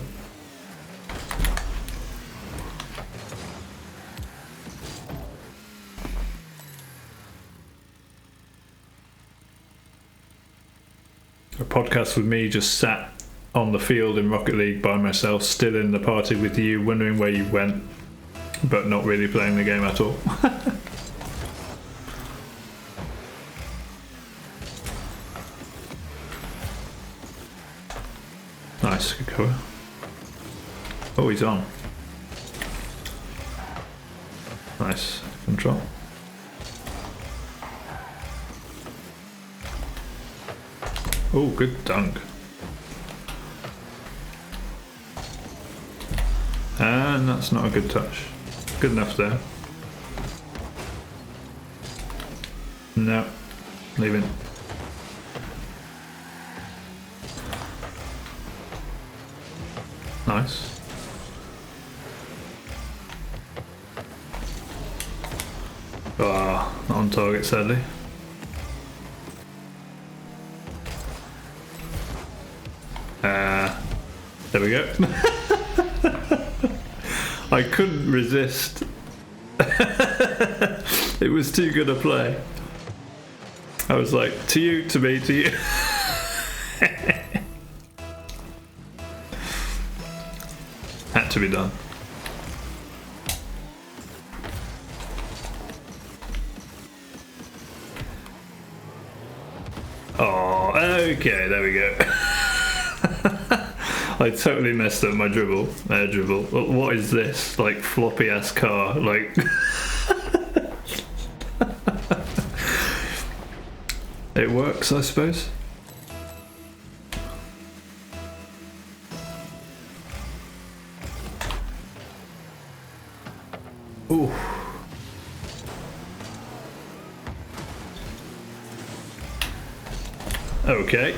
A podcast with me just sat on the field in Rocket League by myself, still in the party with you, wondering where you went, but not really playing the game at all. Nice, good cover. Oh, he's on. Nice control. Oh, good dunk. And that's not a good touch. Good enough there. No, leaving. Nice. Ah, not on target sadly. There we go. I couldn't resist. It was too good a play. I was like, to you, to me, to you. Had to be done. Oh, okay, there we go. I totally messed up my dribble, air dribble. What is this? Like floppy ass car, like. It works, I suppose. Ooh. Okay.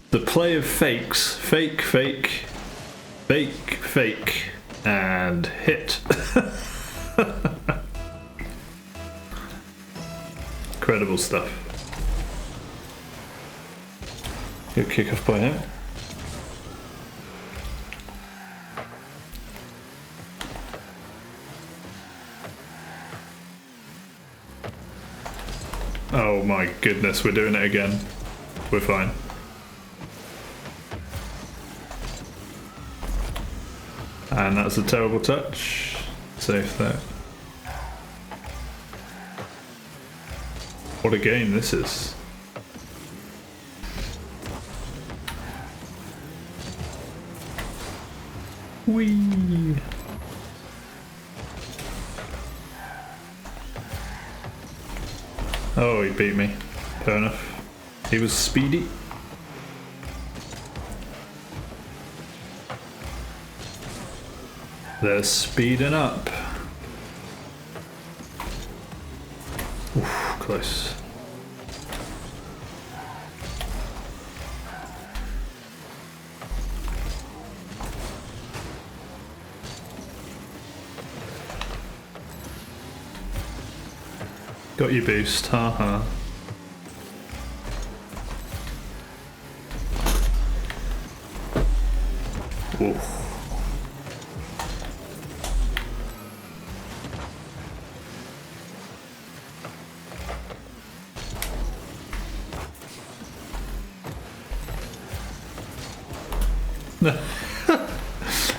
The play of fakes. Fake, fake, fake, fake. And hit. Incredible stuff. Good kick off by him. Oh my goodness, we're doing it again. We're fine. And that's a terrible touch. Safe there. What a game this is. Whee! Oh, he beat me. Fair enough. He was speedy. They're speeding up. Oof, close. Got your boost, haha. Oof.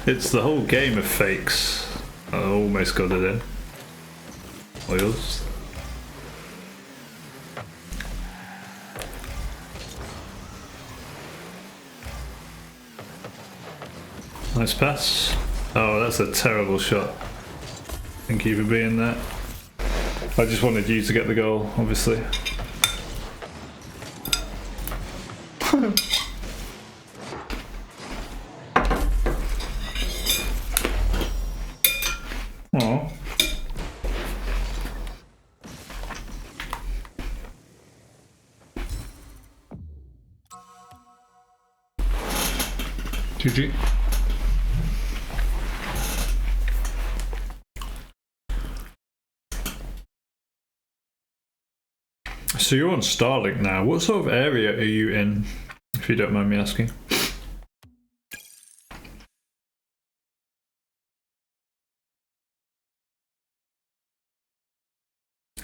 It's the whole game of fakes. I almost got it in. Oils. Nice pass. Oh, that's a terrible shot. Thank you for being there. I just wanted you to get the goal, obviously. Oh. GG. So you're on Starlink now. What sort of area are you in, if you don't mind me asking?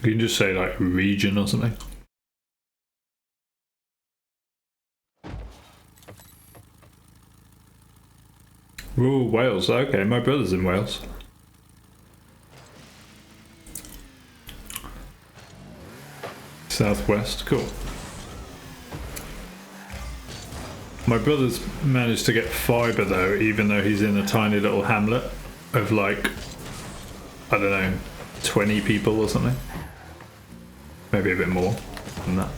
You can just say like region or something. Ooh, Wales. Okay, my brother's in Wales. Southwest, cool. My brother's managed to get fibre though, even though he's in a tiny little hamlet of like, I don't know, 20 people or something. Maybe a bit more than that.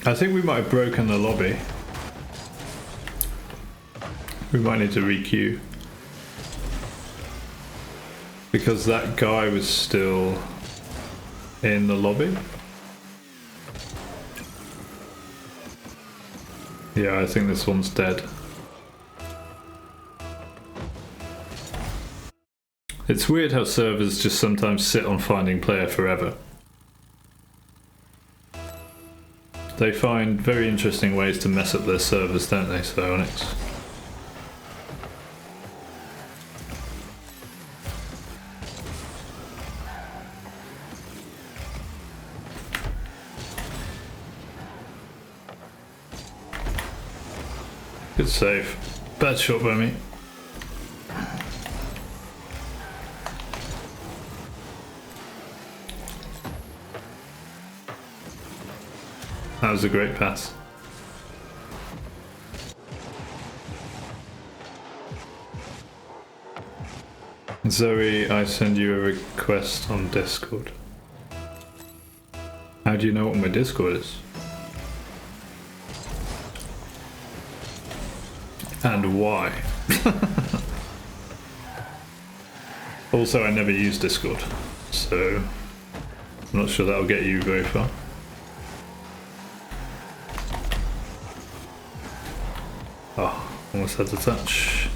I think we might have broken the lobby. We might need to re-queue. Because that guy was still in the lobby. Yeah, I think this one's dead. It's weird how servers just sometimes sit on finding player forever. They find very interesting ways to mess up their servers, don't they, Onyx? Good save. Bad shot by me. That was a great pass. Zoe, I send you a request on Discord. How do you know what my Discord is? And why? Also, I never use Discord, so I'm not sure that'll get you very far. Oh. Almost had to touch.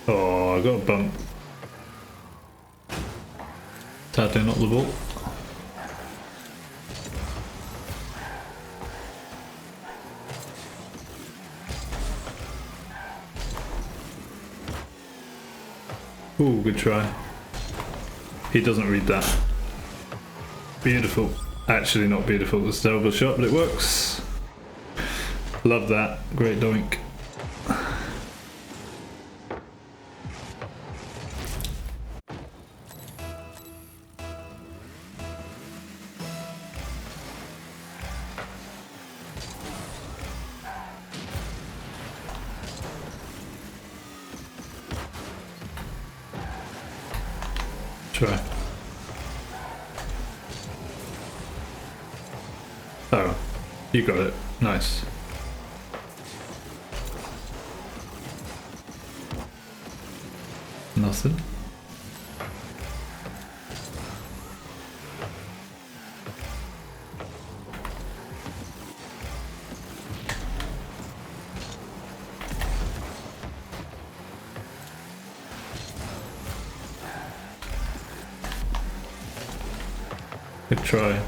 Oh, I got a bump. Sadly not the ball. Ooh, good try. He doesn't read that. Beautiful. Actually not beautiful, it's a terrible shot, but it works. Love that. Great doink. Try. Oh, you got it. Nice. Nothing. Good try.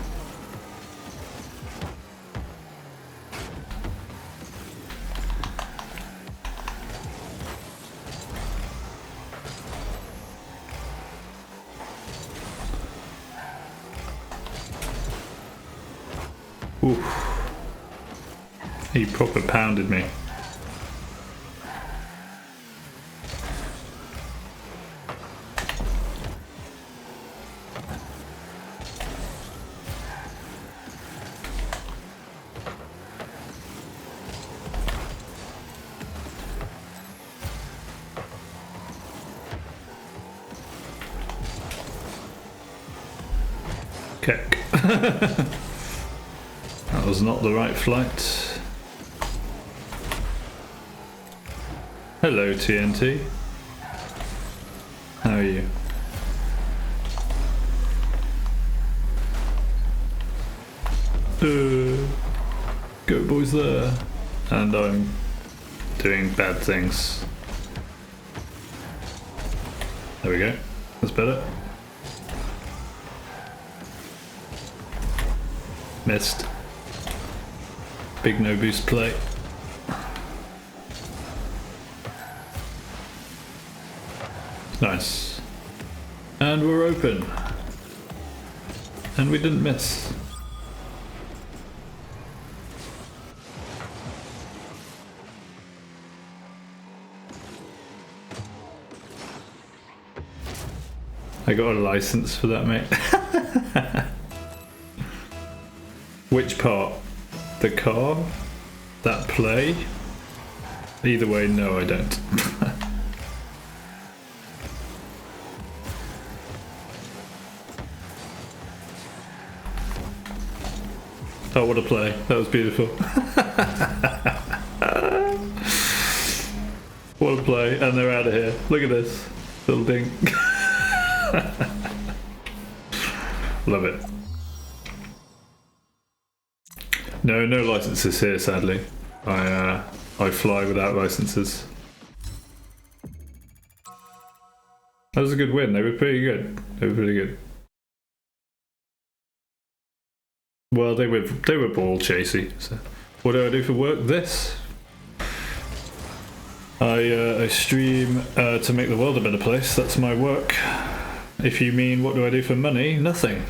Oof. He proper pounded me. Kick. That was not the right flight. Hello, TNT. How are you? Go boys there. And I'm doing bad things. There we go. That's better. Missed. Big no boost play. Nice. And we're open. And we didn't miss. I got a license for that, mate. Which part? The car? That play? Either way, no, I don't. Oh, what a play. That was beautiful. What a play. And they're out of here. Look at this. Little ding. Love it. No licenses here, sadly. I fly without licenses. That was a good win. They were pretty good. They were pretty good. Well, they were ball chasey. So, what do I do for work? This. I stream to make the world a better place. That's my work. If you mean what do I do for money? Nothing.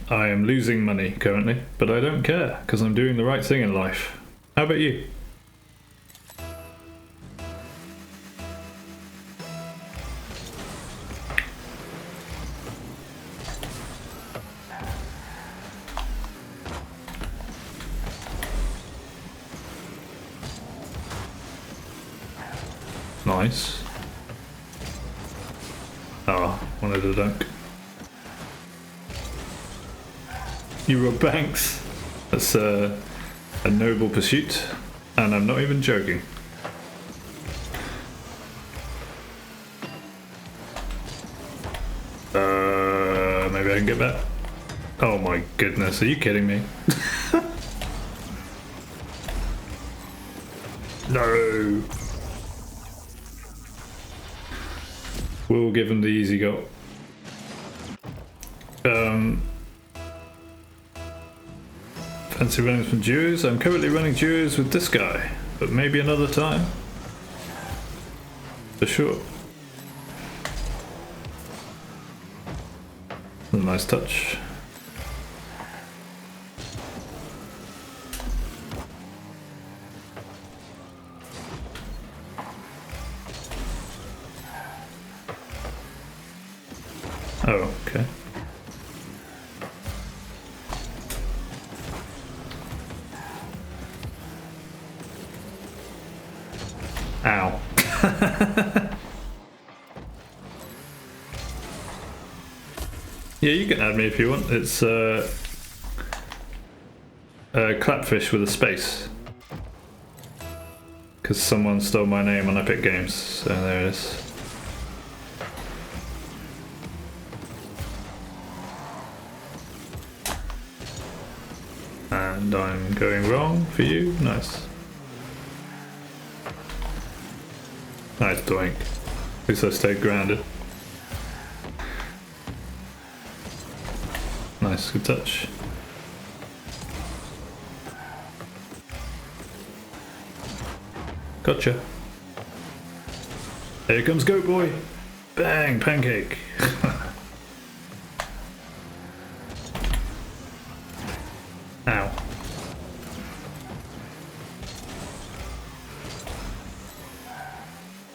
I am losing money currently, but I don't care because I'm doing the right thing in life. How about you? Nice. Oh, wanted a dunk. You rob banks. That's a noble pursuit, and I'm not even joking. Maybe I can get that. Oh my goodness, are you kidding me? No! We'll give him the easy go. Fancy running some duos? I'm currently running duos with this guy, but maybe another time. For sure. A nice touch. Oh, okay. Ow. Yeah, you can add me if you want. It's clapfish with a space. Because someone stole my name on Epic Games, so there it is. And I'm going wrong for you. Nice. Nice doink. At least I stayed grounded. Nice, good touch. Gotcha. Here comes Goat Boy. Bang, pancake. Ow.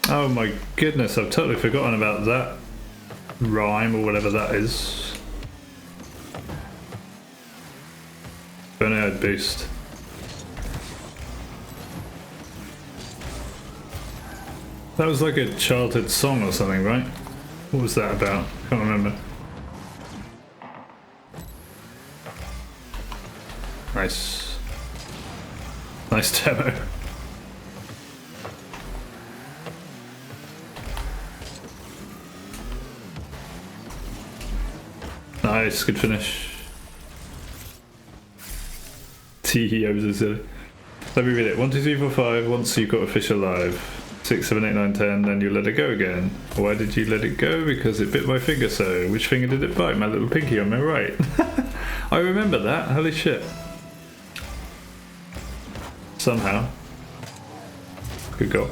Oh my goodness, I've totally forgotten about that rhyme or whatever that is. Burnout boost. That was like a childhood song or something, right? What was that about? Can't remember. Nice. Nice demo. Nice, good finish. Tee, I was so silly. Let me read it. 1, 2, 3, 4, 5. Once you've got a fish alive. 6, 7, 8, 9, 10. Then you let it go again. Why did you let it go? Because it bit my finger so. Which finger did it bite? My little pinky on my right. I remember that. Holy shit. Somehow. Good goal.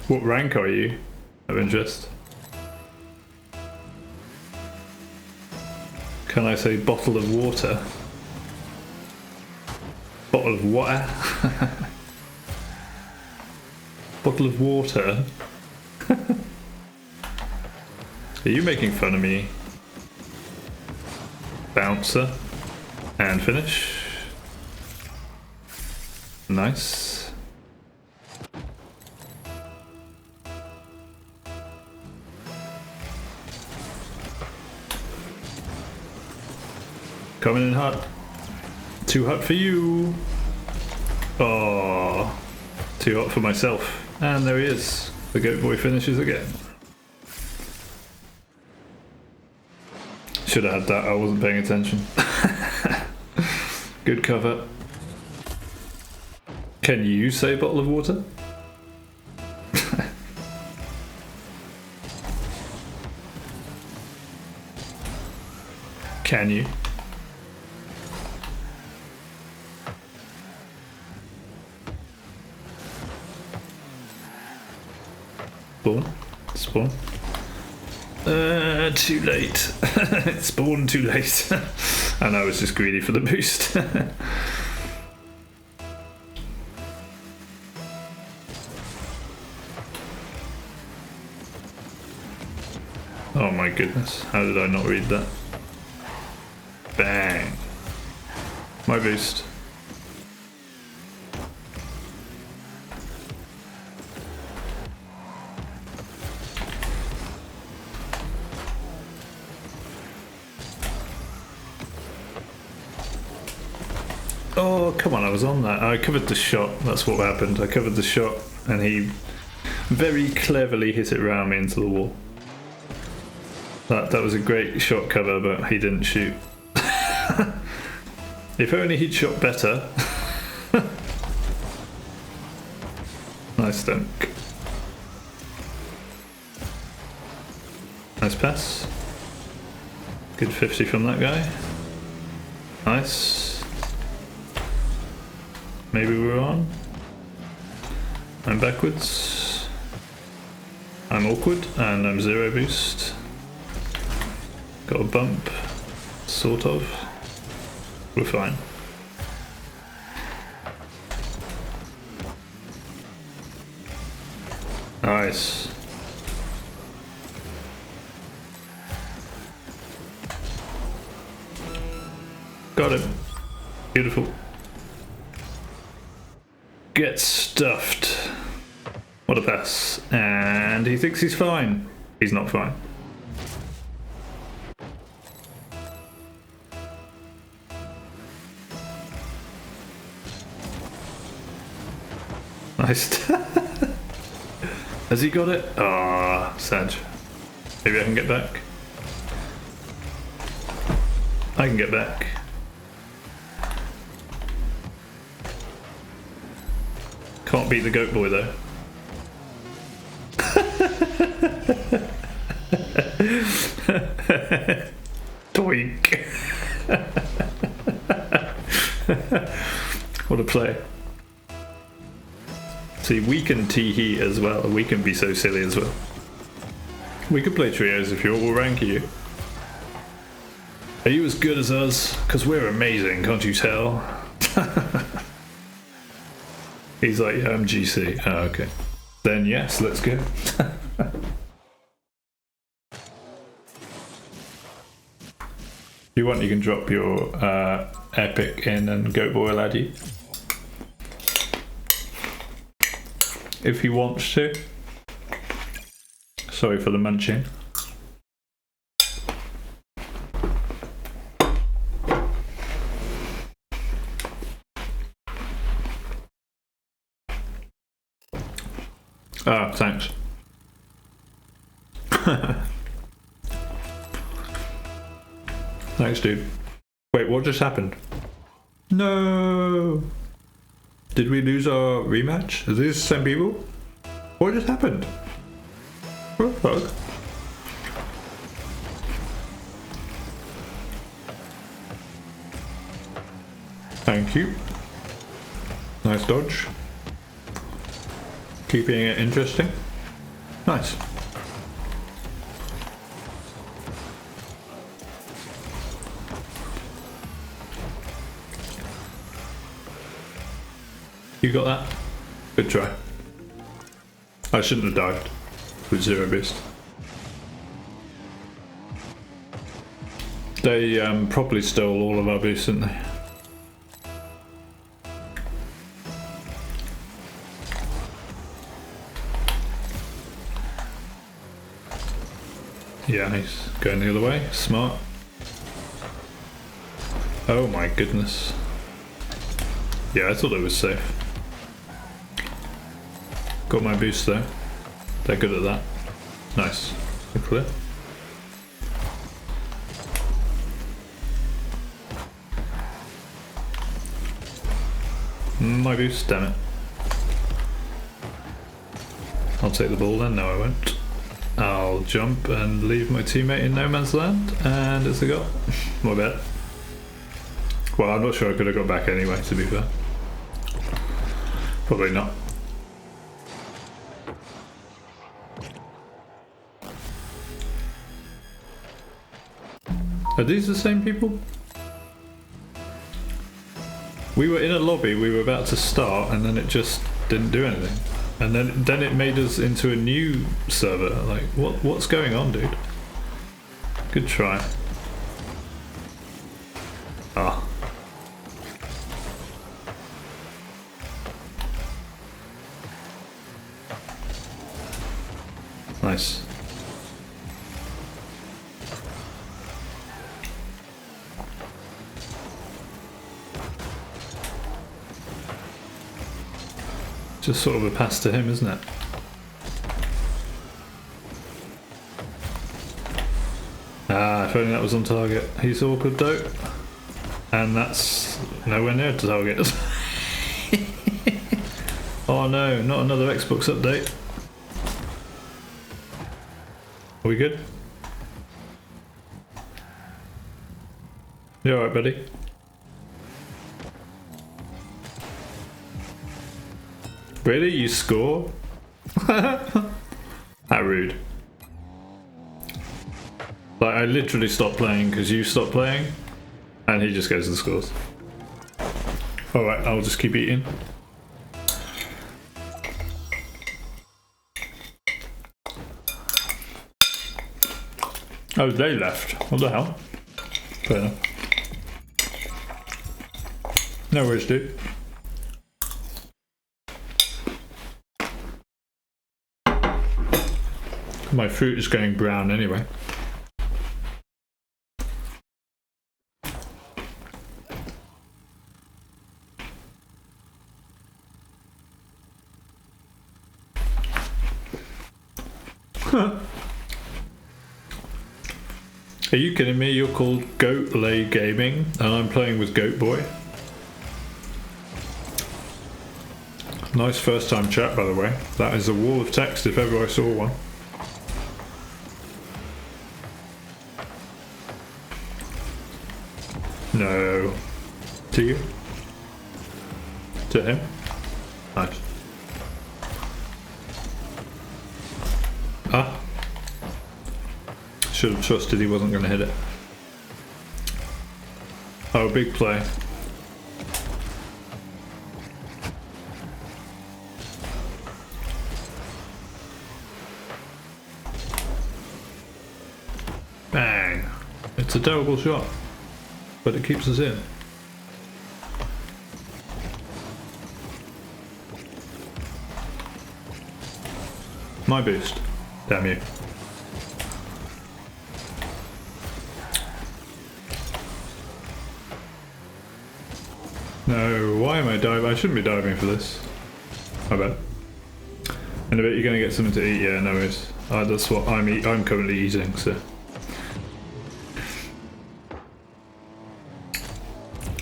What rank are you? Of interest. Can I say bottle of water? Bottle of water? Bottle of water? Are you making fun of me? Bouncer. And finish. Nice. Coming in hot. Too hot for you. Oh, too hot for myself. And there he is. The Goat Boy finishes again. Should have had that. I wasn't paying attention. Good cover. Can you say bottle of water? Can you? Spawn. Too late. Spawn too late. And I was just greedy for the boost. Oh my goodness, how did I not read that? Bang. My boost. Oh, come on, I was on that. I covered the shot, that's what happened. I covered the shot and he very cleverly hit it round me into the wall. That was a great shot cover, but he didn't shoot. If only he'd shot better. Nice dunk. Nice pass. Good 50 from that guy. Nice. Maybe we're on. I'm backwards. I'm awkward and I'm 0 boost. Got a bump. Sort of. We're fine. Nice. Got him. Beautiful. Get stuffed. What a pass. And he thinks he's fine. He's not fine. Nice. Has he got it? Ah, sad. Maybe I can get back. I can get back. Can't beat the goat boy though. Doink. What a play. See, we can tee-hee as well. We can be so silly as well. We could play trios if you want. We'll rank you. Are you as good as us? Because we're amazing, can't you tell? He's like, yeah, I'm GC. Oh, okay. Then yes, let's go. If you want, you can drop your epic in and Goat Boy will add you. If he wants to. Sorry for the munching. Ah, thanks. Thanks, dude. Wait, what just happened? No! Did we lose our rematch? Are these the same people? What just happened? What the fuck? Thank you. Nice dodge. Keeping it interesting. Nice. You got that? Good try. I shouldn't have dived with 0 boost. They probably stole all of our boosts, didn't they? Yeah, he's going the other way. Smart. Oh my goodness. Yeah, I thought it was safe. Got my boost though. They're good at that. Nice. They're clear. My boost, damn it. I'll take the ball then. No, I won't. I'll jump and leave my teammate in no man's land, and it's a goal. My bad. Well, I'm not sure I could have got back anyway, to be fair. Probably not. Are these the same people? We were in a lobby, we were about to start, and then it just didn't do anything. And then it made us into a new server. Like, what's going on, dude? Good try. Ah. Nice. Just sort of a pass to him, isn't it? if only that was on target. He's awkward though. And that's nowhere near to target. Oh no, not another Xbox update. Are we good? You alright, buddy? Really? You score? How rude. Like, I literally stopped playing because you stopped playing, and he just goes to the scores. Alright, I'll just keep eating. Oh, they left. What the hell? Fair enough. No worries, dude. My fruit is going brown anyway. Are you kidding me? You're called Goat Lay Gaming and I'm playing with Goat Boy. Nice first time chat, by the way. That is a wall of text if ever I saw one. No. To you? To him? Nice. Ah. Should have trusted he wasn't going to hit it. Oh, big play. Bang. It's a terrible shot, but it keeps us in. My boost. Damn you. No, why am I diving? I shouldn't be diving for this. My bad. In a bit you're gonna get something to eat, yeah, no worries. That's what I'm currently eating, so.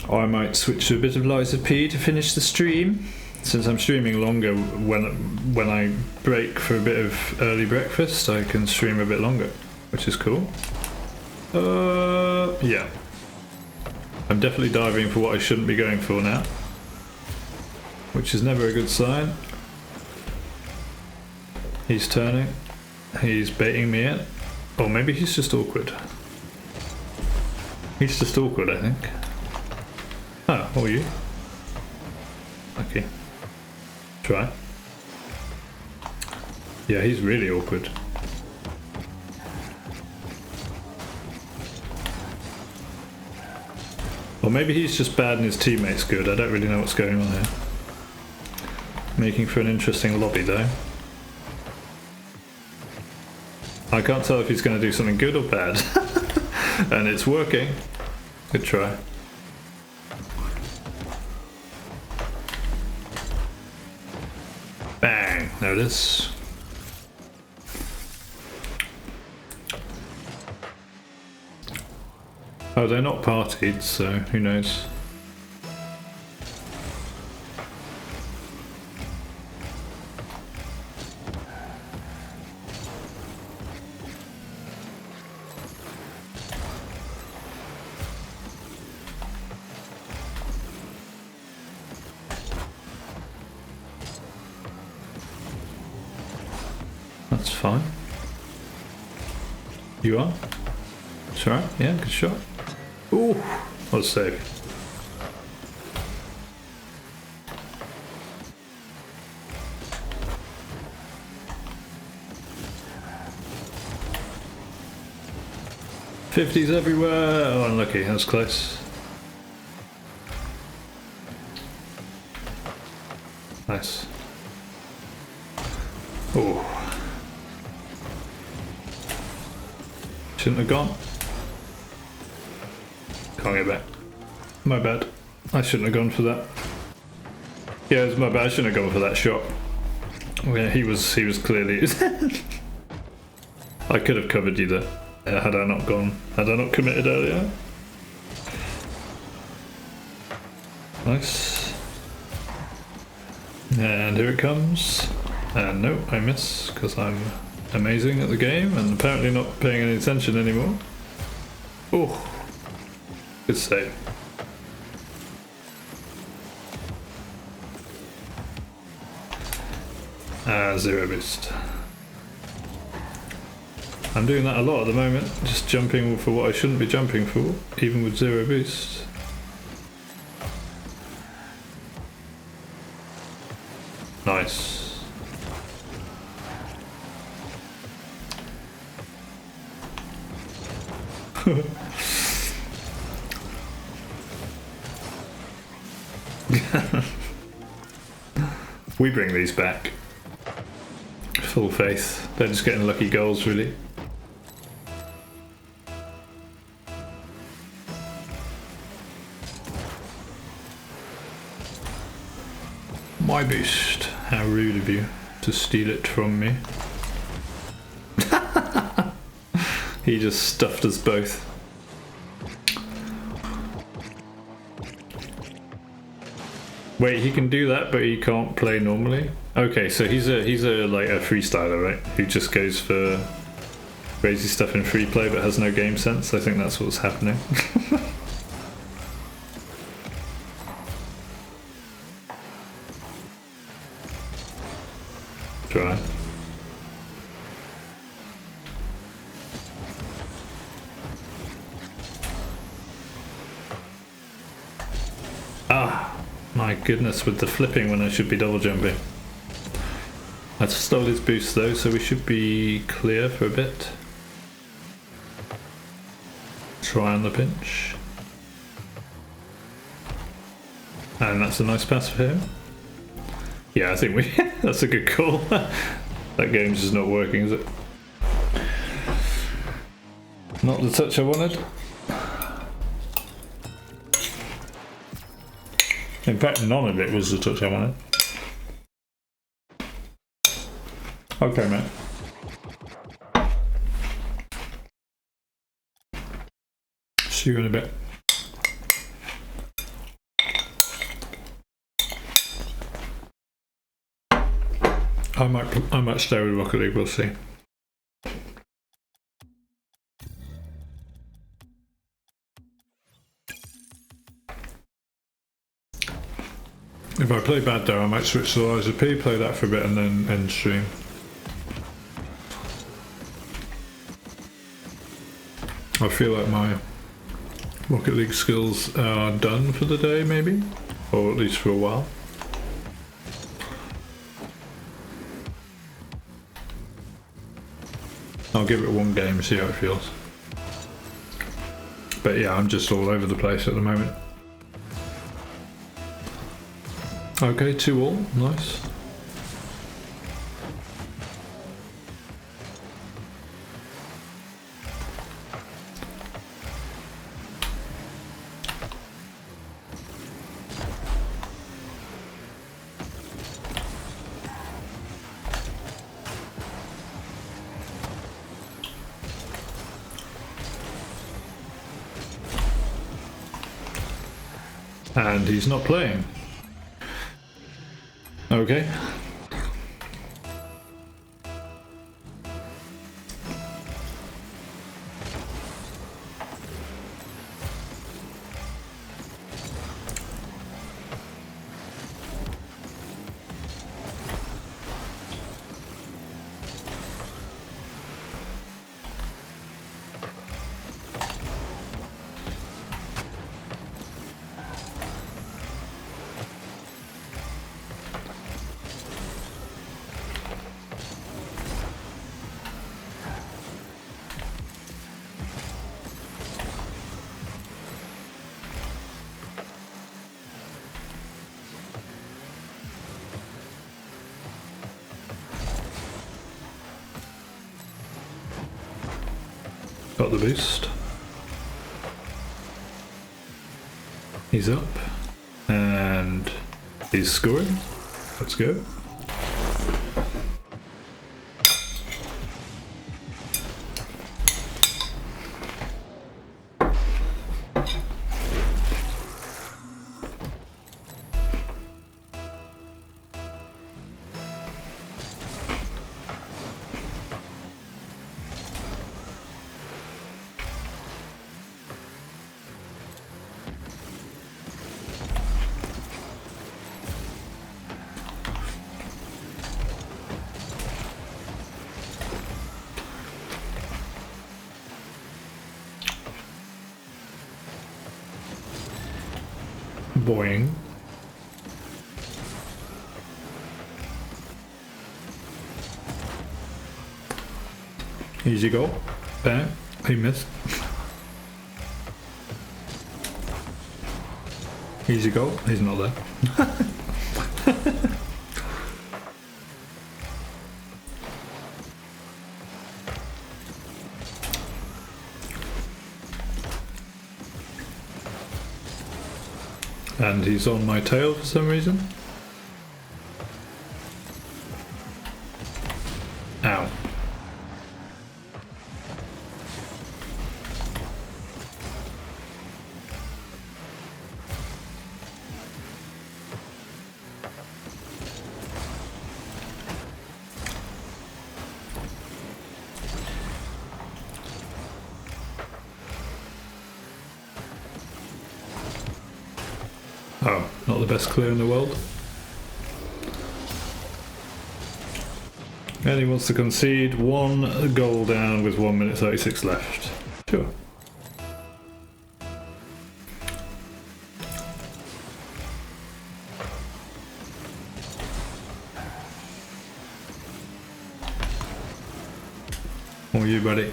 Or I might switch to a bit of Liza P to finish the stream, since I'm streaming longer when I break for a bit of early breakfast. I can stream a bit longer, which is cool. Yeah. I'm definitely diving for what I shouldn't be going for now, which is never a good sign. He's turning. He's baiting me in. Or maybe he's just awkward. He's just awkward, I think. Oh, what are you? Okay. Try. Yeah, he's really awkward. Or maybe he's just bad and his teammate's good. I don't really know what's going on here. Making for an interesting lobby though. I can't tell if he's going to do something good or bad. And it's working. Good try. Bang! There it is. Oh, they're not partied, so who knows. That's fine. You are? That's right, yeah, good shot. Ooh, what a save. '50s everywhere. Oh, unlucky, that was close. Nice. Oh. Shouldn't have gone. Can't get back. My bad. I shouldn't have gone for that. Yeah, it's my bad. I shouldn't have gone for that shot. Yeah, he was clearly. I could have covered you there. Had I not committed earlier? Nice. And here it comes. And no, I miss, because I'm amazing at the game and apparently not paying any attention anymore. Oh, good save. Zero boost. I'm doing that a lot at the moment, just jumping for what I shouldn't be jumping for, even with zero boost. Nice. We bring these back. Full faith. They're just getting lucky goals, really. My boost. How rude of you to steal it from me. He just stuffed us both. Wait, he can do that, but he can't play normally? Okay, so he's a like a freestyler, right? Who just goes for crazy stuff in free play but has no game sense. I think that's what's happening. Try. Ah, my goodness, with the flipping when I should be double jumping. I stole his boost though, so we should be clear for a bit. Try on the pinch. And that's a nice pass for him. Yeah, I think we that's a good call. That game's just not working, is it? Not the touch I wanted. In fact, none of it was the touch I wanted. Okay, mate. See you in a bit. I might stay with Rocket League, we'll see. If I play bad though, I might switch to Liza P, play that for a bit and then end stream. I feel like my Rocket League skills are done for the day, maybe? Or at least for a while. I'll give it one game, see how it feels. But yeah, I'm just all over the place at the moment. Okay, 2-all, nice. And he's not playing. Okay. Got the boost. He's up. And he's scoring. Let's go. Boing. Easy goal. Bang. He missed. Easy goal. He's not there. And he's on my tail for some reason. Ow. Oh, not the best clue in the world. And he wants to concede 1 goal down with 1 minute 36 left. Sure. All you, buddy.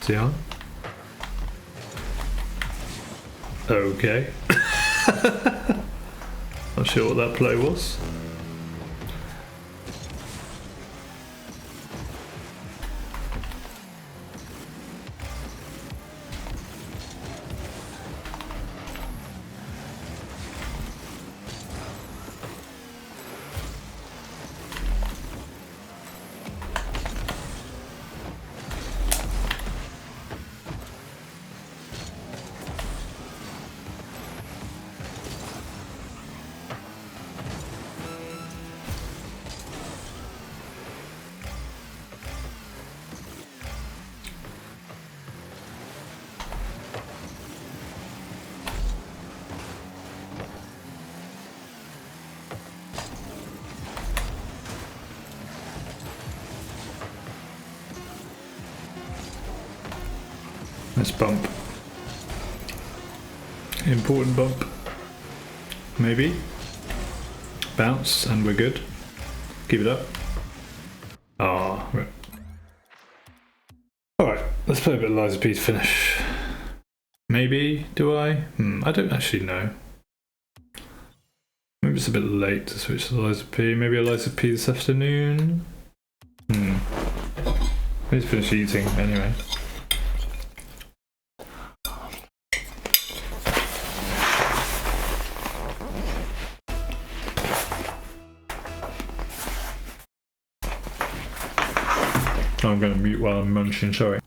Is he on? Okay. Not sure what that play was. Nice bump. Important bump. Maybe. Bounce and we're good. Keep it up. Ah, right. Alright, let's play a bit of Liza P to finish. Maybe, do I? I don't actually know. Maybe it's a bit late to switch to Liza P. Maybe a Liza P this afternoon? Let's finish eating anyway. I'm going to mute while I'm munching, sorry.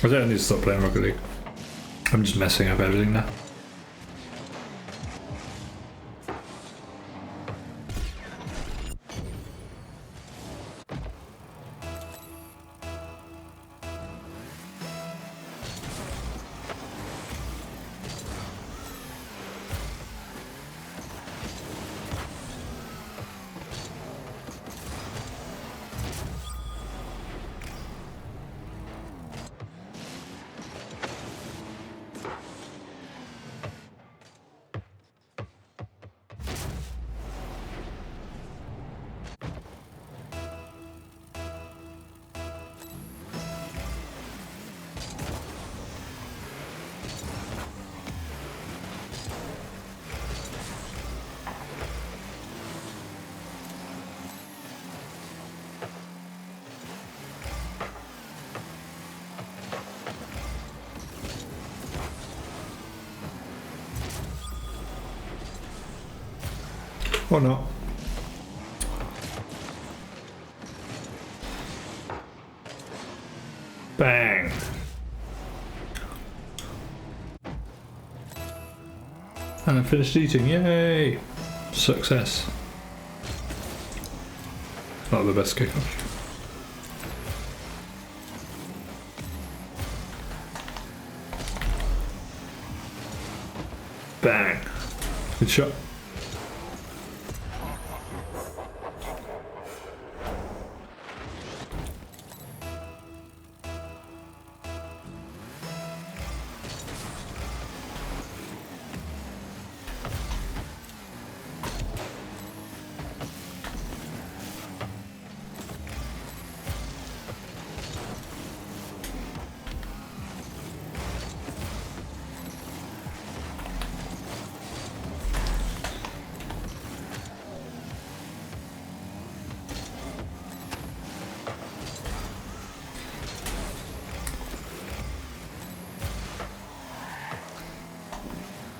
I don't need to stop playing Rocket League. I'm just messing up everything now. Or not. Bang. And I finished eating, yay! Success. Not the best kickoff. Bang. Good shot.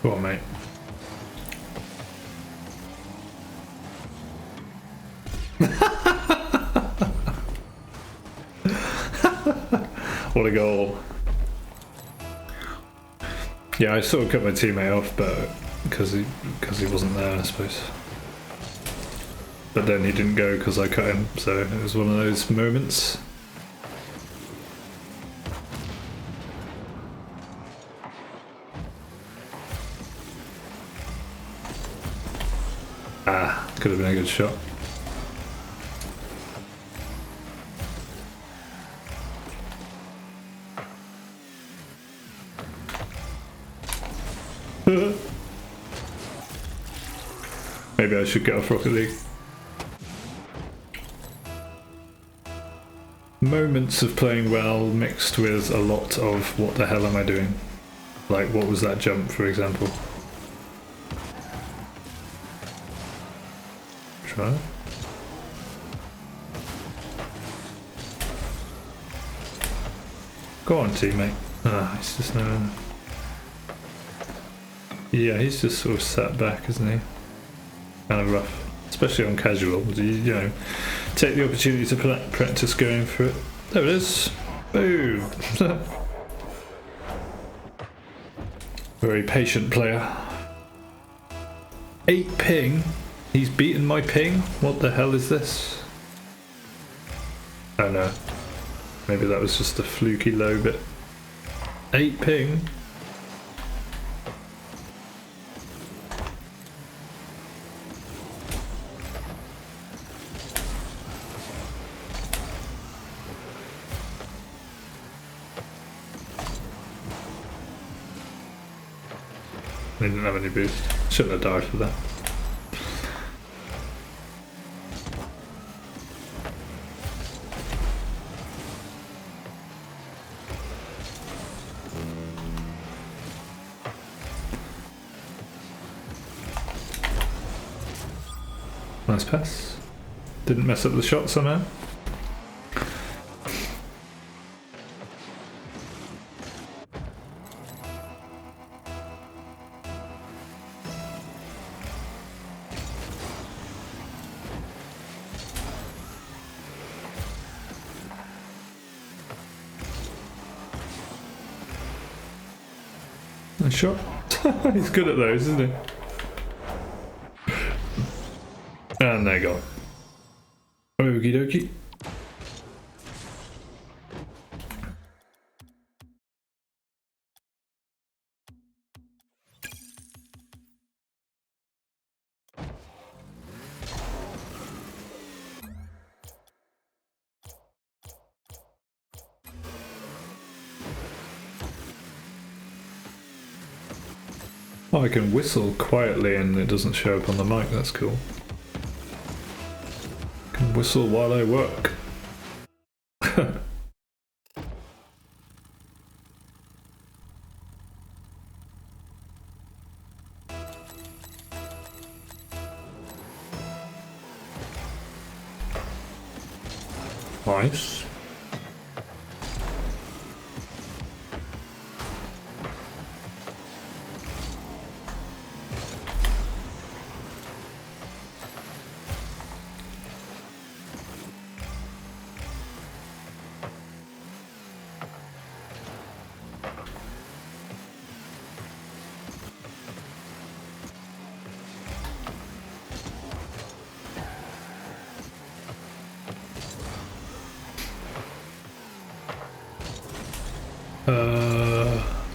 Go on, mate. What a goal. Yeah, I sort of cut my teammate off, but because he wasn't there, I suppose. But then he didn't go because I cut him, so it was one of those moments. Ah, could have been a good shot. Maybe I should get off Rocket League. Moments of playing well mixed with a lot of what the hell am I doing? Like, what was that jump, for example? Try. Go on, teammate. Ah, he's just no. Yeah, he's just sort of sat back, isn't he? Kind of rough, especially on casual. You know, take the opportunity to practice going for it. There it is. Boom. Very patient player. 8 ping. He's beaten my ping? What the hell is this? Oh no. Maybe that was just a fluky low bit. 8 ping? He didn't have any boost. Shouldn't have died for that. Nice pass. Didn't mess up the shot somehow. Nice shot. He's good at those, isn't he? And there you go. Okie dokie. Oh, I can whistle quietly and it doesn't show up on the mic, that's cool. I can whistle while I work. Nice.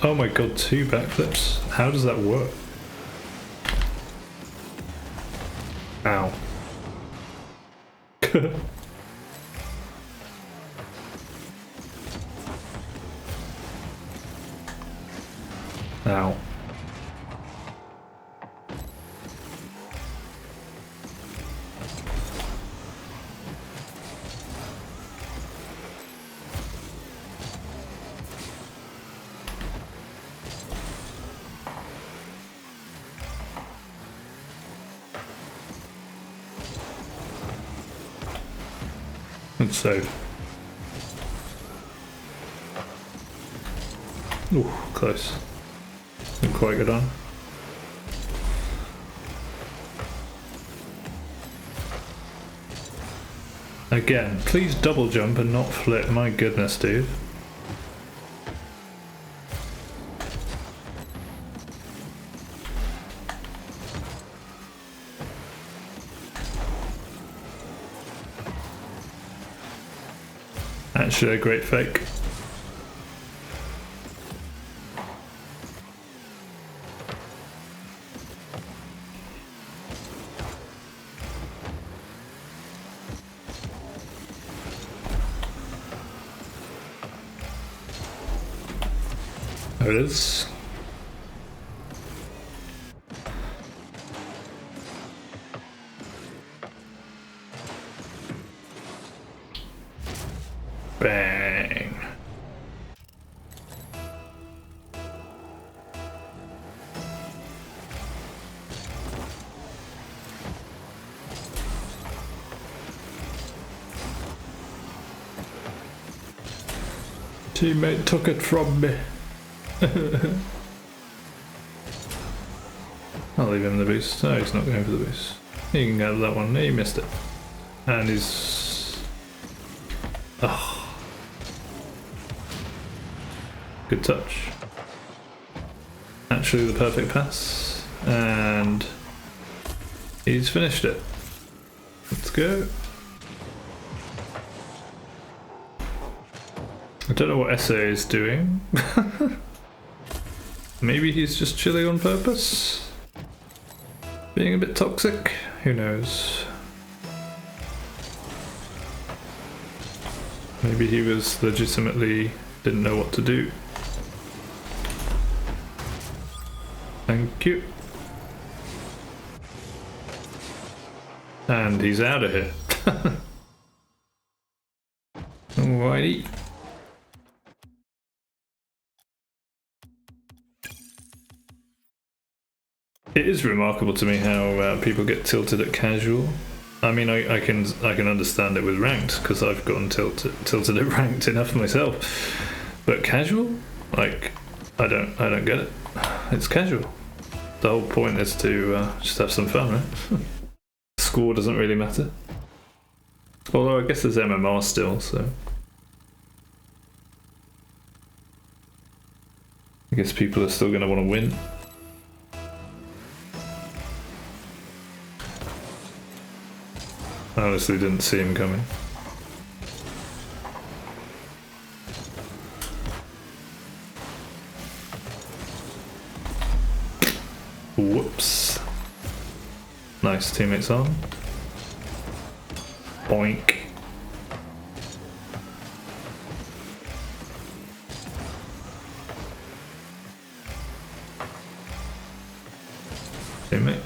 Oh my god, 2 backflips? How does that work? Ow. Ow. Let's save. Ooh, close. Didn't quite get on. Again, please double jump and not flip. My goodness, dude. Actually, a great fake. There it is. Bang. Teammate took it from me. I'll leave him the boost. No, he's not going for the boost. He can get that one. He missed it. And he's... Oh. Good touch. Actually the perfect pass. And he's finished it. Let's go. I don't know what SA is doing. Maybe he's just chilling on purpose? Being a bit toxic? Who knows? Maybe he was legitimately didn't know what to do. Thank you. And he's out of here. Alrighty. It is remarkable to me how people get tilted at casual. I mean, I can understand it with ranked because I've gotten tilted at ranked enough myself. But casual, like, I don't get it. It's casual. The whole point is to just have some fun, right? Score doesn't really matter. Although I guess there's MMR still, so I guess people are still going to want to win. I honestly didn't see him coming. Whoops. Nice, teammates on. Boink. Teammate.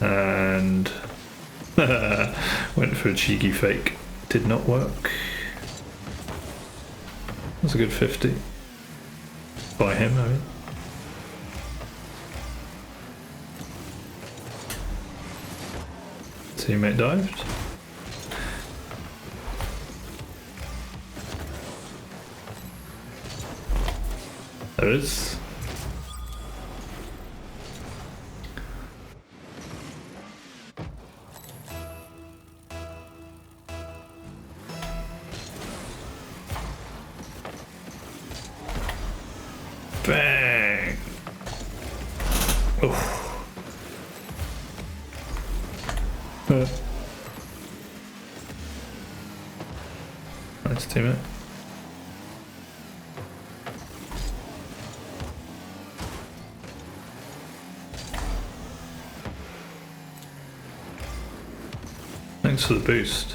And went for a cheeky fake. Did not work. That's a good 50. By him, I mean. Teammate dived. There it is. Bang! Oh. teammate. Thanks for the boost.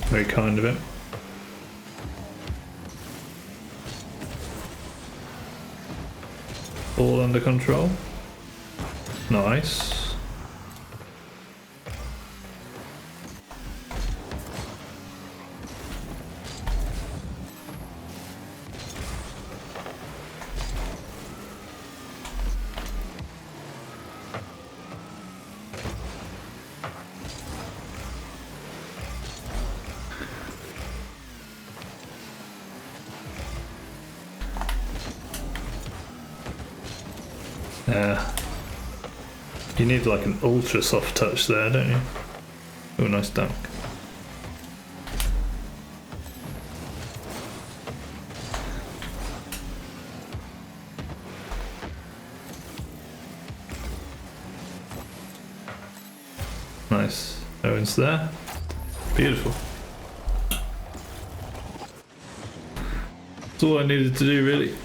Very kind of him. All under control. Nice. You need like an ultra soft touch there, don't you? Oh, nice dunk. Nice. Owen's there. Beautiful. That's all I needed to do, really.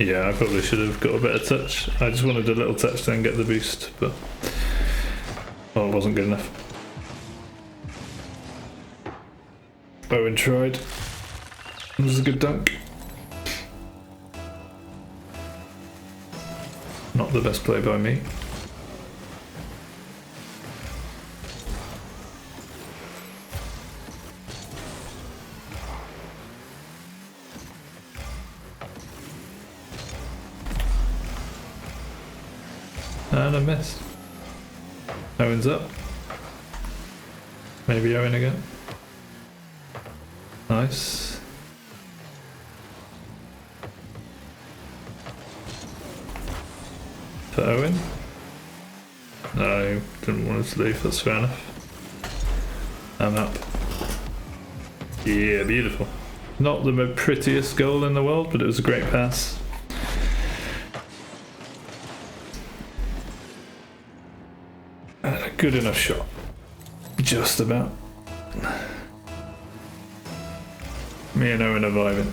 Yeah, I probably should have got a better touch. I just wanted a little touch then get the boost, but oh, it wasn't good enough. Owen tried. It was a good dunk. Not the best play by me. And I missed. Owen's up. Maybe Owen again. Nice. For Owen. No, didn't want us to leave, that's fair enough. I'm up. Yeah, beautiful. Not the prettiest goal in the world, but it was a great pass. And a good enough shot. Just about. Me and Owen are vibing.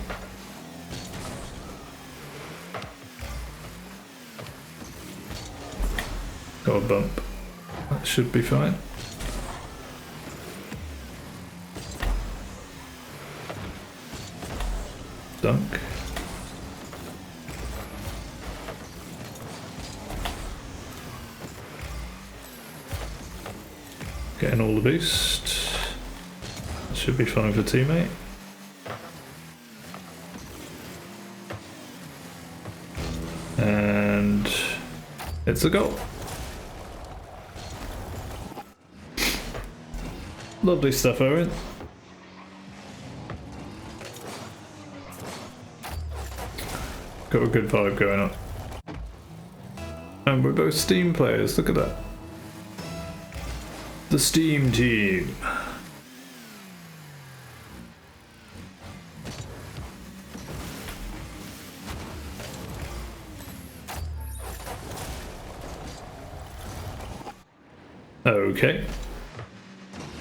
Got a bump. That should be fine. Dunk. Getting all the boost. That should be fine for teammate. And it's a goal. Lovely stuff, Owen. Got a good vibe going on. And we're both Steam players, look at that. The Steam team. Okay.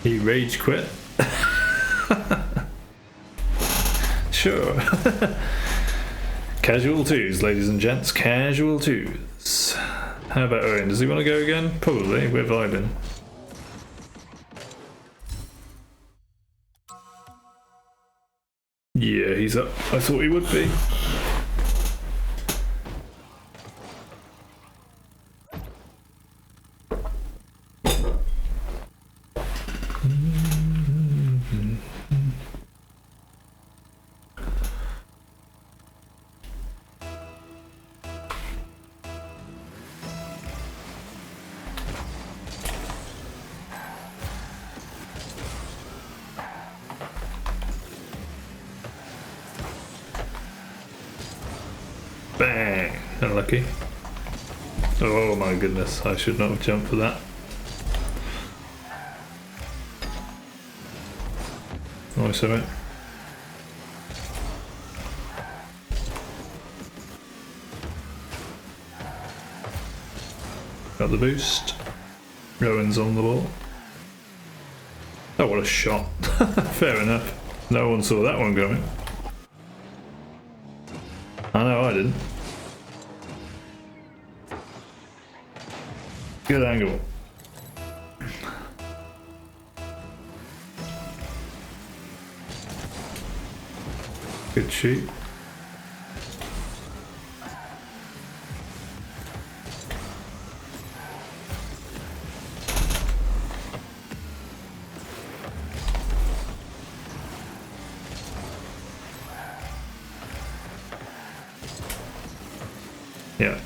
He rage quit. Sure. Casual twos, ladies and gents. Casual twos. How about Owen? Does he want to go again? Probably. We're vibing. Yeah, he's up. I thought he would be. Bang! Unlucky. Oh my goodness, I should not have jumped for that. Nice of it. Got the boost. Rowan's on the ball. Oh, what a shot. Fair enough. No one saw that one coming. I know I didn't. Good angle. Good shoot. Yeah.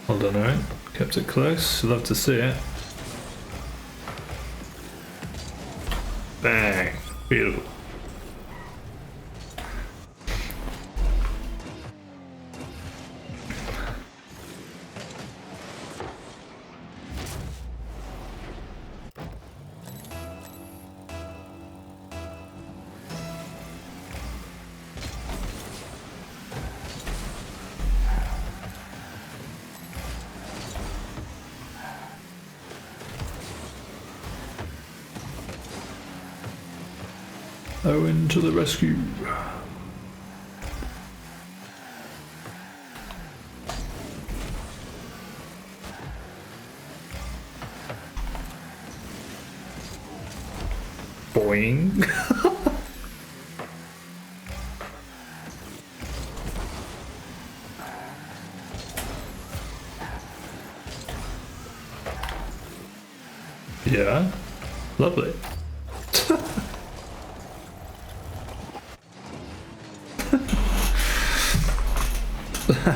Well done, Owen. Kept it close. Love to see it. Bang. Beautiful. Owen to the rescue. Boing. Yeah, lovely.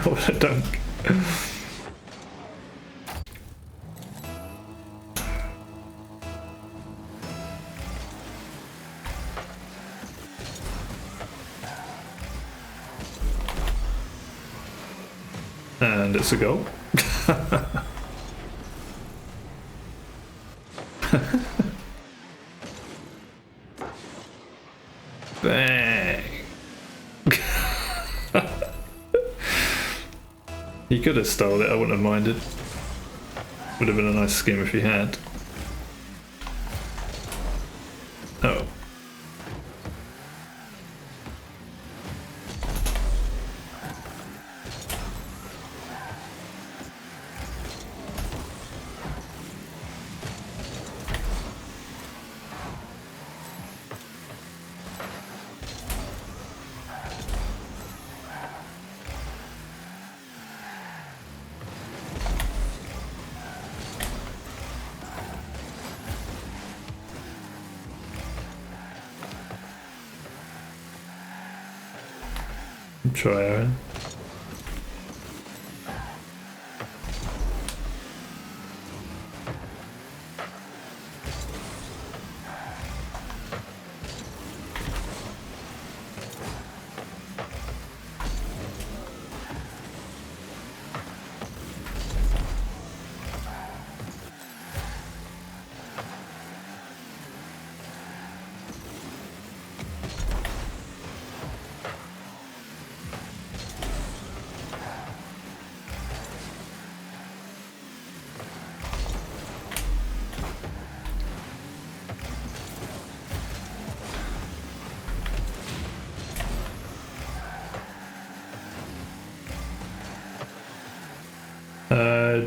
What a dunk. And it's a goal. Bang. He could have stole it, I wouldn't have minded. Would have been a nice scheme if he had. Oh. Try Aaron.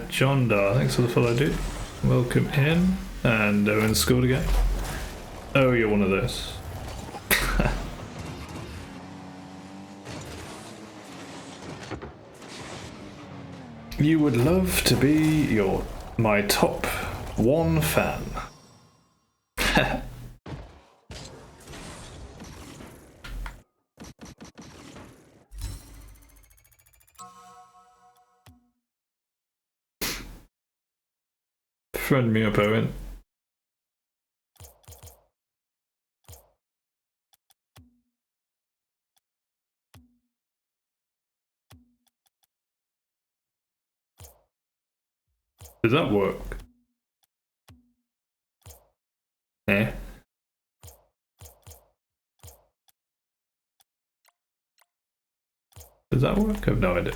John Dar, thanks for the follow, dude. Welcome in. And Owen scored again. Oh, you're one of those. You would love to be my top one fan. Friend me up, Owen. Does that work? Eh? Does that work? I have no idea.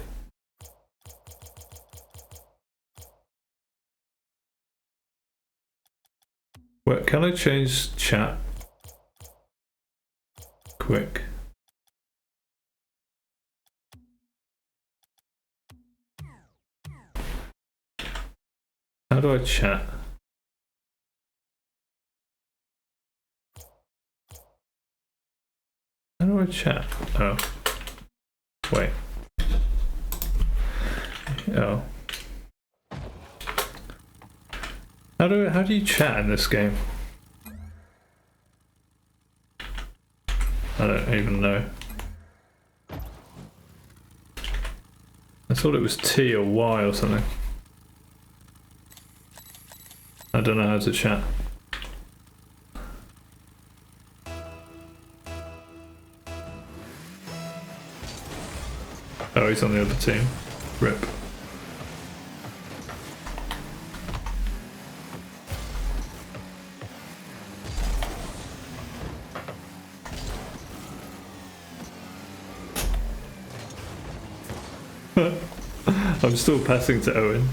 Wait, can I change chat? Quick. How do I chat? How do I chat? Oh. Wait. Oh. How do you chat in this game? I don't even know. I thought it was T or Y or something. I don't know how to chat. Oh, he's on the other team. Rip. I'm still passing to Owen.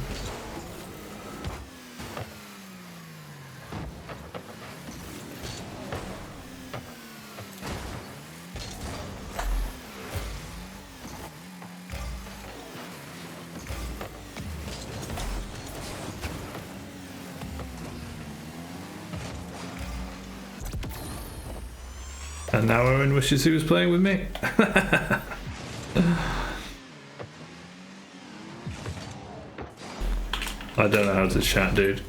And now Owen wishes he was playing with me. I don't know how to chat, dude.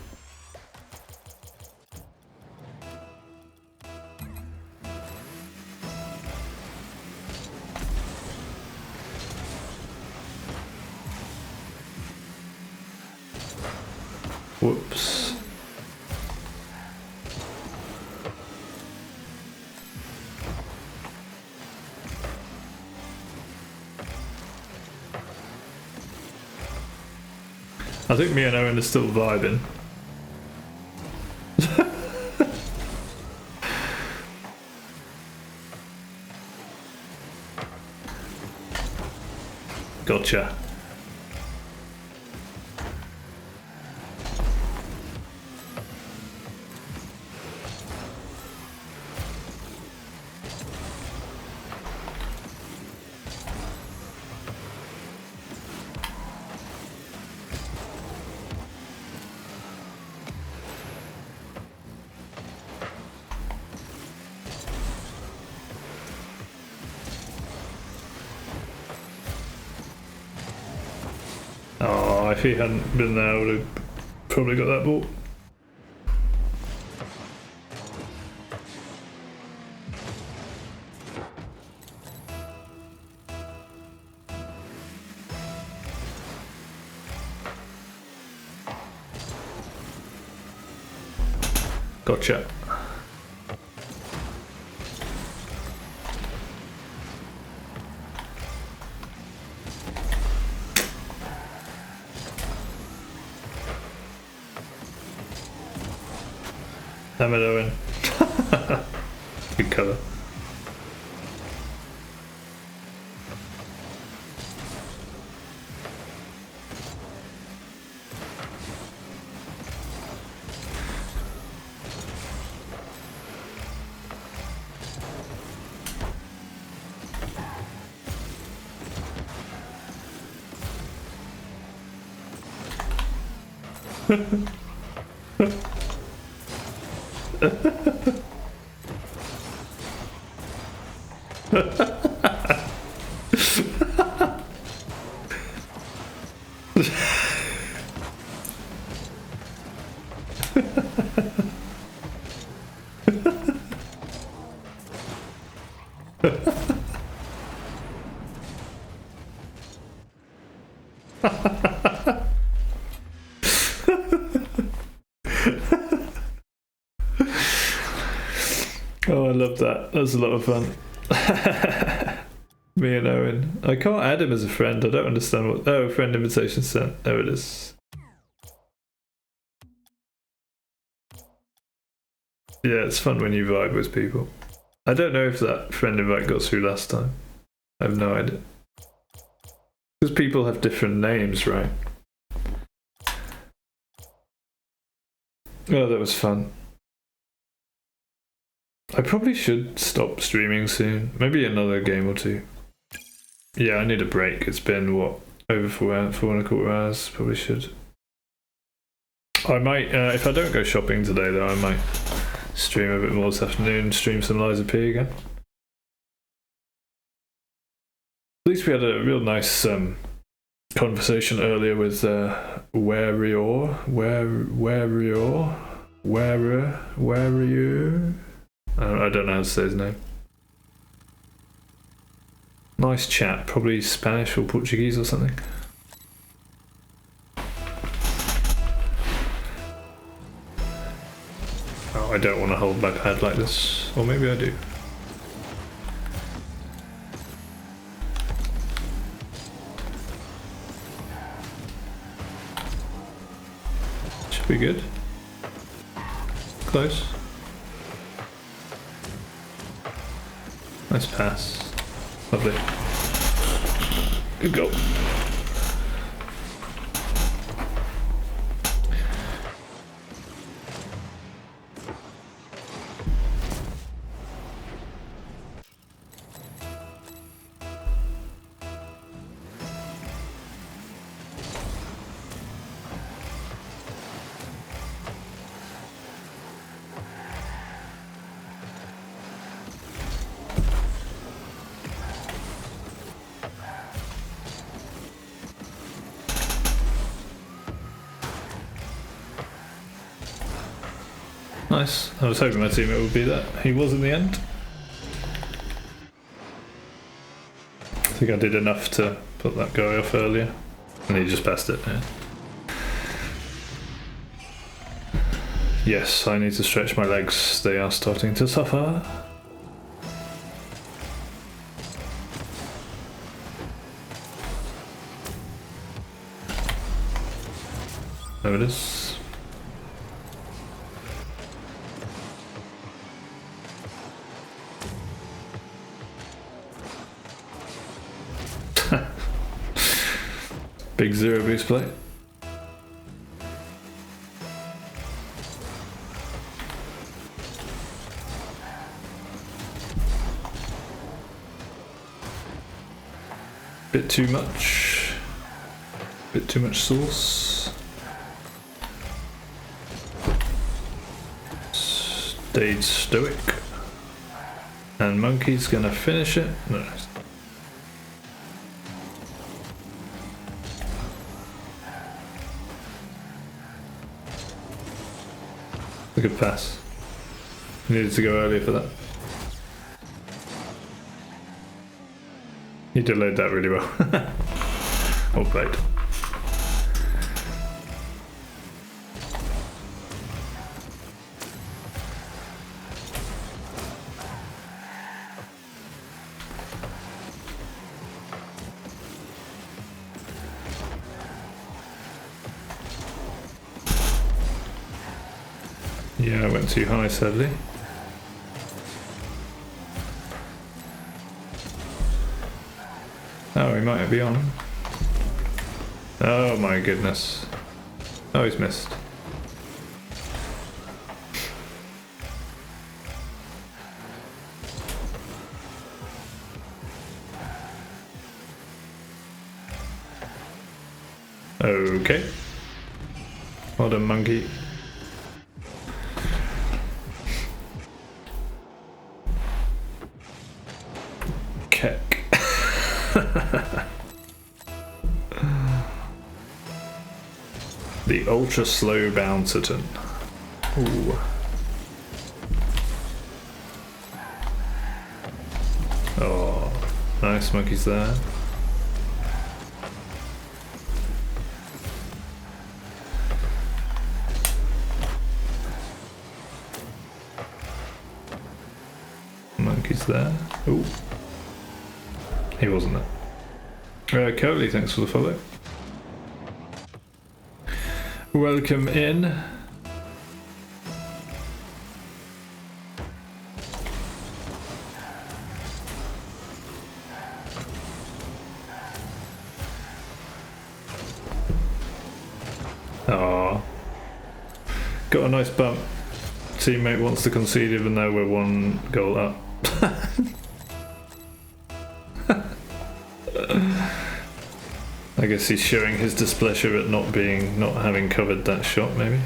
Whoops. I think me and Owen are still vibing. Gotcha. Oh, if he hadn't been there, I would have probably got that ball. Gotcha. Damn it, Owen. Good cover. Oh, I love that. That was a lot of fun. Me and Owen. I can't add him as a friend. I don't understand what... Oh, friend invitation sent. There it is. Yeah, it's fun when you vibe with people. I don't know if that friend invite got through last time. I have no idea. Because people have different names, right? Oh, that was fun. I probably should stop streaming soon. Maybe another game or two. Yeah, I need a break. It's been, what, over 4.25 hours. Probably should. I might, if I don't go shopping today though, I might stream a bit more this afternoon, stream some Lies of P again. At least we had a real nice conversation earlier with Weareor. I don't know how to say his name. Nice chat, probably Spanish or Portuguese or something. Oh, I don't want to hold my pad like this. Or maybe I do. Should be good. Close. Nice pass. Lovely. Good goal. Nice. I was hoping my teammate would be that. He was in the end. I think I did enough to put that guy off earlier. And he just passed it, yeah. Yes, I need to stretch my legs. They are starting to suffer. There it is. Big zero boost plate. Bit too much. Bit too much sauce. Stayed stoic. And Monkey's gonna finish it. No. A good pass. Needed to go earlier for that. You delayed that really well. Well played. Yeah, I went too high, sadly. Oh, he might be on. Oh my goodness. Oh, he's missed. Okay. Well done, Monkey. The ultra slow bouncerton. Ooh. Oh, nice monkeys there. Monkeys there. Ooh. He wasn't there. Cody, thanks for the follow. Welcome in. Oh, got a nice bump. Teammate wants to concede even though we're 1 goal up. I guess he's showing his displeasure at not having covered that shot, maybe.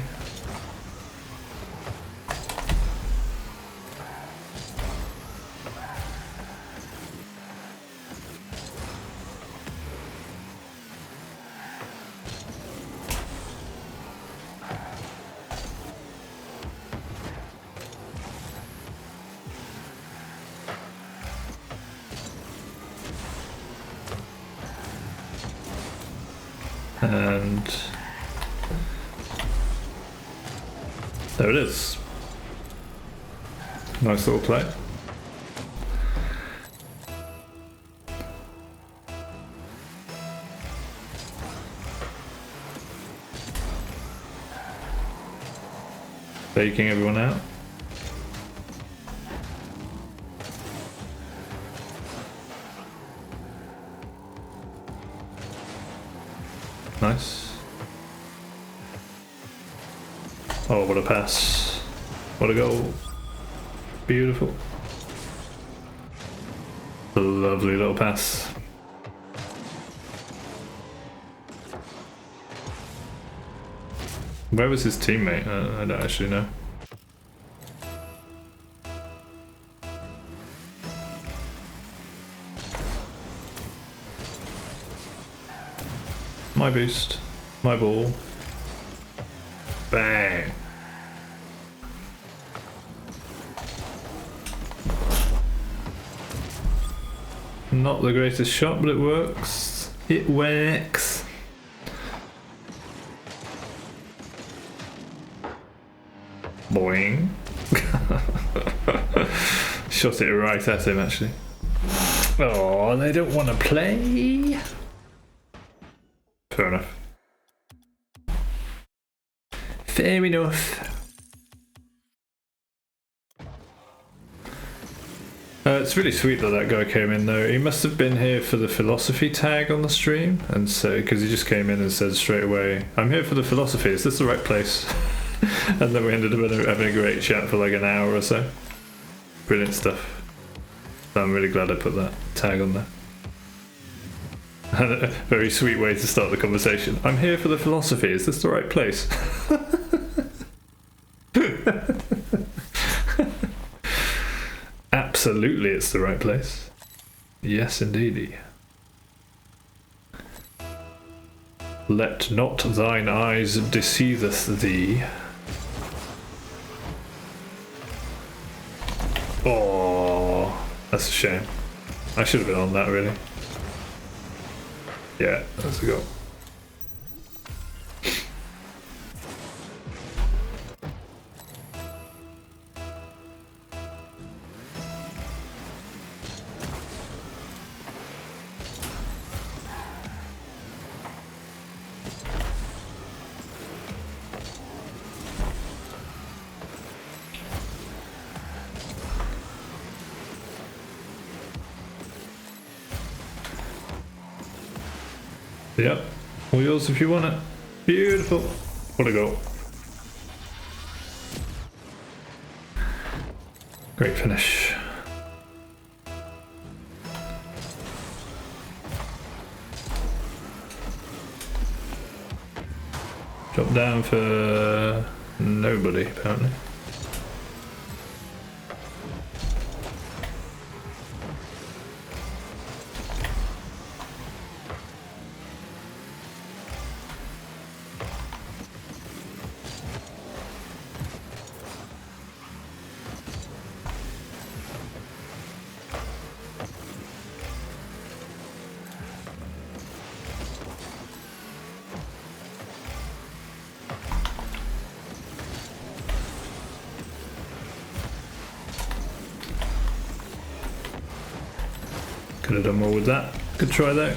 And there it is. Nice little play. Faking everyone out. Nice. Oh, what a pass. What a goal. Beautiful. A lovely little pass. Where was his teammate? I don't actually know. My boost. My ball. Bang. Not the greatest shot, but it works. It works. Boing. Shot it right at him, actually. Oh, they don't want to play. Fair enough. Fair enough. It's really sweet that that guy came in though. He must have been here for the philosophy tag on the stream, and so because he just came in and said straight away, "I'm here for the philosophy. Is this the right place?" And then we ended up having a great chat for like an hour or so. Brilliant stuff. So I'm really glad I put that tag on there. And a very sweet way to start the conversation. I'm here for the philosophy. Is this the right place? Absolutely, it's the right place. Yes, indeedy. Let not thine eyes deceiveth thee. Oh, that's a shame. I should have been on that, really. Yeah, that's a goal. Yep, all yours if you want it. Beautiful. What a goal. Great finish. Drop down for nobody, apparently. Could have done more with that. Good try though.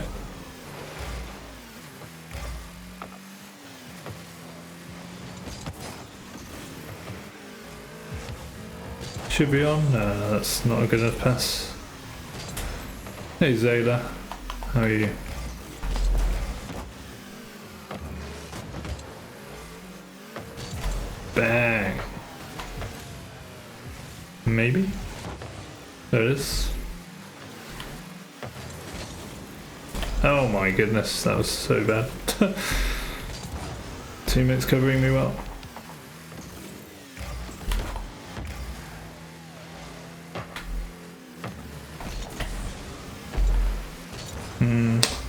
Should be on. No, that's not a good enough pass. Hey Zayla, how are you? maybe? There it is. Oh my goodness, that was so bad. Teammates covering me well.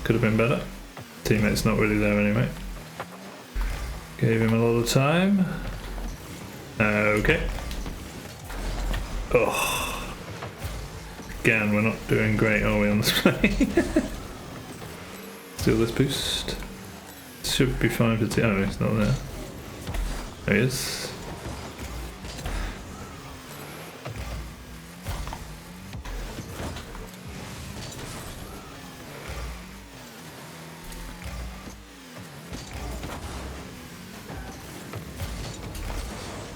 Could have been better. Teammate's not really there anyway. Gave him a lot of time. Okay. Oh. Again, we're not doing great, are we, on this play? Steal this boost. Should be fine for team. Oh, he's not there. There he is.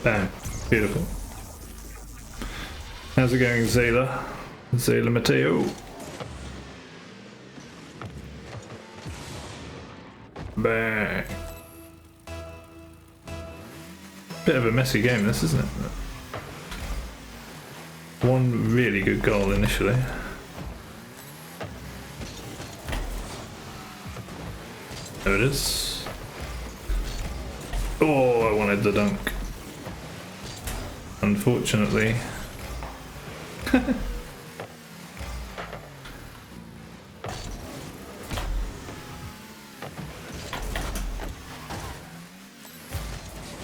Bam. Beautiful. How's it going, Zayla? Zayla Mateo. Bang. Bit of a messy game, this, isn't it? One really good goal initially. There it is. Oh, I wanted the dunk. Unfortunately.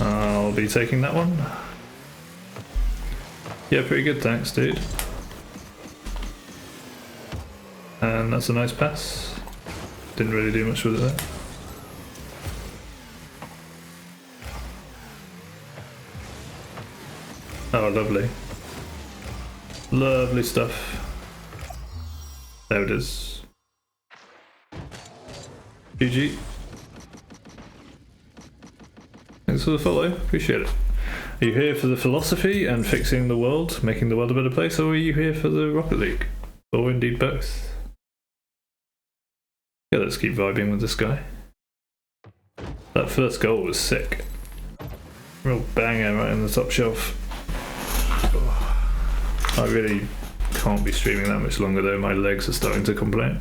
I'll be taking that one. Yeah, pretty good, thanks, dude. And that's a nice pass. Didn't really do much with it there. Oh, lovely. Lovely stuff. There it is. GG. Thanks for the follow, appreciate it. Are you here for the philosophy and fixing the world, making the world a better place, or are you here for the Rocket League? Or indeed both? Yeah, let's keep vibing with this guy. That first goal was sick. Real banger right in the top shelf. I really can't be streaming that much longer though, my legs are starting to complain.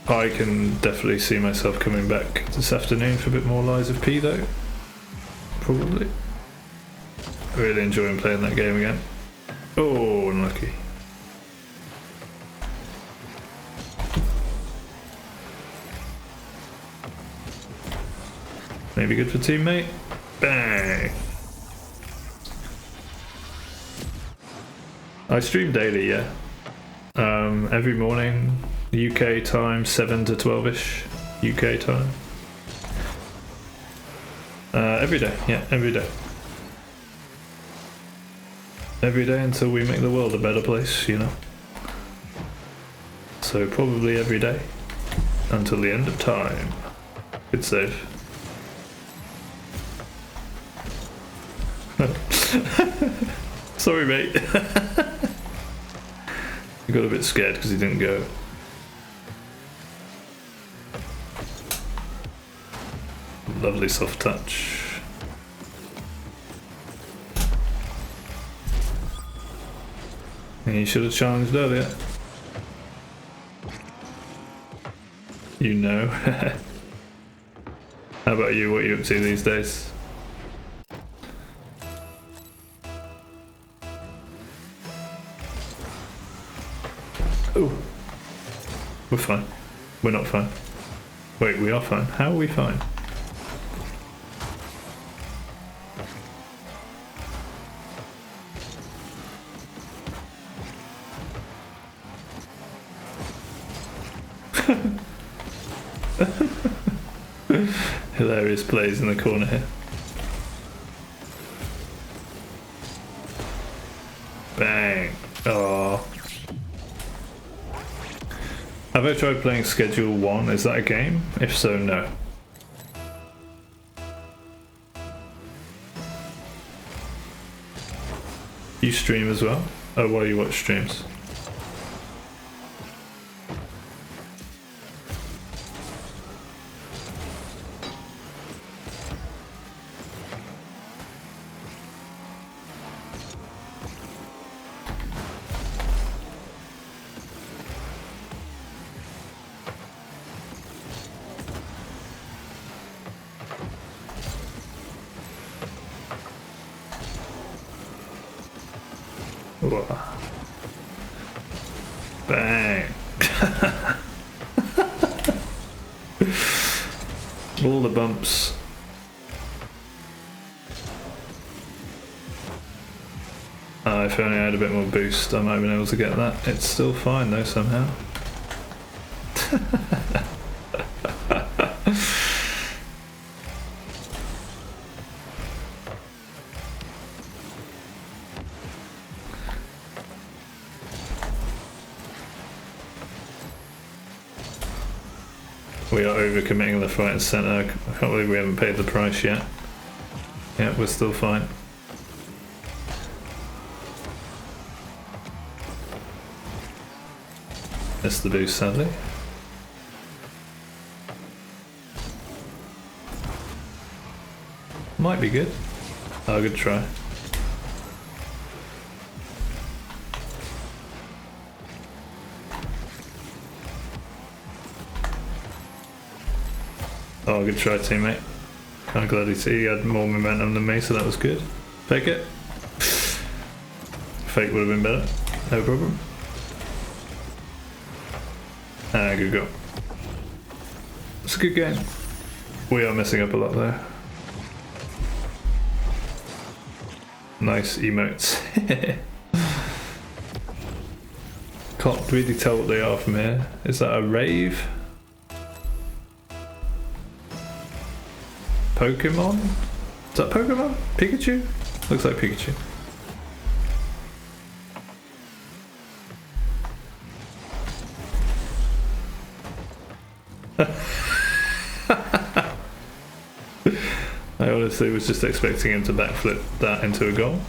I can definitely see myself coming back this afternoon for a bit more Lies of P though. Probably. Really enjoying playing that game again. Oh, unlucky. Maybe good for teammate. Bang! I stream daily, yeah. Every morning, UK time, 7 to 12ish, UK time. Every day, yeah, every day. Every day until we make the world a better place, you know. So probably every day. Until the end of time. Good save. Sorry, mate. I got a bit scared because he didn't go. Lovely soft touch. You should have challenged earlier. You know. How about you? What are you up to these days? Oh, we're fine. We're not fine. Wait, we are fine. How are we fine? Hilarious plays in the corner here. Bang. Oh. Have I tried playing Schedule 1? Is that a game? If so, no. You stream as well? Oh, while you watch streams. Whoa. Bang. All the bumps. If only I had a bit more boost, I might have been able to get that. It's still fine though, somehow. We are overcommitting the fight and center. I can't believe we haven't paid the price yet. Yeah, we're still fine. Missed the boost, sadly. Might be good. Oh, good try. Oh, good try, teammate. I'm glad he had more momentum than me, so that was good. Fake it. Fake would have been better. No problem. Ah, good go. It's a good game. We are messing up a lot there. Nice emotes. Can't really tell what they are from here. Is that a rave? Pokemon? Is that Pokemon? Pikachu? Looks like Pikachu. I honestly was just expecting him to backflip that into a goal.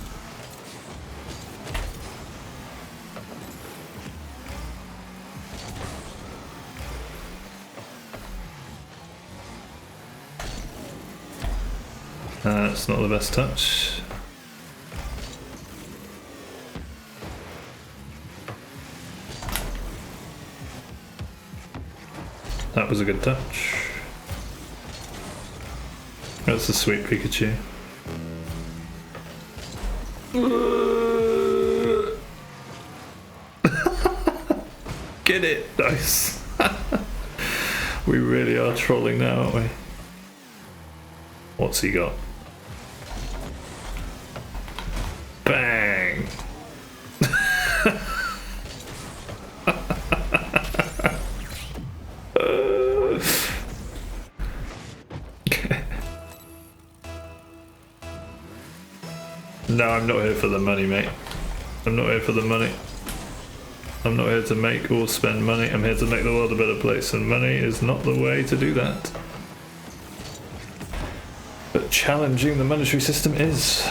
That's not the best touch. That was a good touch. That's a sweet Pikachu. Get it! Nice. We really are trolling now, aren't we? What's he got? Bang! No, I'm not here for the money, mate. I'm not here for the money. I'm not here to make or spend money. I'm here to make the world a better place, and money is not the way to do that. But challenging the monetary system is.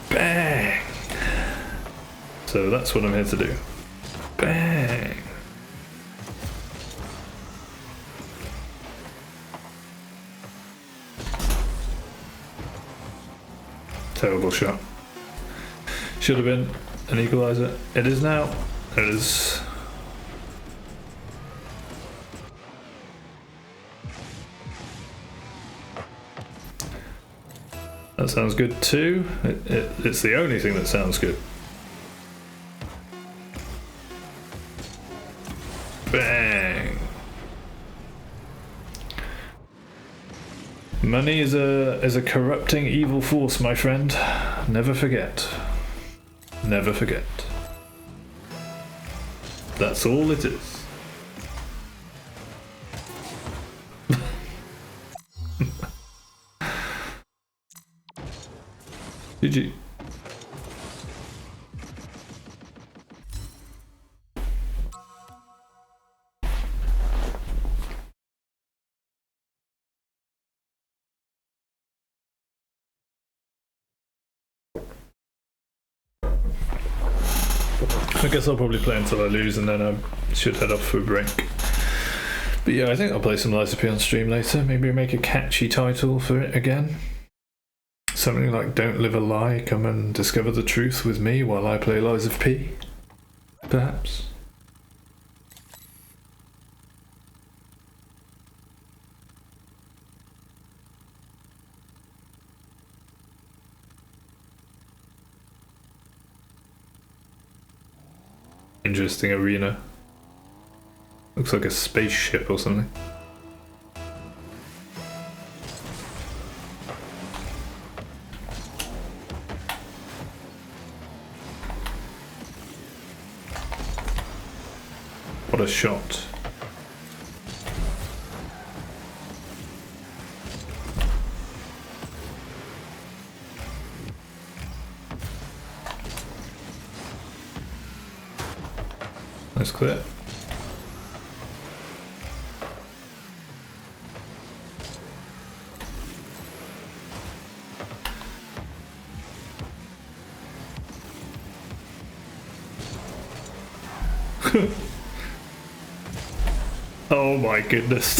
Bang! So that's what I'm here to do. Bang! Terrible shot. Should have been an equaliser. It is now. It is. That sounds good too. It's the only thing that sounds good. Bang! Money is a corrupting evil force, my friend. Never forget. Never forget. That's all it is. GG. I guess I'll probably play until I lose and then I should head off for a break. But yeah, I think I'll play some Lies of P on stream later. Maybe make a catchy title for it again. Something like Don't Live a Lie, come and discover the truth with me while I play Lies of P. Perhaps. Interesting arena. Looks like a spaceship or something. What a shot. That's clear. Oh my goodness.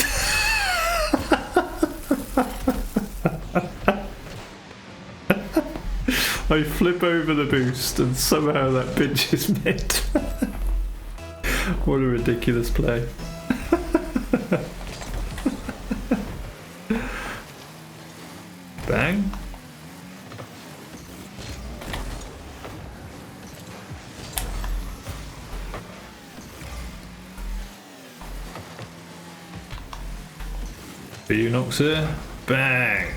I flip over the boost and somehow that pinches mid. What a ridiculous play. Bang. For you, Noxer. Bang!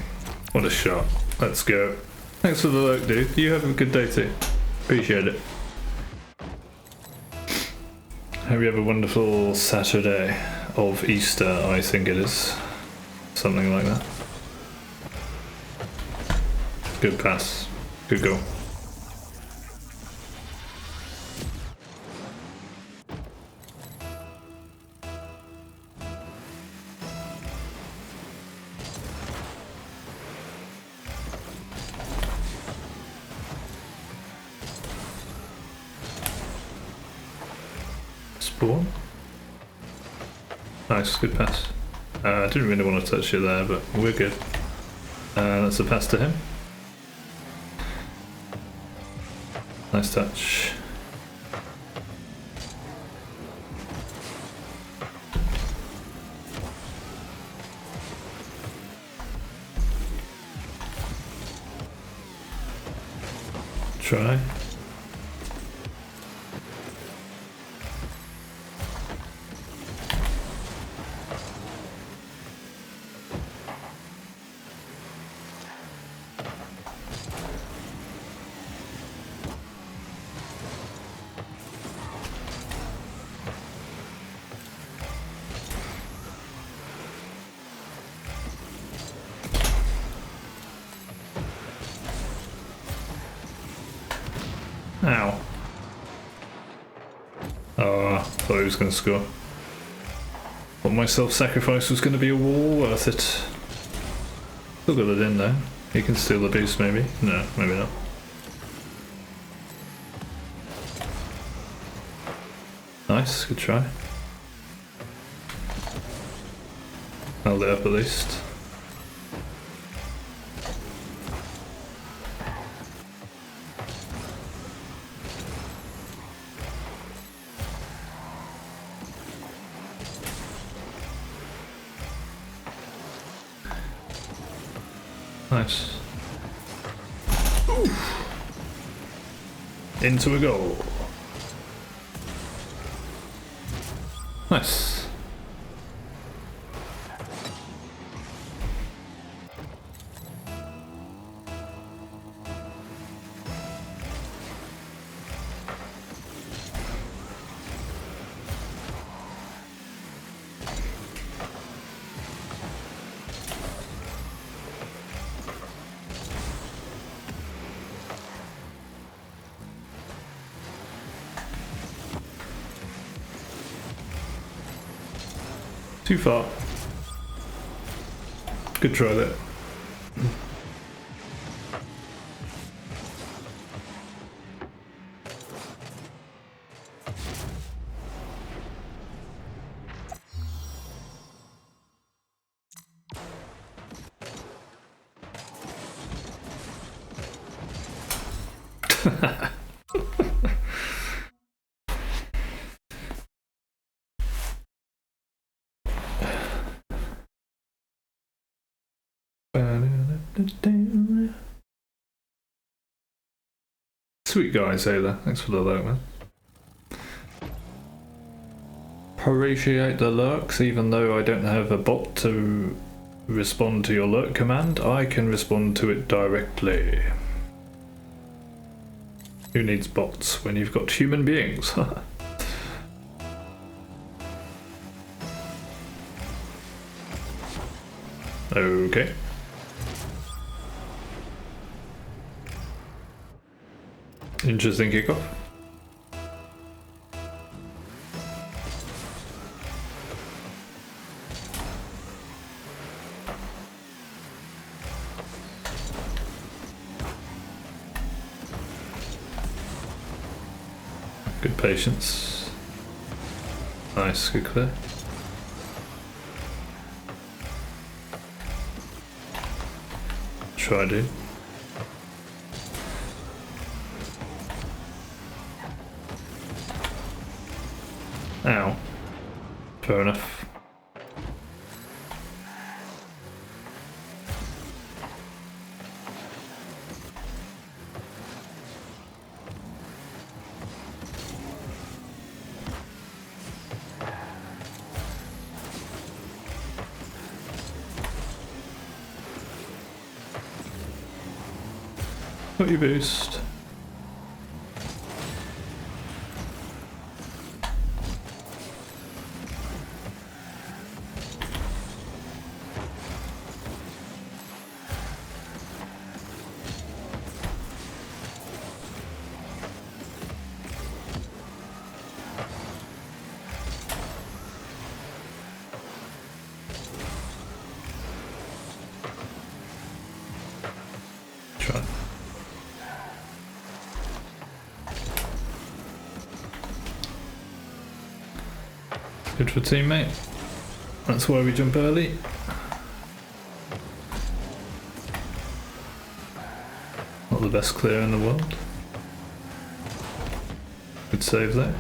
What a shot. Let's go. Thanks for the look, dude. You have a good day too. Appreciate it. Hope you have a wonderful Saturday of Easter, I think it is. Something like that. Good pass. Good goal. Spawn. Nice, good pass. I didn't really want to touch it there, but we're good. That's a pass to him. Nice touch. Try. Ow. Oh, I thought he was going to score. Thought my self-sacrifice was going to be a wall worth it. Still got it in there. He can steal the boost maybe. No, maybe not. Nice, good try. Held it up at least. Nice. Oof. Into a goal. Nice. Too far. Good try there. Sweet guy, Sailor. Thanks for the look, man. appreciate the lurks, even though I don't have a bot to respond to your lurk command. I can respond to it directly. Who needs bots when you've got human beings? Okay. Interesting kickoff. Good patience. Nice, good clear. Try, dude. Ow. Fair enough. Got your boost. Try. Good for teammate. That's why we jump early. Not the best clear in the world. Good save there.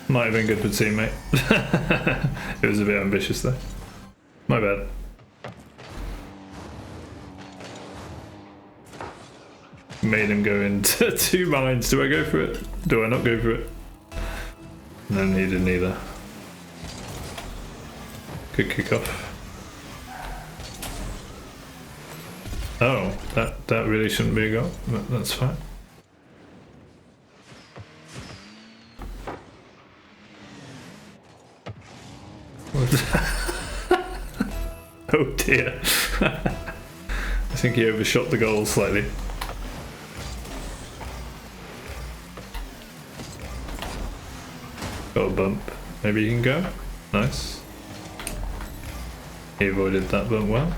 Might have been good for teammate. It was a bit ambitious though. My bad. Made him go into 2 mines. Do I go for it? Do I not go for it? No, he didn't either. Good kickoff. Oh, that really shouldn't be a goal. That's fine. Oh dear. I think he overshot the goal slightly. Got a bump. Maybe he can go? Nice. He avoided that bump well.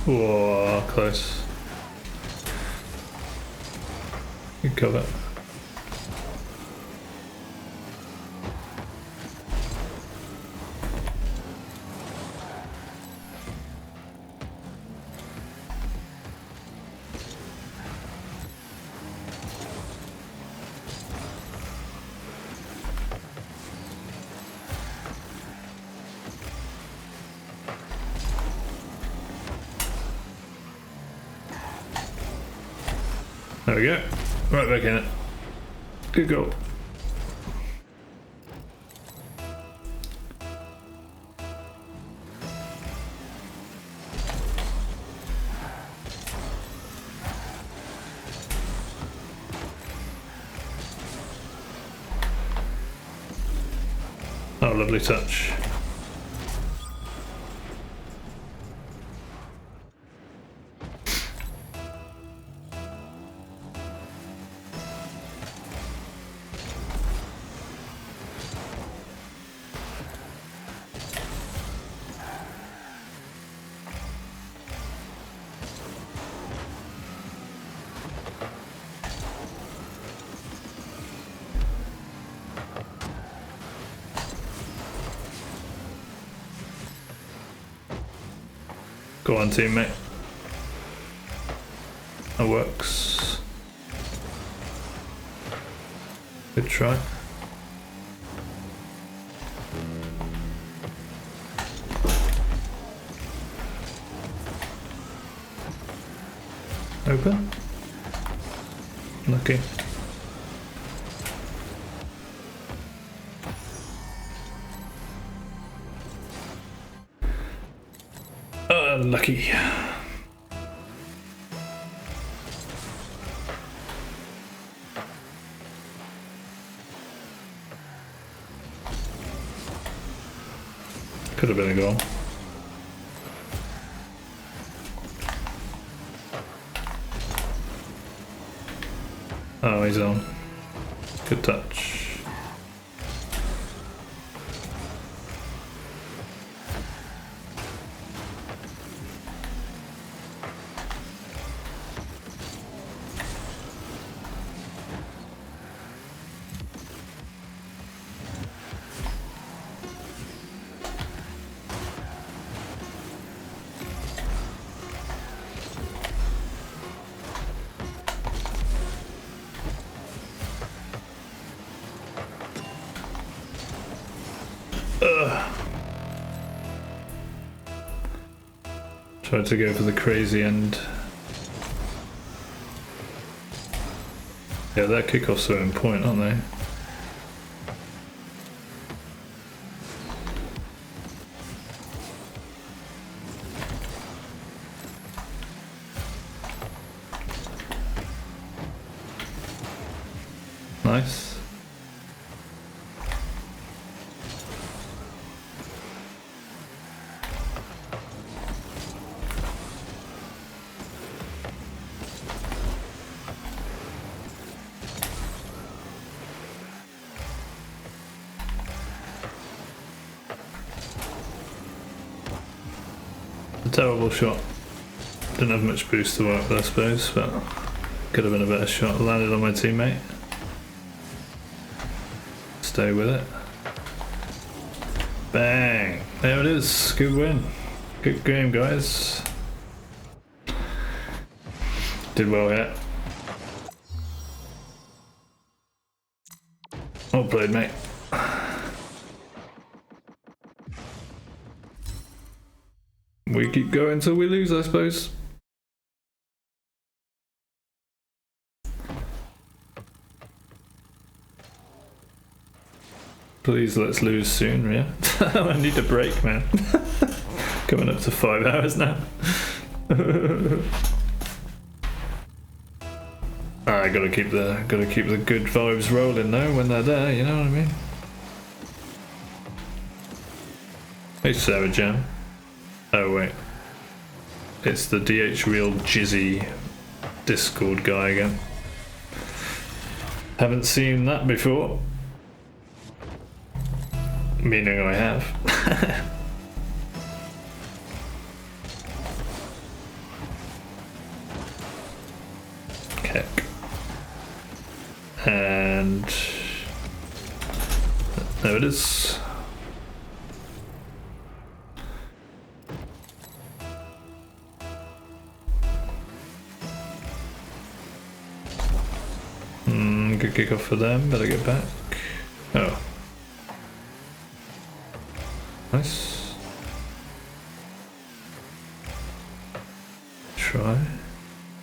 Whoa, close. Good cover. There we go. Right back in it. Good goal. Oh, lovely touch. Go on, teammate. That works. Good try. Open. Lucky. Lucky. Could have been a goal. Oh, he's on. Good touch. Tried to go for the crazy end. Yeah, their kickoffs are in point, aren't they? Nice. A terrible shot. Didn't have much boost to work with, I suppose, but could have been a better shot. Landed on my teammate. Stay with it. Bang! There it is. Good win. Good game, guys. Did well here. Well played, mate. We keep going till we lose, I suppose. Please, let's lose soon, yeah? I need a break, man. Coming up to 5 hours now. I gotta keep the good vibes rolling though when they're there, you know what I mean? I used to have a jam. Oh wait. It's the DH Real Jizzy Discord guy again. Haven't seen that before. Meaning I have. Kick. And there it is. Good kick off for them, better get back. Oh. Nice. Try.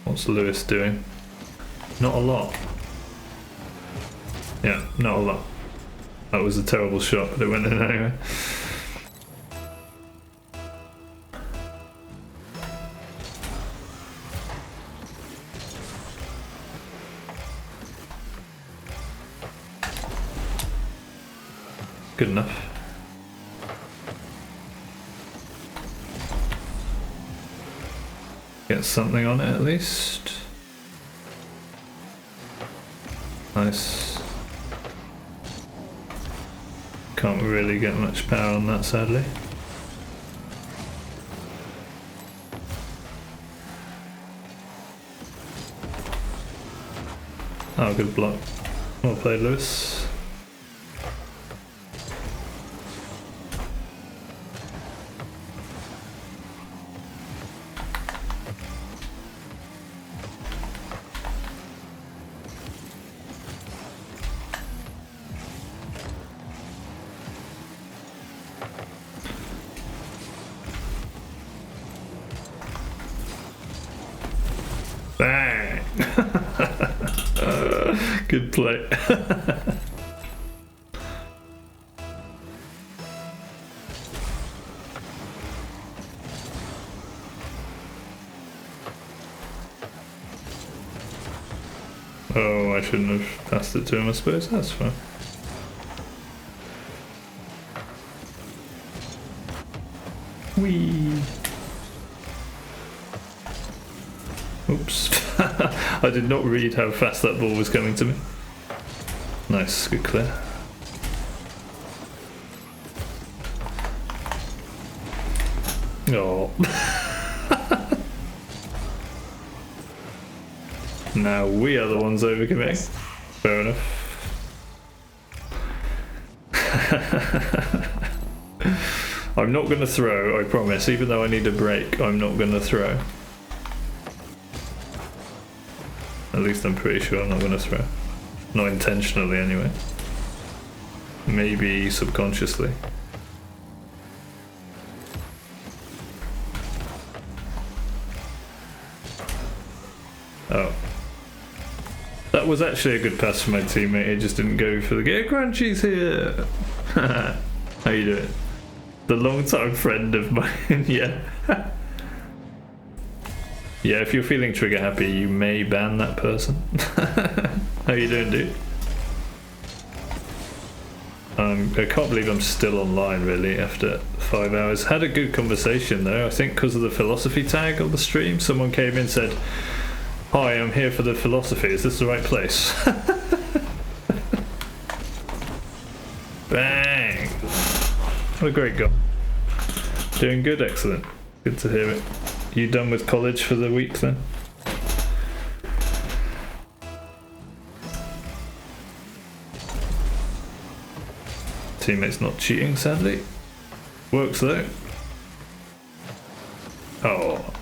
What's Lewis doing? Not a lot. Yeah, not a lot. That was a terrible shot, but it went in anyway. Good enough. Get something on it at least. Nice. Can't really get much power on that, sadly. Oh, good block. Well played, Lewis. Good play. Oh, I shouldn't have passed it to him, I suppose. That's fine. Whee! Oops. I did not read how fast that ball was coming to me. Nice, good clear. Oh. Now we are the ones overcommitting. Fair enough. I'm not going to throw, I promise. Even though I need a break, I'm not going to throw. At least I'm pretty sure I'm not going to throw. Not intentionally, anyway. Maybe subconsciously. Oh. That was actually a good pass from my teammate. He just didn't go for the get Crunchy's here. How you doing? The long-time friend of mine. Yeah. Yeah, if you're feeling trigger happy, you may ban that person. How you doing, dude? I can't believe I'm still online, really, after 5 hours. Had a good conversation, though. I think because of the philosophy tag on the stream, someone came in and said, "Hi, I'm here for the philosophy. Is this the right place?" Bang! What a great guy. Doing good, excellent. Good to hear it. You done with college for the week then? Teammate's not cheating, sadly. Works though. Oh.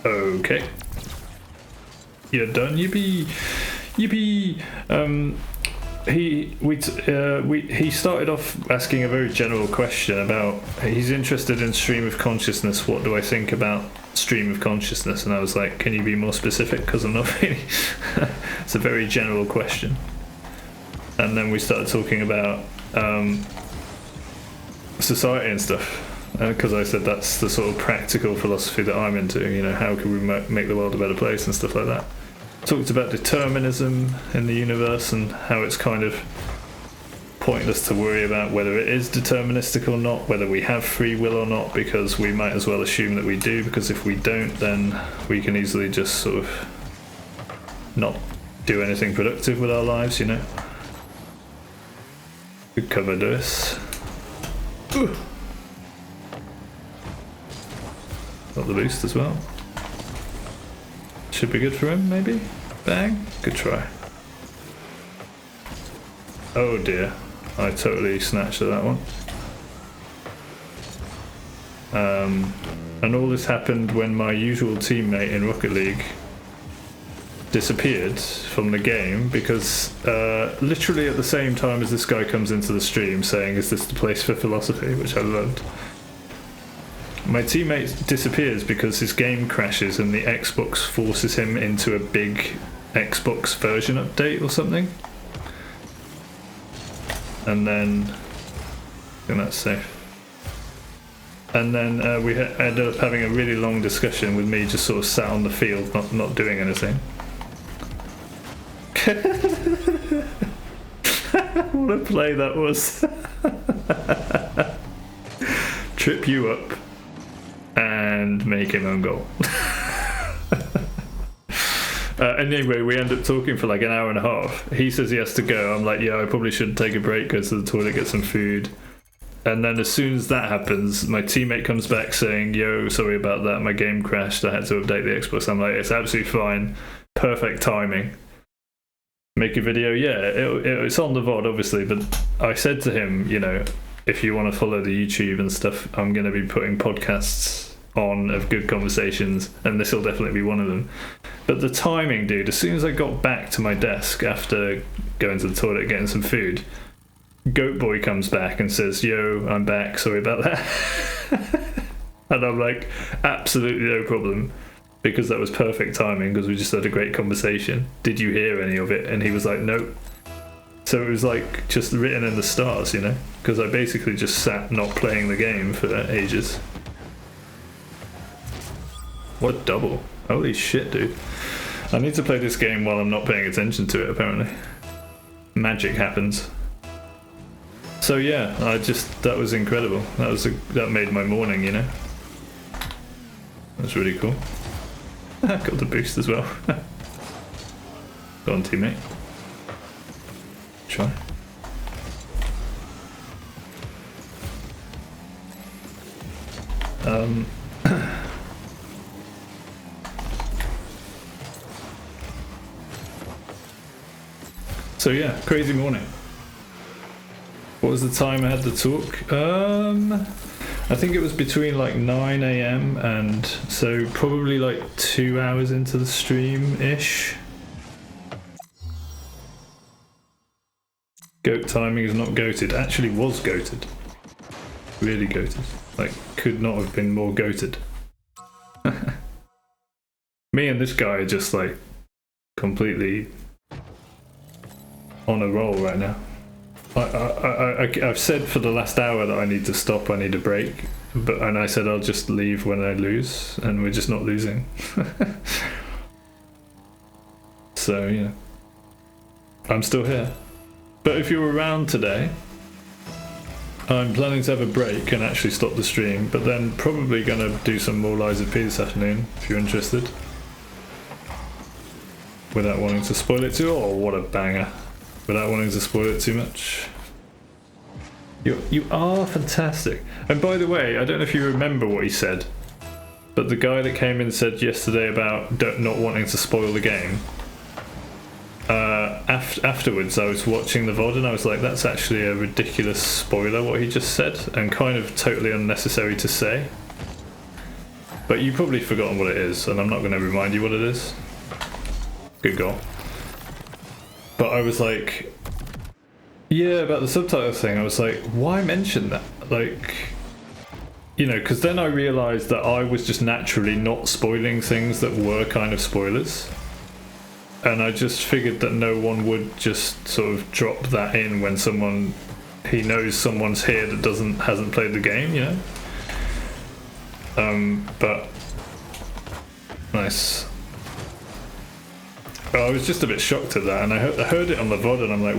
Okay. You're done, yippee! Yippee! He started off asking a very general question about, he's interested in stream of consciousness. What do I think about stream of consciousness? And I was like, can you be more specific? Because I'm not really. It's a very general question. And then we started talking about society and stuff. Because I said that's the sort of practical philosophy that I'm into. You know, how can we make the world a better place and stuff like that. Talked about determinism in the universe and how it's kind of pointless to worry about whether it is deterministic or not, whether we have free will or not, because we might as well assume that we do, because if we don't, then we can easily just sort of not do anything productive with our lives, you know. We covered this. Got the boost as well. Should be good for him, maybe? Bang. Good try. Oh dear. I totally snatched at that one. And all this happened when my usual teammate in Rocket League disappeared from the game because literally at the same time as this guy comes into the stream saying, "Is this the place for philosophy?" which I loved. My teammate disappears because his game crashes and the Xbox forces him into a big Xbox version update or something. And then, I think that's safe. And then we ended up having a really long discussion with me just sort of sat on the field, not doing anything. What a play that was. Trip you up and make him own goal. Anyway, we end up talking for like an hour and a half. He says he has to go. I'm like, yeah, I probably should take a break, go to the toilet, get some food. And then as soon as that happens, my teammate comes back saying, "Yo, sorry about that, my game crashed, I had to update the Xbox." I'm like, it's absolutely fine, perfect timing. Make a video, yeah, it's on the VOD obviously, but I said to him, you know, if you want to follow the YouTube and stuff, I'm going to be putting podcasts on of good conversations, and this will definitely be one of them. But the timing, dude, as soon as I got back to my desk after going to the toilet getting some food, Goat Boy comes back and says, "Yo, I'm back, sorry about that." And I'm like, absolutely no problem. because that was perfect timing because we just had a great conversation. Did you hear any of it? And he was like, nope. So it was like just written in the stars, you know, because I basically just sat not playing the game for ages. What double? Holy shit, dude. I need to play this game while I'm not paying attention to it, apparently. Magic happens. So yeah, that was incredible. That made my morning, you know. That's really cool. Got the boost as well. Go on, teammate. Try. So yeah, crazy morning. What was the time I had the talk? I think it was between like 9 AM and so probably like 2 hours into the stream-ish. Goat timing is not goated. Actually was goated. Really goated. Like, could not have been more goated. Me and this guy are just like completely on a roll right now. I've said for the last hour that I need to stop, I need a break, and I said I'll just leave when I lose, and we're just not losing. So, yeah. I'm still here. But if you're around today, I'm planning to have a break and actually stop the stream, but then probably going to do some more Lies of P this afternoon, if you're interested. Without wanting to spoil it too. Oh, what a banger. Without wanting to spoil it too much. You are fantastic. And by the way, I don't know if you remember what he said, but the guy that came in said yesterday about not wanting to spoil the game. Afterwards, I was watching the VOD and I was like, that's actually a ridiculous spoiler what he just said, and kind of totally unnecessary to say. But you've probably forgotten what it is, and I'm not going to remind you what it is. Good goal. But I was like, yeah, about the subtitle thing, I was like, why mention that? Like, you know, because then I realised that I was just naturally not spoiling things that were kind of spoilers. And I just figured that no one would just sort of drop that in when he knows someone's here that hasn't played the game, you know? But nice. I was just a bit shocked at that, and I heard it on the VOD, and I'm like,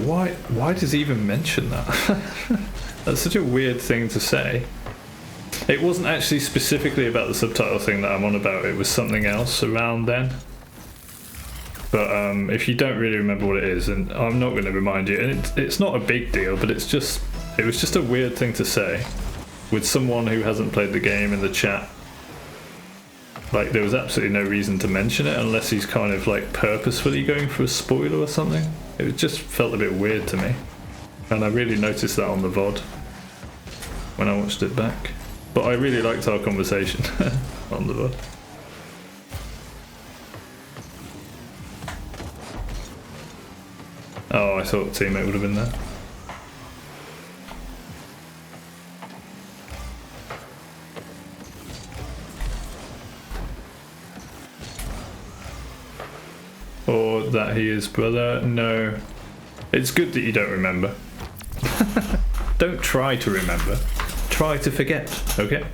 why does he even mention that? That's such a weird thing to say. It wasn't actually specifically about the subtitle thing that I'm on about, it was something else around then. But if you don't really remember what it is, and I'm not going to remind you, and it's not a big deal, but it was just a weird thing to say with someone who hasn't played the game in the chat. Like, there was absolutely no reason to mention it unless he's kind of like purposefully going for a spoiler or something. It just felt a bit weird to me, and I really noticed that on the VOD when I watched it back. But I really liked our conversation on the VOD. Oh, I thought teammate would have been there. Or that he is brother. No. It's good that you don't remember. Don't try to remember. Try to forget, okay?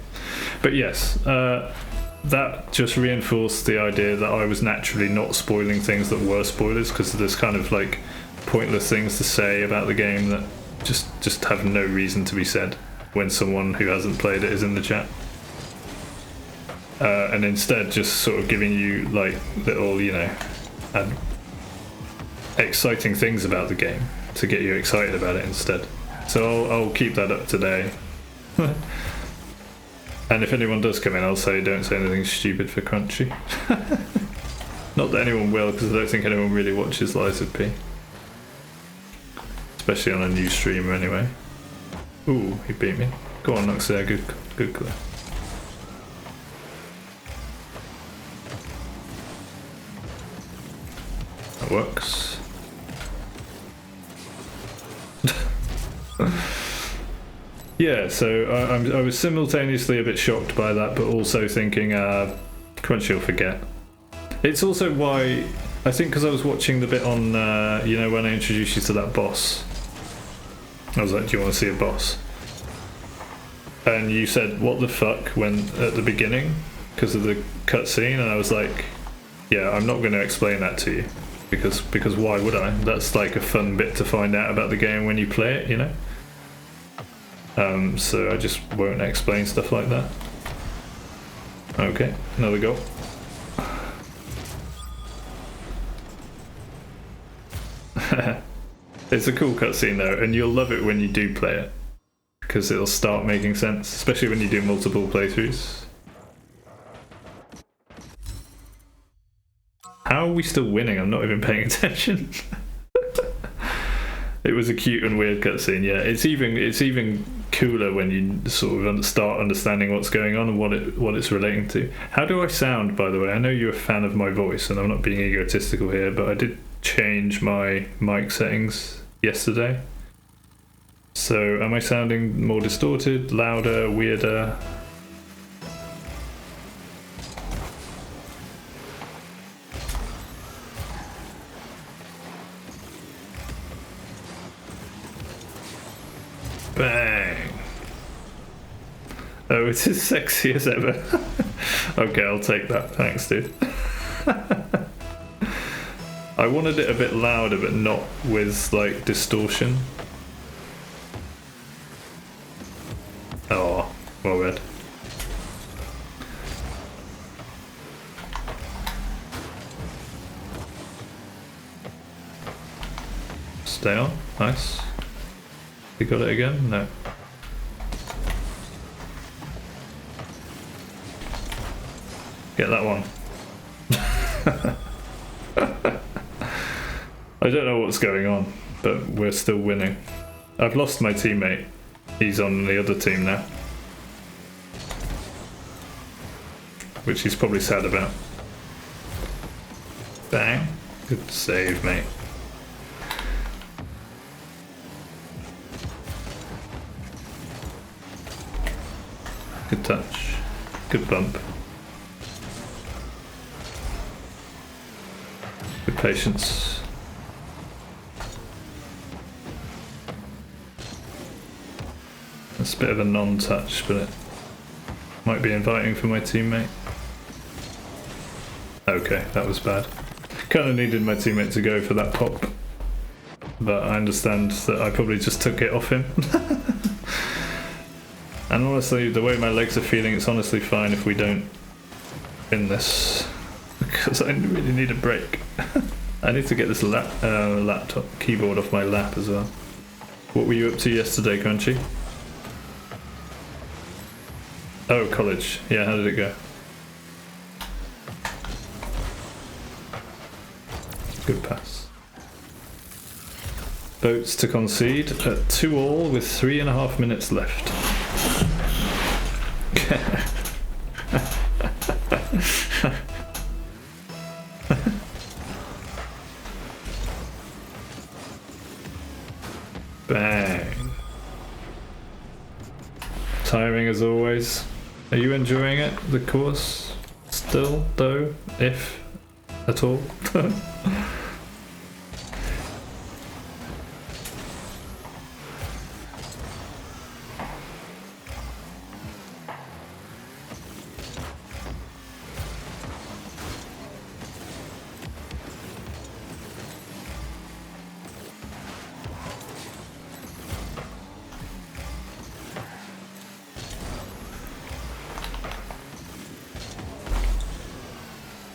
But yes, that just reinforced the idea that I was naturally not spoiling things that were spoilers, because there's kind of like pointless things to say about the game that just have no reason to be said when someone who hasn't played it is in the chat. And instead just sort of giving you like little, you know, exciting things about the game to get you excited about it instead. So I'll keep that up today. And if anyone does come in, I'll say don't say anything stupid for Crunchy. Not that anyone will, because I don't think anyone really watches Lies of P. Especially on a new streamer anyway. Ooh, he beat me. Go on, Lux there, good clear. That works. Yeah, so I was simultaneously a bit shocked by that, but also thinking, Crunchy will forget. It's also why, I think because I was watching the bit on, you know, when I introduced you to that boss. I was like, do you want to see a boss? And you said, what the fuck, when at the beginning, because of the cutscene, and I was like, yeah, I'm not going to explain that to you, because why would I? That's like a fun bit to find out about the game when you play it, you know? So I just won't explain stuff like that. Okay, another goal. It's a cool cutscene though, and you'll love it when you do play it, because it'll start making sense, especially when you do multiple playthroughs. How are we still winning? I'm not even paying attention. It was a cute and weird cutscene. Yeah, it's even cooler when you sort of start understanding what's going on and what it's relating to. How do I sound, by the way? I know you're a fan of my voice, and I'm not being egotistical here, but I did change my mic settings yesterday. So am I sounding more distorted, louder, weirder? Bang! Oh, it's as sexy as ever. Okay, I'll take that. Thanks, dude. I wanted it a bit louder, but not with, like, distortion. Oh, well read. Stay on. Nice. You got it again? No. Get that one. I don't know what's going on, but we're still winning. I've lost my teammate. He's on the other team now. Which he's probably sad about. Bang. Good save, mate. Good touch. Good bump. Good patience. That's a bit of a non-touch, but it might be inviting for my teammate. Okay, that was bad. Kind of needed my teammate to go for that pop, but I understand that I probably just took it off him. And honestly, the way my legs are feeling, it's honestly fine if we don't win this, because I really need a break. I need to get this laptop keyboard off my lap as well. What were you up to yesterday, Crunchy? Oh, college. Yeah, how did it go? Good pass. Boats to concede at 2-2 with 3.5 minutes left. Bang. Tiring as always. Are you enjoying it, the course? Still, though, if at all?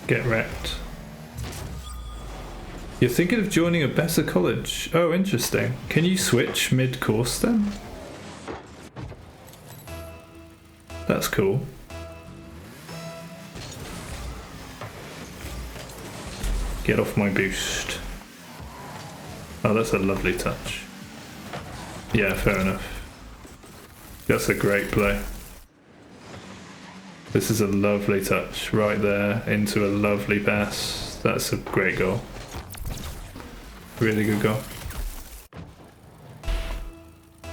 Get wrecked. You're thinking of joining a better college? Oh, interesting. Can you switch mid-course then? That's cool. Get off my boost. Oh, that's a lovely touch. Yeah, fair enough. That's a great play. This is a lovely touch right there into a lovely pass. That's a great goal. Really good goal.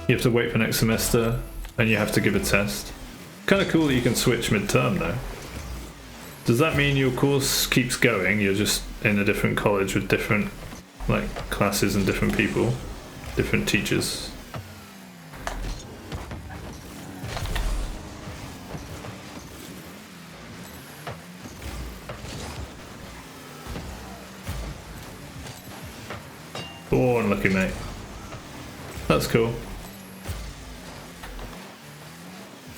You have to wait for next semester and you have to give a test. Kind of cool that you can switch mid-term though. Does that mean your course keeps going? You're just in a different college with different like classes and different people, different teachers? Oh, unlucky mate. That's cool.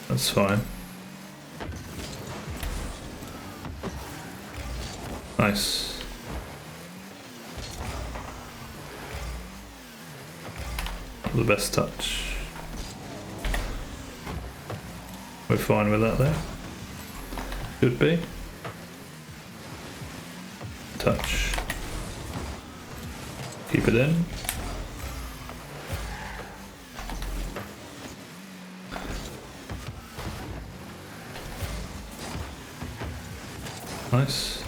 That's fine. Nice. The best touch. We're fine with that there. Should be. Touch. Keep it in. Nice.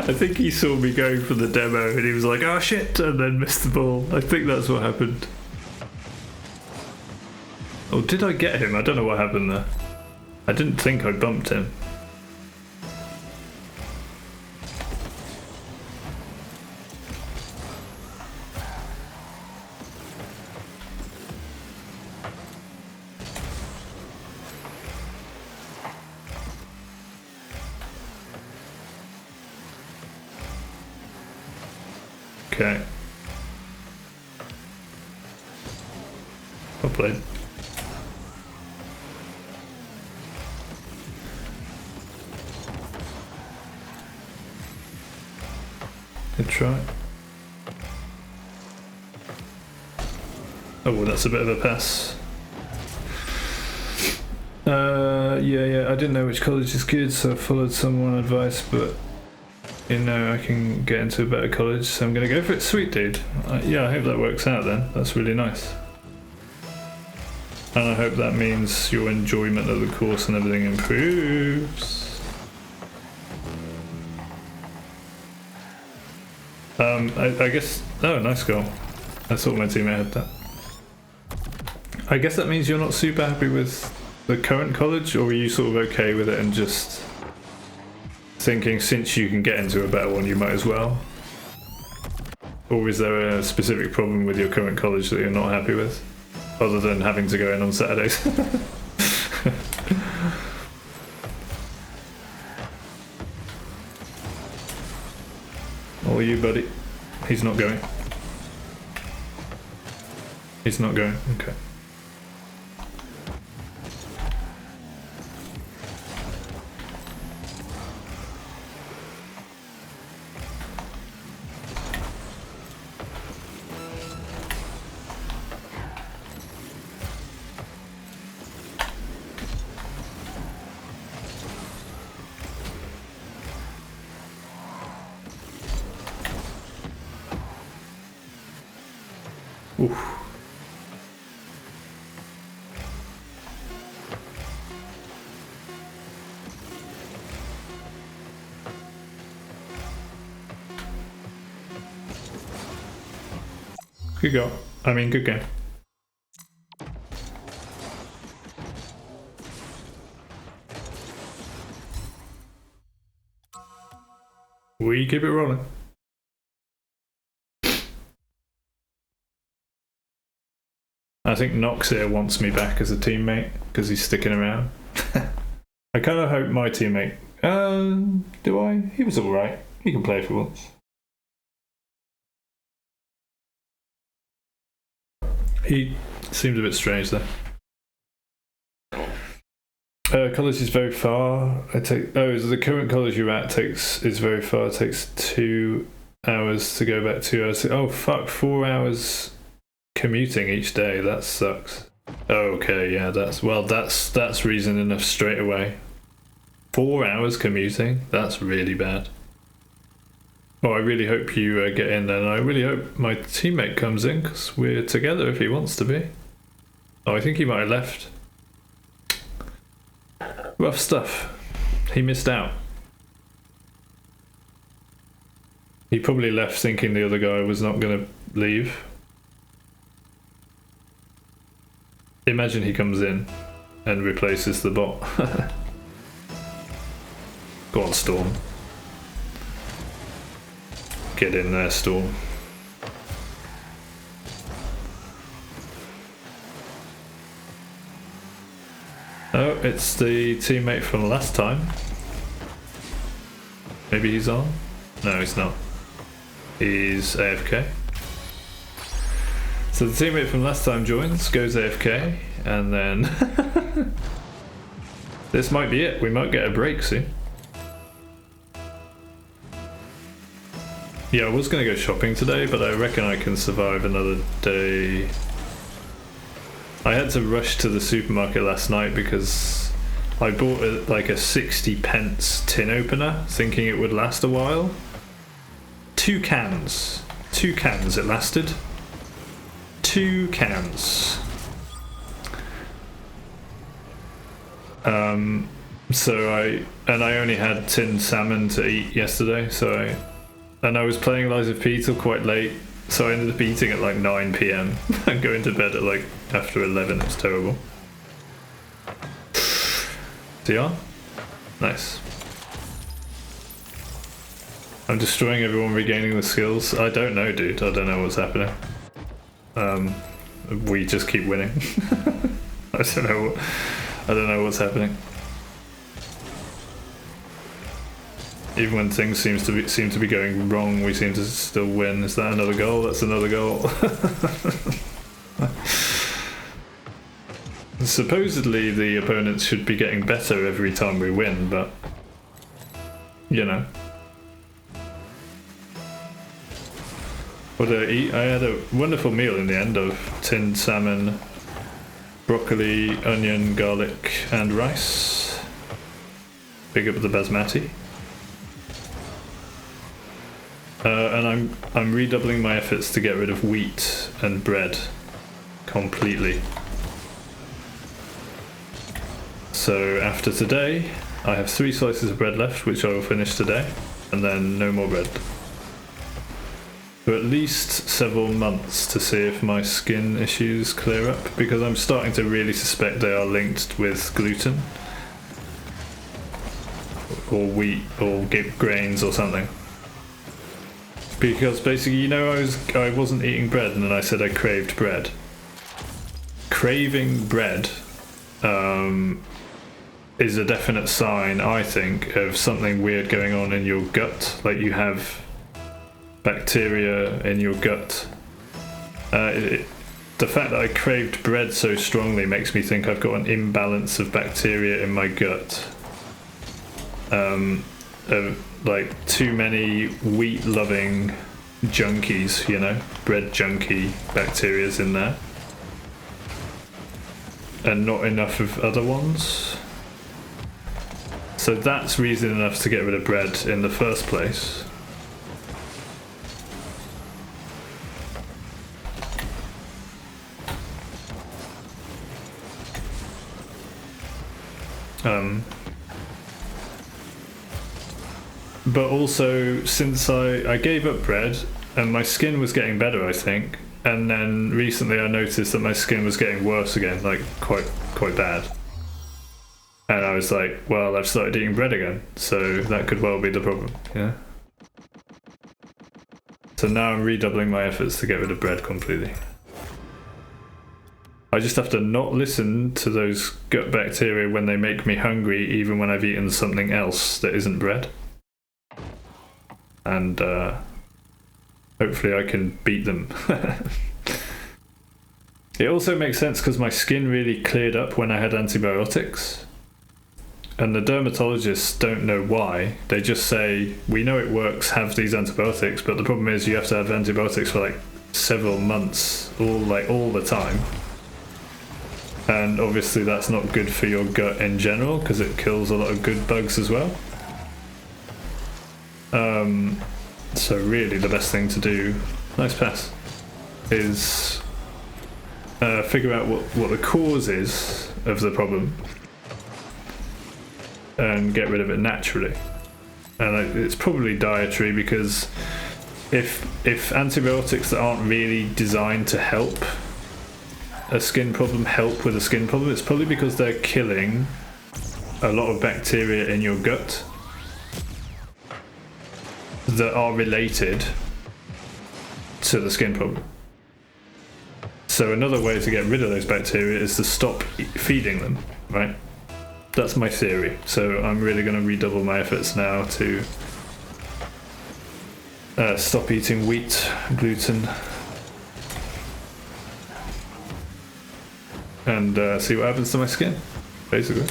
I think he saw me going for the demo and he was like, oh shit, and then missed the ball. I think that's what happened. Oh, did I get him? I don't know what happened there. I didn't think I bumped him. Okay. Well played. Good try. Oh, well, that's a bit of a pass. Yeah, I didn't know which college is good, so I followed someone advice, but you know, I can get into a better college, so I'm gonna go for it. Sweet, dude. Yeah, I hope that works out then. That's really nice. And I hope that means your enjoyment of the course and everything improves. I guess... Oh, nice goal. I thought my teammate had that. I guess that means you're not super happy with the current college, or are you sort of okay with it and just thinking since you can get into a better one you might as well? Or is there a specific problem with your current college that you're not happy with, other than having to go in on Saturdays? Or you, buddy? He's not going. He's not going, okay. Oof. Good go. I mean, good game. We keep it rolling. I think Nox here wants me back as a teammate because he's sticking around. I kind of hope my teammate... do I? He was alright. He can play for once. He seemed a bit strange though. College is very far. The current college you're at is very far. It takes 2 hours to go back, 2 hours. Oh fuck, 4 hours commuting each day. That sucks. Okay, yeah, that's reason enough straight away. 4 hours commuting? That's really bad. Well, I really hope you get in there, and I really hope my teammate comes in, because we're together if he wants to be. Oh, I think he might have left. Rough stuff. He missed out. He probably left thinking the other guy was not going to leave. Imagine he comes in and replaces the bot. Go on, Storm. Get in there, Storm. Oh, it's the teammate from last time. Maybe he's on? No, he's not. He's AFK. So the teammate from last time joins, goes AFK, and then this might be it. We might get a break soon. Yeah, I was going to go shopping today, but I reckon I can survive another day. I had to rush to the supermarket last night because I bought like a 60 pence tin opener thinking it would last a while. 2 cans. 2 cans it lasted. 2 cans. So I only had tinned salmon to eat yesterday, and I was playing Lies of P till quite late, so I ended up eating at like 9 PM and going to bed at like after 11. It's terrible. Is he on? Nice. I'm destroying everyone, regaining the skills. I don't know, dude. I don't know what's happening. We just keep winning. I don't know what's happening. Even when things seem to be going wrong, we seem to still win. Is that another goal? That's another goal. Supposedly the opponents should be getting better every time we win, but you know. What did I eat? I had a wonderful meal in the end of tinned salmon, broccoli, onion, garlic, and rice. Big up the basmati. And I'm redoubling my efforts to get rid of wheat and bread completely. So after today, I have 3 slices of bread left, which I will finish today, and then no more bread. For at least several months to see if my skin issues clear up, because I'm starting to really suspect they are linked with gluten or wheat or grains or something. Because basically, you know, I wasn't eating bread, and then I said I craved bread. Craving bread is a definite sign, I think, of something weird going on in your gut. Like you have bacteria in your gut. The fact that I craved bread so strongly makes me think I've got an imbalance of bacteria in my gut. Like too many wheat-loving junkies, you know, bread junkie bacteria's in there, and not enough of other ones. So that's reason enough to get rid of bread in the first place. But also, since I gave up bread, and my skin was getting better, I think, and then recently I noticed that my skin was getting worse again, like quite bad. And I was like, well, I've started eating bread again, so that could well be the problem, yeah? So now I'm redoubling my efforts to get rid of bread completely. I just have to not listen to those gut bacteria when they make me hungry, even when I've eaten something else that isn't bread. And hopefully I can beat them. It also makes sense because my skin really cleared up when I had antibiotics. And the dermatologists don't know why. They just say, we know it works, have these antibiotics, but the problem is you have to have antibiotics for like several months, all the time. And obviously that's not good for your gut in general because it kills a lot of good bugs as well. So really the best thing to do, nice pass, is figure out what the cause is of the problem and get rid of it naturally. And it's probably dietary, because if antibiotics that aren't really designed to help a skin problem help with a skin problem, it's probably because they're killing a lot of bacteria in your gut that are related to the skin problem. So another way to get rid of those bacteria is to stop feeding them, right? That's my theory. So I'm really going to redouble my efforts now to stop eating wheat, gluten, and see what happens to my skin, basically.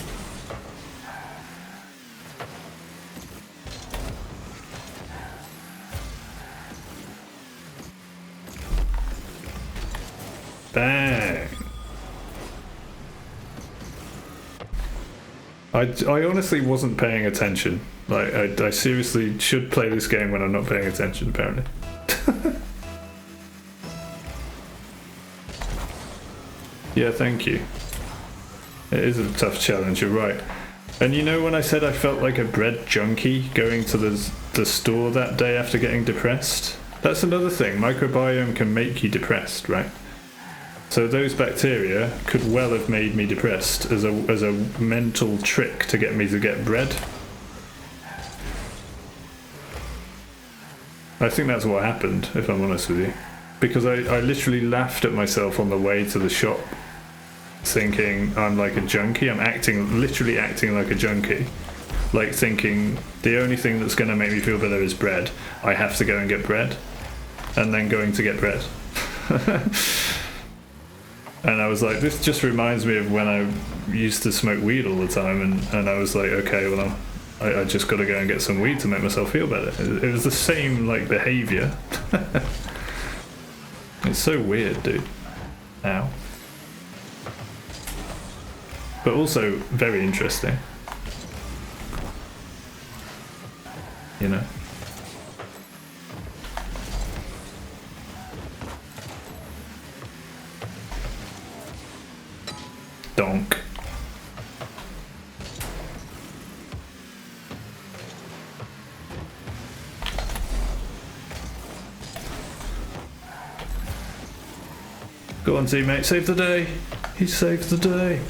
Bang! I honestly wasn't paying attention. Like, I seriously should play this game when I'm not paying attention, apparently. Yeah, thank you. It is a tough challenge, you're right. And you know when I said I felt like a bread junkie going to the store that day after getting depressed? That's another thing, microbiome can make you depressed, right? So those bacteria could well have made me depressed as a mental trick to get me to get bread. I think that's what happened, if I'm honest with you. Because I literally laughed at myself on the way to the shop, thinking I'm like a junkie. I'm literally acting like a junkie. Like thinking the only thing that's going to make me feel better is bread. I have to go and get bread. And then going to get bread. And I was like, this just reminds me of when I used to smoke weed all the time, and I was like, okay, well, I just got to go and get some weed to make myself feel better. It was the same, like, behaviour. It's so weird, dude. Ow. But also very interesting. You know? Donk. Go on, teammate, save the day. He saved the day.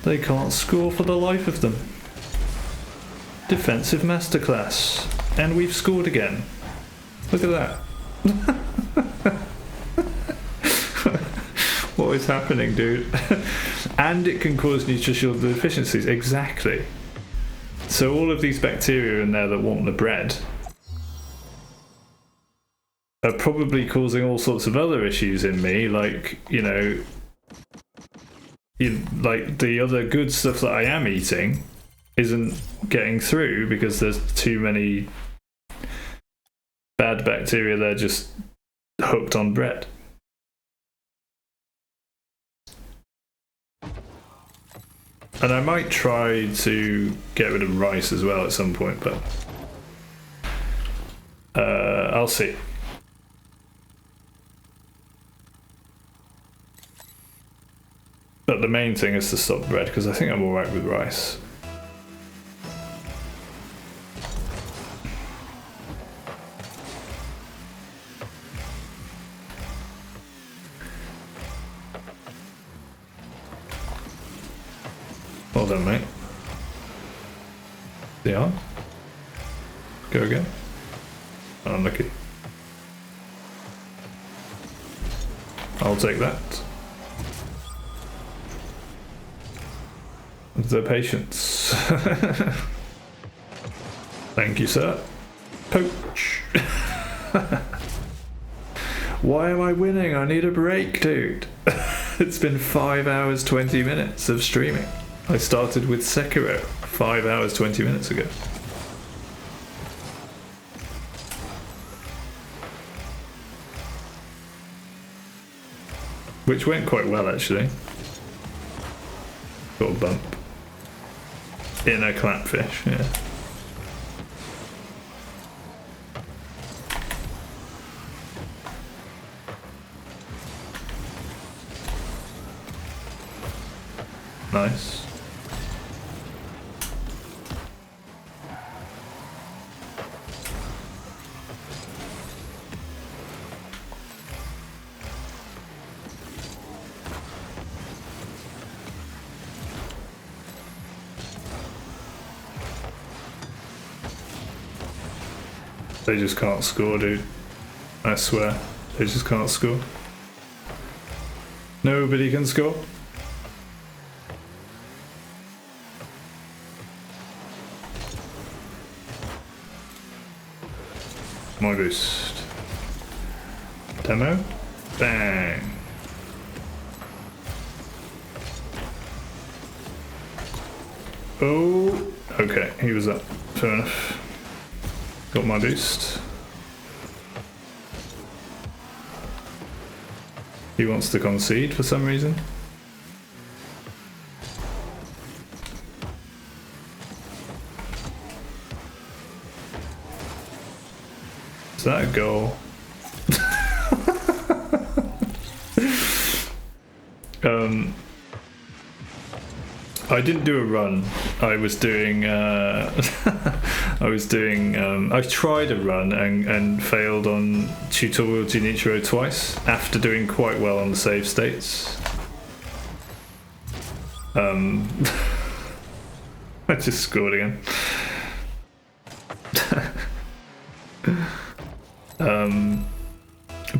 They can't score for the life of them. Defensive masterclass. And we've scored again. Look at that. What is happening, dude? And it can cause nutritional deficiencies. Exactly. So all of these bacteria in there that want the bread are probably causing all sorts of other issues in me, like, you know, like the other good stuff that I am eating isn't getting through because there's too many bad bacteria there just hooked on bread. And I might try to get rid of rice as well at some point, but I'll see. But the main thing is to stop bread, because I think I'm alright with rice. Well done, mate. Yeah. Go again. Unlucky. I'll take that. The patience. Thank you, sir. Poach. Why am I winning? I need a break, dude. It's been 5 hours 20 minutes of streaming. I started with Sekiro 5 hours 20 minutes ago. Which went quite well, actually. Got a bump. In a clapfish, yeah. Nice. They just can't score, dude. I swear. They just can't score. Nobody can score. My boost. Demo. Bang. Oh, okay, he was up. Fair enough. Got my boost. He wants to concede for some reason. Is that a goal? I didn't do a run. I was doing I tried a run and failed on tutorial Genichiro twice after doing quite well on the save states. I just scored again.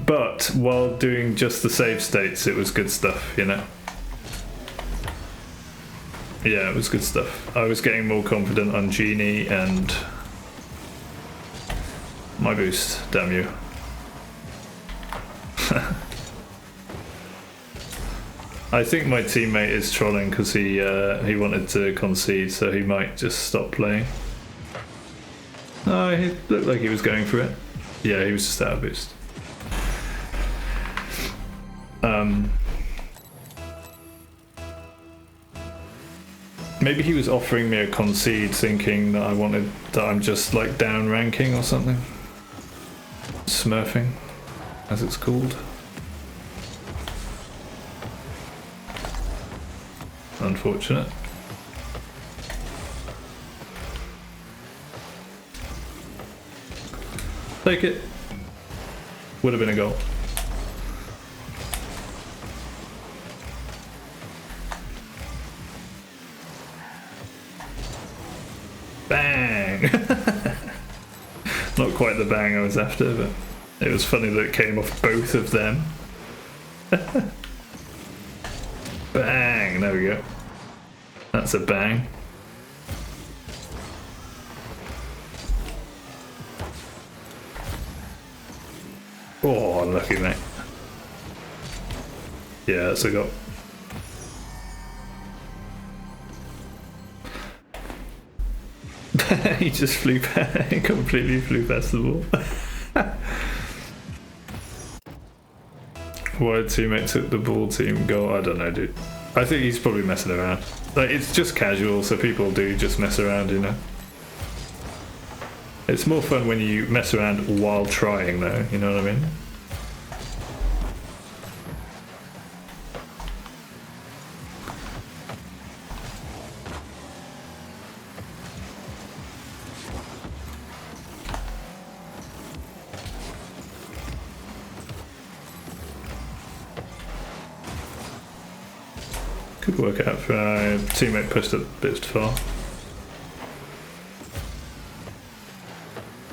But while doing just the save states, it was good stuff, you know? Yeah, it was good stuff. I was getting more confident on Genie and my boost, damn you. I think my teammate is trolling because he wanted to concede, so he might just stop playing. No, he looked like he was going for it. Yeah, he was just out of boost. Maybe he was offering me a concede thinking that I'm just like down ranking or something. Smurfing, as it's called. Unfortunate. Take it. Would have been a goal. Bang! Not quite the bang I was after, but it was funny that it came off both of them. Bang! There we go. That's a bang. Oh, unlucky, mate. Yeah, that's a goal. He just flew past, completely flew past the ball. Why a teammate took the ball team goal? I don't know, dude. I think he's probably messing around. Like, it's just casual, so people do just mess around, you know? It's more fun when you mess around while trying, though, you know what I mean? Could work out for my teammate pushed it a bit too far.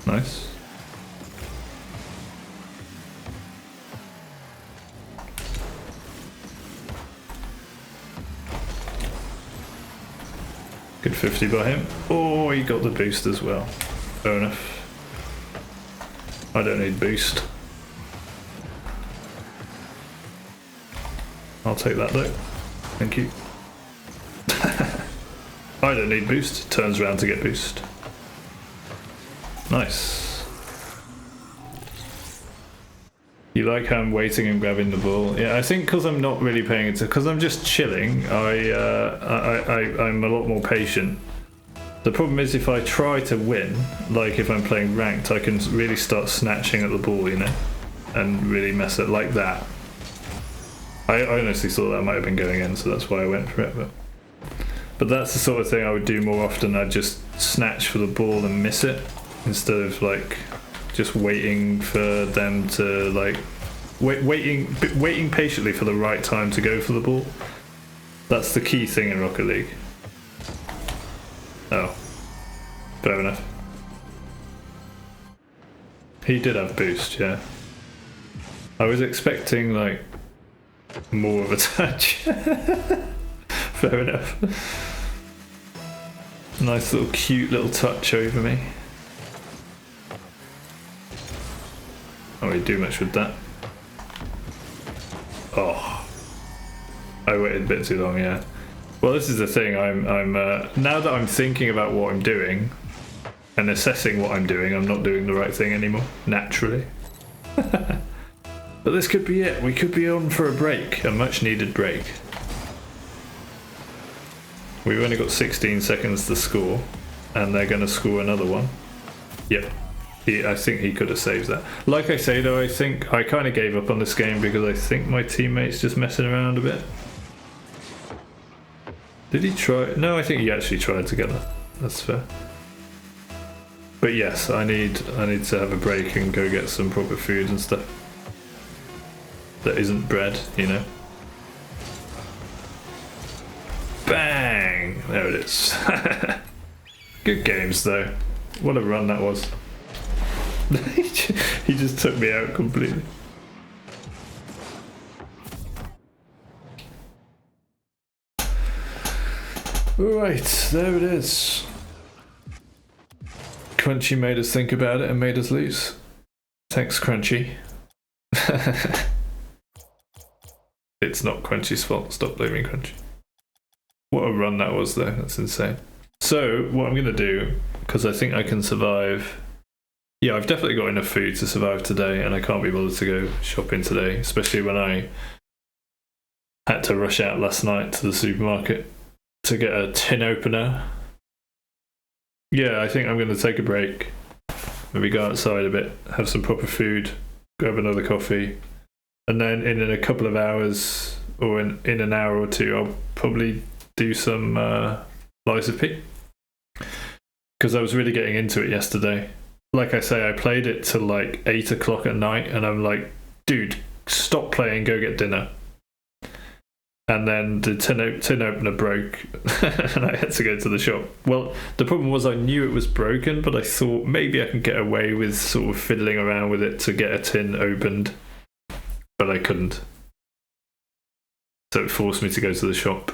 Nice. Good 50 by him. Oh, he got the boost as well. Fair enough. I don't need boost. I'll take that though. Thank you. I don't need boost. Turns around to get boost. Nice. You like how I'm waiting and grabbing the ball? Yeah, I think because I'm not really paying attention, because I'm just chilling. I'm a lot more patient. The problem is if I try to win, like if I'm playing ranked, I can really start snatching at the ball, you know, and really mess it like that. I honestly thought that might have been going in, so that's why I went for it. But that's the sort of thing I would do more often. I'd just snatch for the ball and miss it, instead of like just waiting for them to like waiting patiently for the right time to go for the ball. That's the key thing in Rocket League. Oh, fair enough. He did have boost, yeah. I was expecting like more of a touch. Fair enough. Nice little cute little touch over me. I don't do much with that. Oh, I waited a bit too long. Yeah. Well, this is the thing. I'm now that I'm thinking about what I'm doing and assessing what I'm doing, I'm not doing the right thing anymore. Naturally. But this could be it. We could be on for a break, a much needed break. We've only got 16 seconds to score, and they're going to score another one. Yep. I think he could have saved that. Like I say though, I think I kind of gave up on this game because I think my teammate's just messing around a bit. Did he try? No, I think he actually tried to get that. That's fair. But yes, I need to have a break and go get some proper food and stuff. That isn't bread, you know. Bang! There it is. Good games though. What a run that was. He just took me out completely. Right, there it is. Crunchy made us think about it and made us lose. Thanks, Crunchy. It's not Crunchy's fault. Stop blaming Crunchy. What a run that was though. That's insane. So what I'm going to do, because I think I can survive. Yeah, I've definitely got enough food to survive today, and I can't be bothered to go shopping today, especially when I had to rush out last night to the supermarket to get a tin opener. Yeah, I think I'm going to take a break, maybe go outside a bit, have some proper food, grab another coffee, and then in a couple of hours, or in an hour or two, I'll probably do some Lies of P. Because I was really getting into it yesterday. Like I say, I played it till like 8 o'clock at night, and I'm like, dude, stop playing, go get dinner. And then the tin opener broke, and I had to go to the shop. Well, the problem was I knew it was broken, but I thought maybe I can get away with sort of fiddling around with it to get a tin opened, but I couldn't. So it forced me to go to the shop.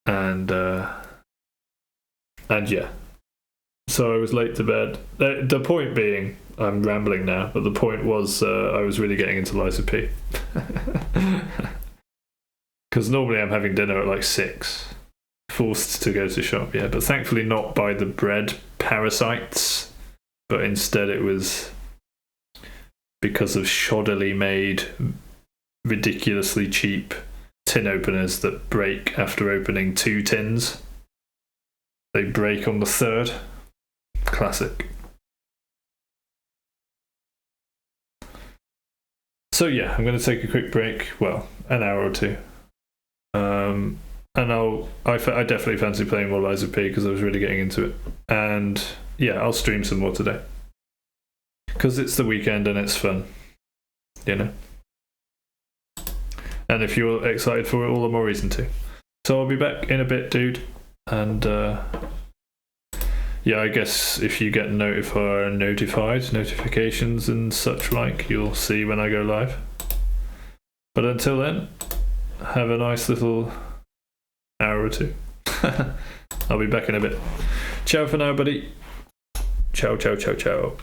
And yeah. So I was late to bed. The point being, I'm rambling now, but the point was I was really getting into Lies of P. Because normally I'm having dinner at like 6. Forced to go to shop, yeah. But thankfully not by the bread parasites, but instead it was because of shoddily made, ridiculously cheap tin openers that break after opening 2 tins. They break on the 3rd. Classic. So yeah, I'm going to take a quick break. Well, an hour or two. And I definitely fancy playing more Lies of P because I was really getting into it. And yeah, I'll stream some more today. Because it's the weekend and it's fun. You know? And if you're excited for it, all the more reason to. So I'll be back in a bit, dude. And yeah, I guess if you get notifications and such like, you'll see when I go live. But until then, have a nice little hour or two. I'll be back in a bit. Ciao for now, buddy. Ciao, ciao, ciao, ciao.